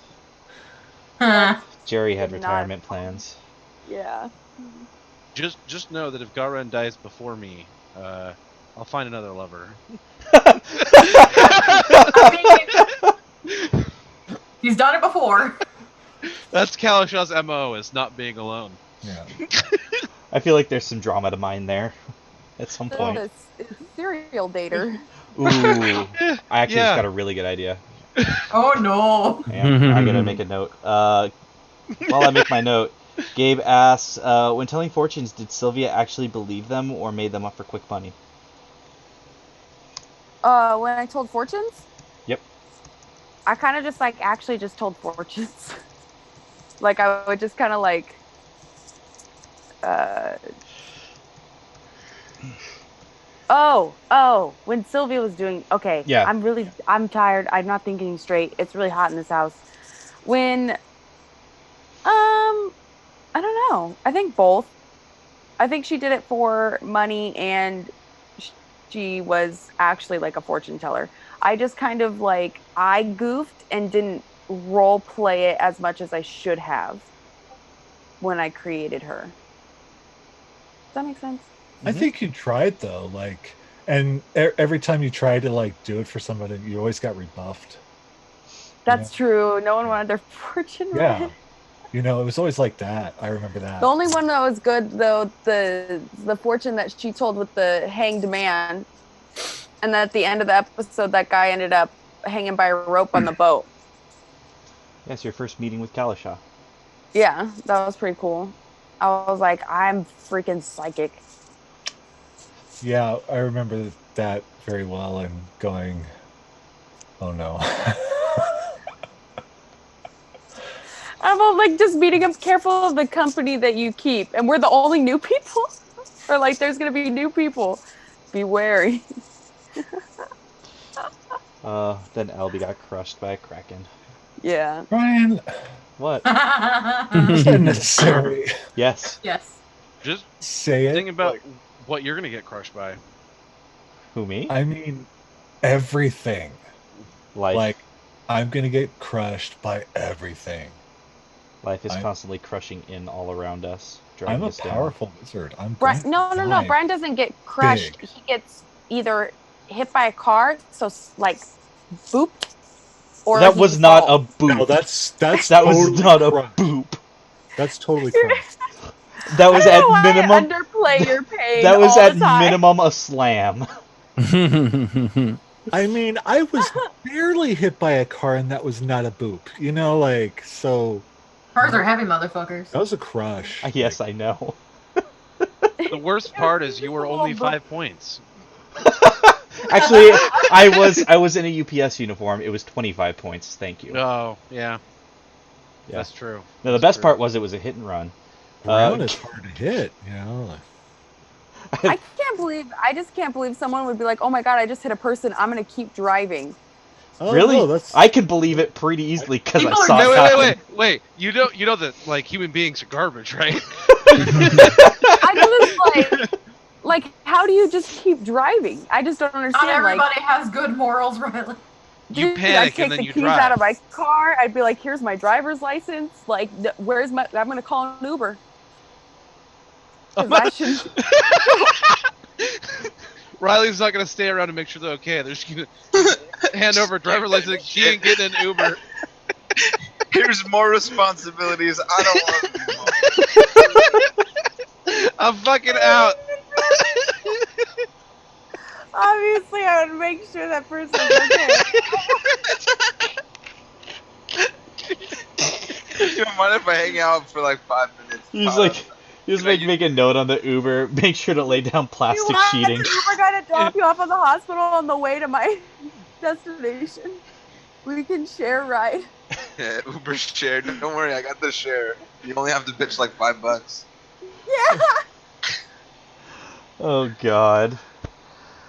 Huh. Jerry had Not- retirement plans. Yeah. Just know that if Garen dies before me, I'll find another lover. He's done it before. That's Kalishaw's MO, is not being alone. Yeah. I feel like there's some drama to mine there at some point. The serial dater. Ooh, I actually just got a really good idea. Oh no. Man, I gotta make a note. While I make my note, Gabe asks, when telling fortunes, did Sylvia actually believe them or made them up for quick money? When I told fortunes? Yep. I kind of just actually just told fortunes. Like I would just kind of when Sylvia was doing, okay. Yeah. I'm tired. I'm not thinking straight. It's really hot in this house. When, I don't know. I think both. I think she did it for money and she was actually like a fortune teller. I just kind of like I goofed and didn't role play it as much as I should have when I created her. Does that make sense? I think you tried though, like, and every time you tried to like do it for somebody, you always got rebuffed. That's true. No one wanted their fortune Yeah. read. You know, it was always like that. I remember that. The only one that was good though, the fortune that she told with the hanged man, and then at the end of the episode, that guy ended up hanging by a rope on the boat. Yes, your first meeting with Kalasha. Yeah, that was pretty cool. I was like, I'm freaking psychic. Yeah, I remember that very well and going, oh no. I'm all like just beating up, careful of the company that you keep, and we're the only new people. Or like, there's gonna be new people. Be wary. Then Albie got crushed by a kraken. Yeah. Brian, What? is that necessary? Yes. Yes. Just Say it. think about what you're gonna get crushed by. Who, me? I mean, everything. Life. Like, I'm gonna get crushed by everything. Life is constantly crushing in all around us, I'm driving a us down. powerful wizard. I'm Brian, going no. to die. Brian doesn't get crushed. Big. He gets either hit by a car, so like, boop, or That he was not falls. a boop. No, that's that totally was not a crushed. boop. That's totally crushed. That was I don't at know why minimum. I underplay your pain. That was all at the time. minimum a slam. I mean, I was barely hit by a car and that was not a boop. You know, like, so Cars are heavy motherfuckers. that was a crush. Yes, I know. The worst part is you were only 5 points. Actually, I was in a UPS uniform. It was 25 points. Thank you. Oh, yeah. Yeah. That's true. No, the best part was it was a hit and run. Ground is hard to hit, you know. I just can't believe someone would be like, oh my god, I just hit a person, I'm gonna keep driving. Oh, Really? no, that's I could believe it pretty easily because I People are- saw it happen. Wait. You know that like human beings are garbage, right? I just like how do you just keep driving? I just don't Not understand. everybody has good morals, Riley. You Dude, panic I'd take and then the you keys drive. out of my car. I'd be like, here's my driver's license. Like, where's my, I'm gonna call an Uber. 'Cause I should. Riley's not gonna stay around to make sure they're okay. They're just gonna hand over a driver's license. She ain't getting an Uber. Here's more responsibilities. I don't want to. I'm fucking out. Obviously, I would make sure that person is okay. You don't mind if I hang out for like 5 minutes? He's like, make a note on the Uber. Make sure to lay down plastic sheeting. Uber gonna drop you off at the hospital on the way to my destination. We can share ride. Yeah, Uber share. Don't worry, I got the share. You only have to pitch like $5. Yeah. Oh God.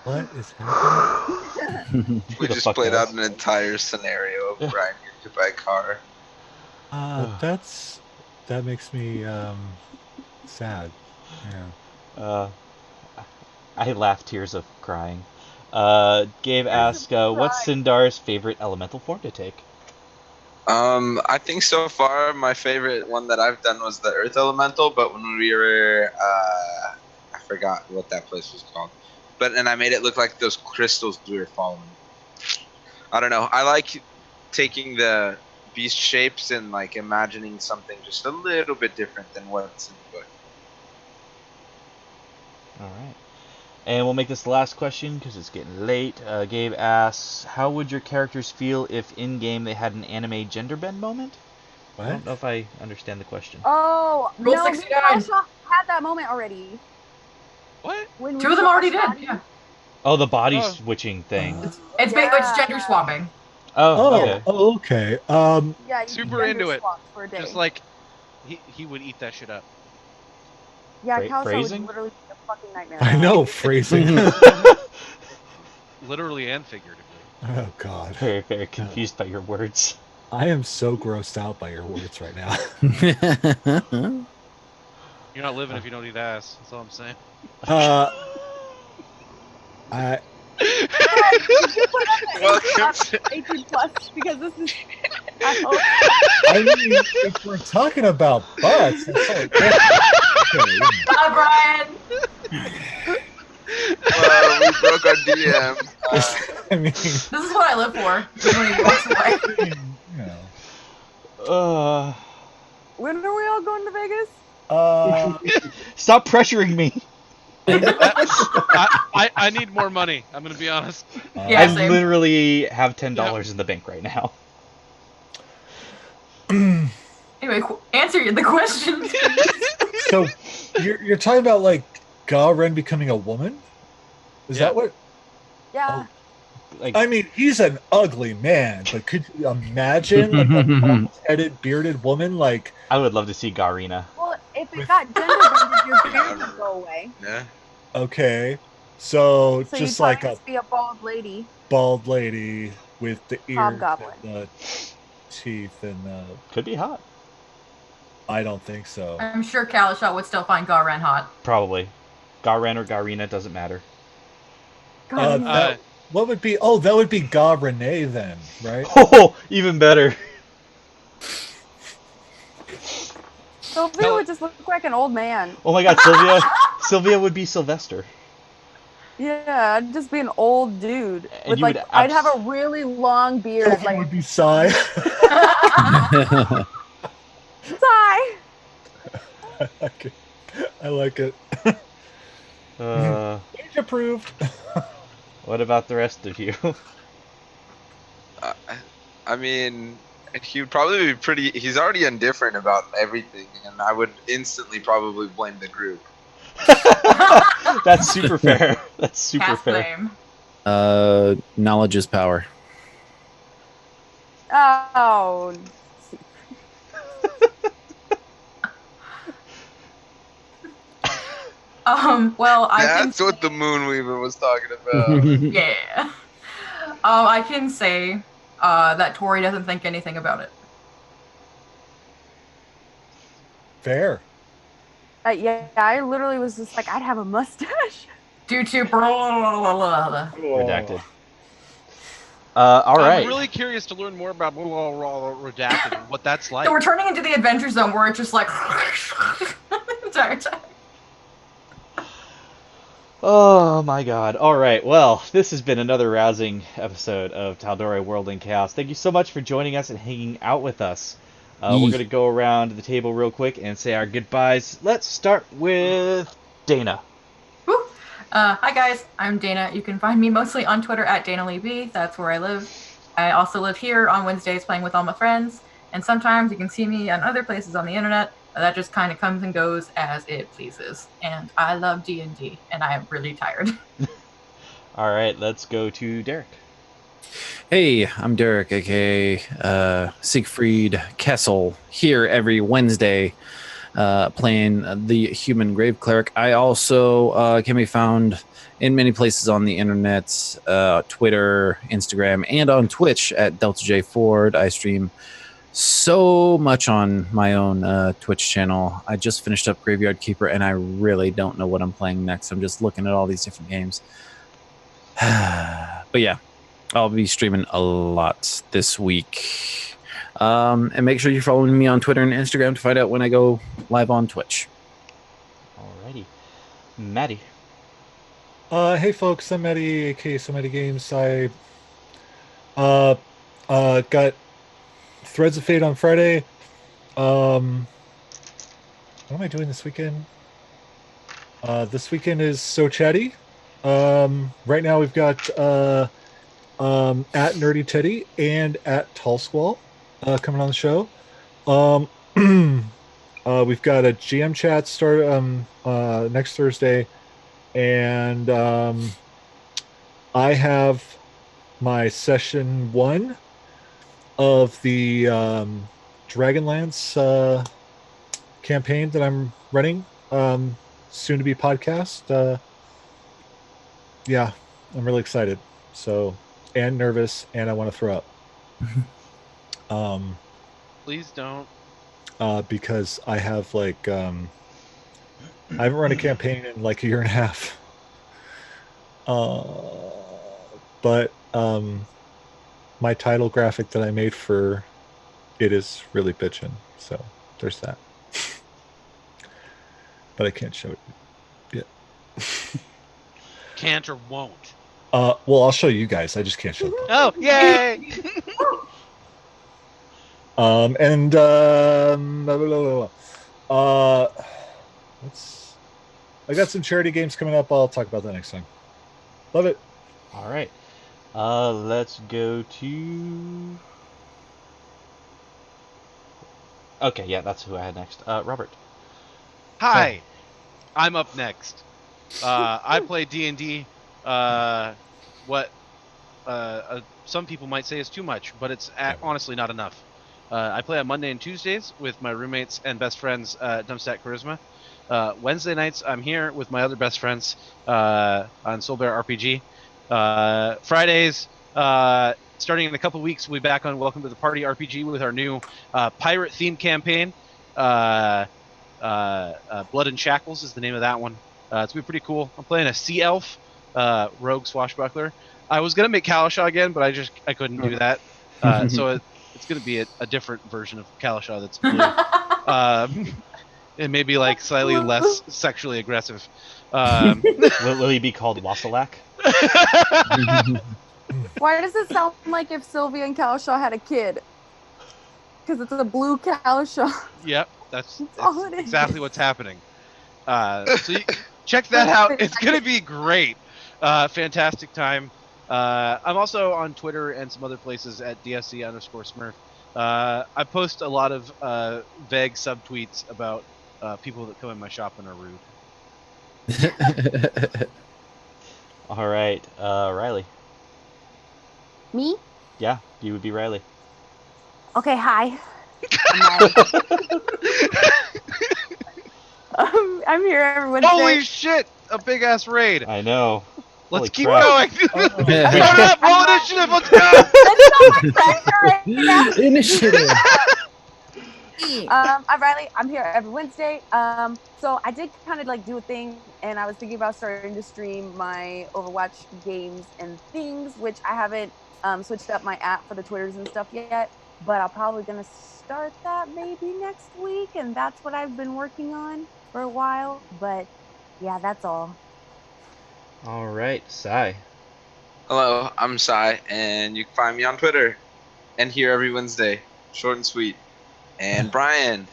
what is happening? We the just fuck played knows? out an entire scenario of Brian getting hit by a car. That makes me sad. Yeah. I laugh tears of crying. Gabe asked, what's Sindar's favorite elemental form to take? I think so far my favorite one that I've done was the Earth Elemental, but when we were, I forgot what that place was called. And I made it look like those crystals we were following. I don't know. I like taking the beast shapes and like imagining something just a little bit different than what's in the book. All right. And we'll make this the last question because it's getting late. Gabe asks, how would your characters feel if in-game they had an anime gender bend moment? What? I don't know if I understand the question. Oh, Rule no, 69. we also had that moment already. What? When Two we of them saw already did. Shadi. Yeah. Oh, the body Oh. switching thing. It's gender swapping. Oh, okay. Okay. Yeah, you Super gender into it. swap for a day. Just like he would eat that shit up. yeah, Phrasing? Calcio would literally be a fucking nightmare. I know phrasing. Literally and figuratively. Oh God. Very, very confused by your words. I am so grossed out by your words right now. You're not living if you don't eat ass. That's all I'm saying. I Welcome to- 18 plus because this is. I hope. I mean, if we're talking about butts, that's all. Okay. Bye, Brian. we broke our DM. I mean, This is what I live for. Is when he walks away. you know. When are we all going to Vegas? Stop pressuring me. I need more money. I'm gonna be honest. Yeah, I same. literally have $10 in the bank right now. Anyway, answer the question. So you're talking about like Garen becoming a woman? Is that what? Yeah. Like, I mean, he's an ugly man, but could you imagine like a bald-headed, bearded woman? Like, I would love to see Garina. Well, if it got gender bended, your beard would go away. Yeah. okay, so So just you'd like probably a just be a bald lady. bald lady with the ears Hobgoblin. and the teeth and the. Could be hot. I don't think so. I'm sure Kalashot would still find Garen hot. Probably. Garen or Garina, doesn't matter. What would be? Oh, that would be Ga Renee then, right? Oh, even better. Sylvia would just look like an old man. Oh my god, Sylvia would be Sylvester. Yeah, I'd just be an old dude. And With you like, would I'd have a really long beard. That Like, would be Sai. sigh. I like it. Age approved. What about the rest of you? I mean, he would probably be pretty. He's already indifferent about everything, and I would instantly probably blame the group. That's super fair. That's super Cast fair. blame. Knowledge is power. Oh. Well, That's what the Moonweaver was talking about. Yeah. I can say that Tori doesn't think anything about it. Fair. Yeah, I literally was just like, I'd have a mustache. Due to blah. Redacted. All right. I'm really curious to learn more about Redacted and what that's like. So we're turning into the Adventure Zone where it's just like the entire time. Oh my god. Alright, well, this has been another rousing episode of Tal'Dorei World in Chaos. Thank you so much for joining us and hanging out with us. We're going to go around the table real quick and say our goodbyes. Let's start with Dana. Woo. Hi guys, I'm Dana. You can find me mostly on Twitter at DanaLeeB. That's where I live. I also live here on Wednesdays playing with all my friends. And sometimes you can see me on other places on the internet. That just kind of comes and goes as it pleases. And I love D&D, and I am really tired. All right, let's go to Derek. Hey, I'm Derek, aka Siegfried Kessel, here every Wednesday playing the Human Grave Cleric. I also can be found in many places on the internet, Twitter, Instagram, and on Twitch at Delta J Ford. I stream so much on my own Twitch channel. I just finished up Graveyard Keeper, and I really don't know what I'm playing next. I'm just looking at all these different games. But yeah, I'll be streaming a lot this week. And make sure you're following me on Twitter and Instagram to find out when I go live on Twitch. Alrighty. Maddie. Hey folks, I'm Eddie, aka Somebody Games. I got Threads of Fate on Friday. What am I doing this weekend? This weekend is So Chatty. Right now we've got at Nerdy Teddy and at Tall Squall coming on the show. We've got a GM chat start next Thursday, and I have my session 1 of the Dragonlance campaign that I'm running, soon to be podcast. Yeah, I'm really excited. So, and nervous, and I want to throw up. Please don't. Because I have like I haven't run a campaign in like a year and a half. But my title graphic that I made for it is really bitchin'. So there's that. But I can't show it yet. Can't or won't. Well, I'll show you guys. I just can't show it. Oh, yay! And blah, blah, blah, blah. I got some charity games coming up. I'll talk about that next time. Love it. All right. Let's go to. Okay, yeah, that's who I had next. Robert. Hi, I'm up next. I play D&D. What some people might say is too much, but it's honestly not enough. I play on Monday and Tuesdays with my roommates and best friends, Dumpstat Charisma. Wednesday nights, I'm here with my other best friends on Soul Bear RPG. Fridays, starting in a couple weeks, we'll be back on Welcome to the Party RPG with our new pirate-themed campaign. Blood and Shackles is the name of that one. It's going to be pretty cool. I'm playing a sea elf, rogue swashbuckler. I was going to make Kalasha again, but I couldn't do that. So it's going to be a different version of Kalasha that's blue. It may be like slightly less sexually aggressive. Will he be called Wassalak? Why does it sound like if Sylvia and Kalasha had a kid? Because it's a blue Kalasha. Yep, that's all it is. exactly what's happening. So check that out. It's going to be great. Fantastic time. I'm also on Twitter and some other places at DSC_Smurf. I post a lot of vague subtweets about people that come in my shop and are rude. All right, Riley. Me? Yeah, you would be Riley. Okay, hi. I'm here every Wednesday. Holy shit! A big ass raid. I know. Let's Holy keep crap. going. Yeah. Start up. Roll initiative. Let's go. It's not my pressure right now. Initiative. I'm Riley. I'm here every Wednesday. So I did kind of like do a thing, and I was thinking about starting to stream my Overwatch games and things, which I haven't switched up my app for the Twitters and stuff yet. But I'm probably gonna start that maybe next week, and that's what I've been working on for a while. But yeah, that's all. All right, Sai. Hello, I'm Sai, and you can find me on Twitter and here every Wednesday. Short and sweet. And Brian.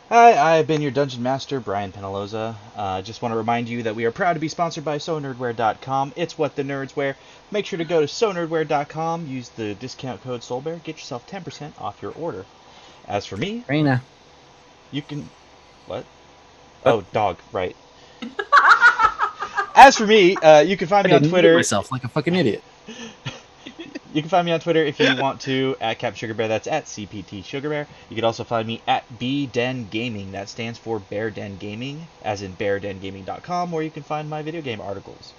Hi, I've been your Dungeon Master, Brian Penaloza. Just want to remind you that we are proud to be sponsored by SoNerdwear.com. It's what the nerds wear. Make sure to go to SoNerdwear.com, use the discount code SoulBear, get yourself 10% off your order. As for me, Raina. you can... What? Oh, dog, right. As for me, you can find me on Twitter. Myself like a fucking idiot. You can find me on Twitter if you want to, at CapSugarBear, that's at CPT SugarBear. You can also find me at BDen Gaming, that stands for Bear Den Gaming, as in beardengaming.com, where you can find my video game articles.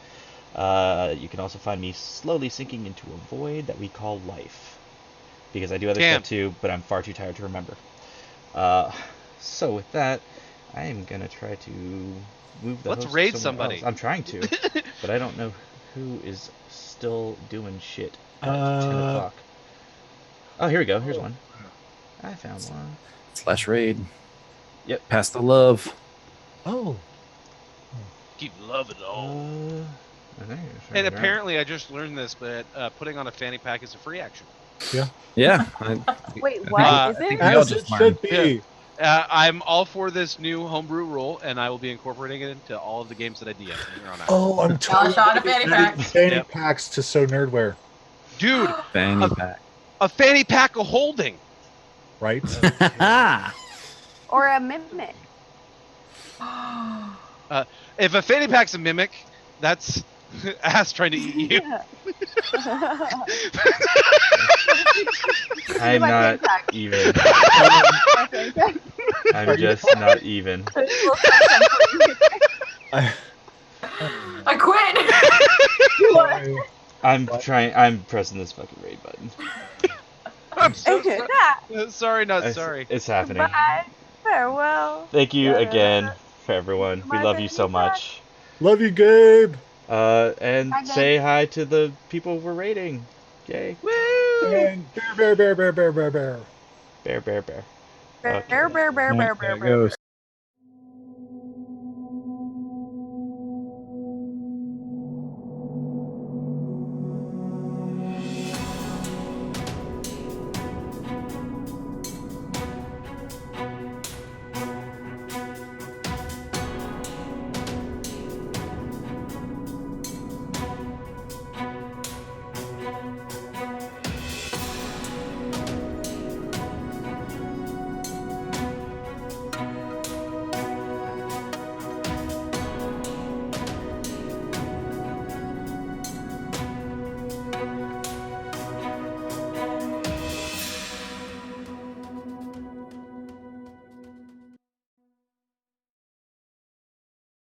You can also find me slowly sinking into a void that we call life. Because I do other stuff too, but I'm far too tired to remember. So with that, I am going to try to move the Let's host raid somewhere somebody. else. I'm trying to, but I don't know who is still doing shit. 10 o'clock. Oh, here we go. Here's one. I found one. / raid. Yep. Pass the love. Oh. Keep loving it all. I think it's And right apparently, I just learned this, but putting on a fanny pack is a free action. Yeah. Wait, what Uh, is I think it? we all As just it should learned. be. I'm all for this new homebrew rule, and I will be incorporating it into all of the games that I DM from here on out. Oh, I'm totally Shot a fanny pack. fanny Yep. packs to So Nerdwear, Dude, Fanny pack. a fanny pack of holding. right? Or a mimic? If a fanny pack's a mimic, that's ass trying to eat you. I'm My not fanny pack. even. Okay. I'm just not even. I, I quit. I'm trying. I'm pressing this fucking raid button. I'm so sorry, not sorry. It's happening. Bye. Farewell. Thank you again for everyone. We My love you so fanny pack. much. love you, Gabe. And Hi, gang. say hi to the people we're rating. Yay. And bear. Bear. Bear, Okay. bear, bear, bear, There bear, it bear. goes.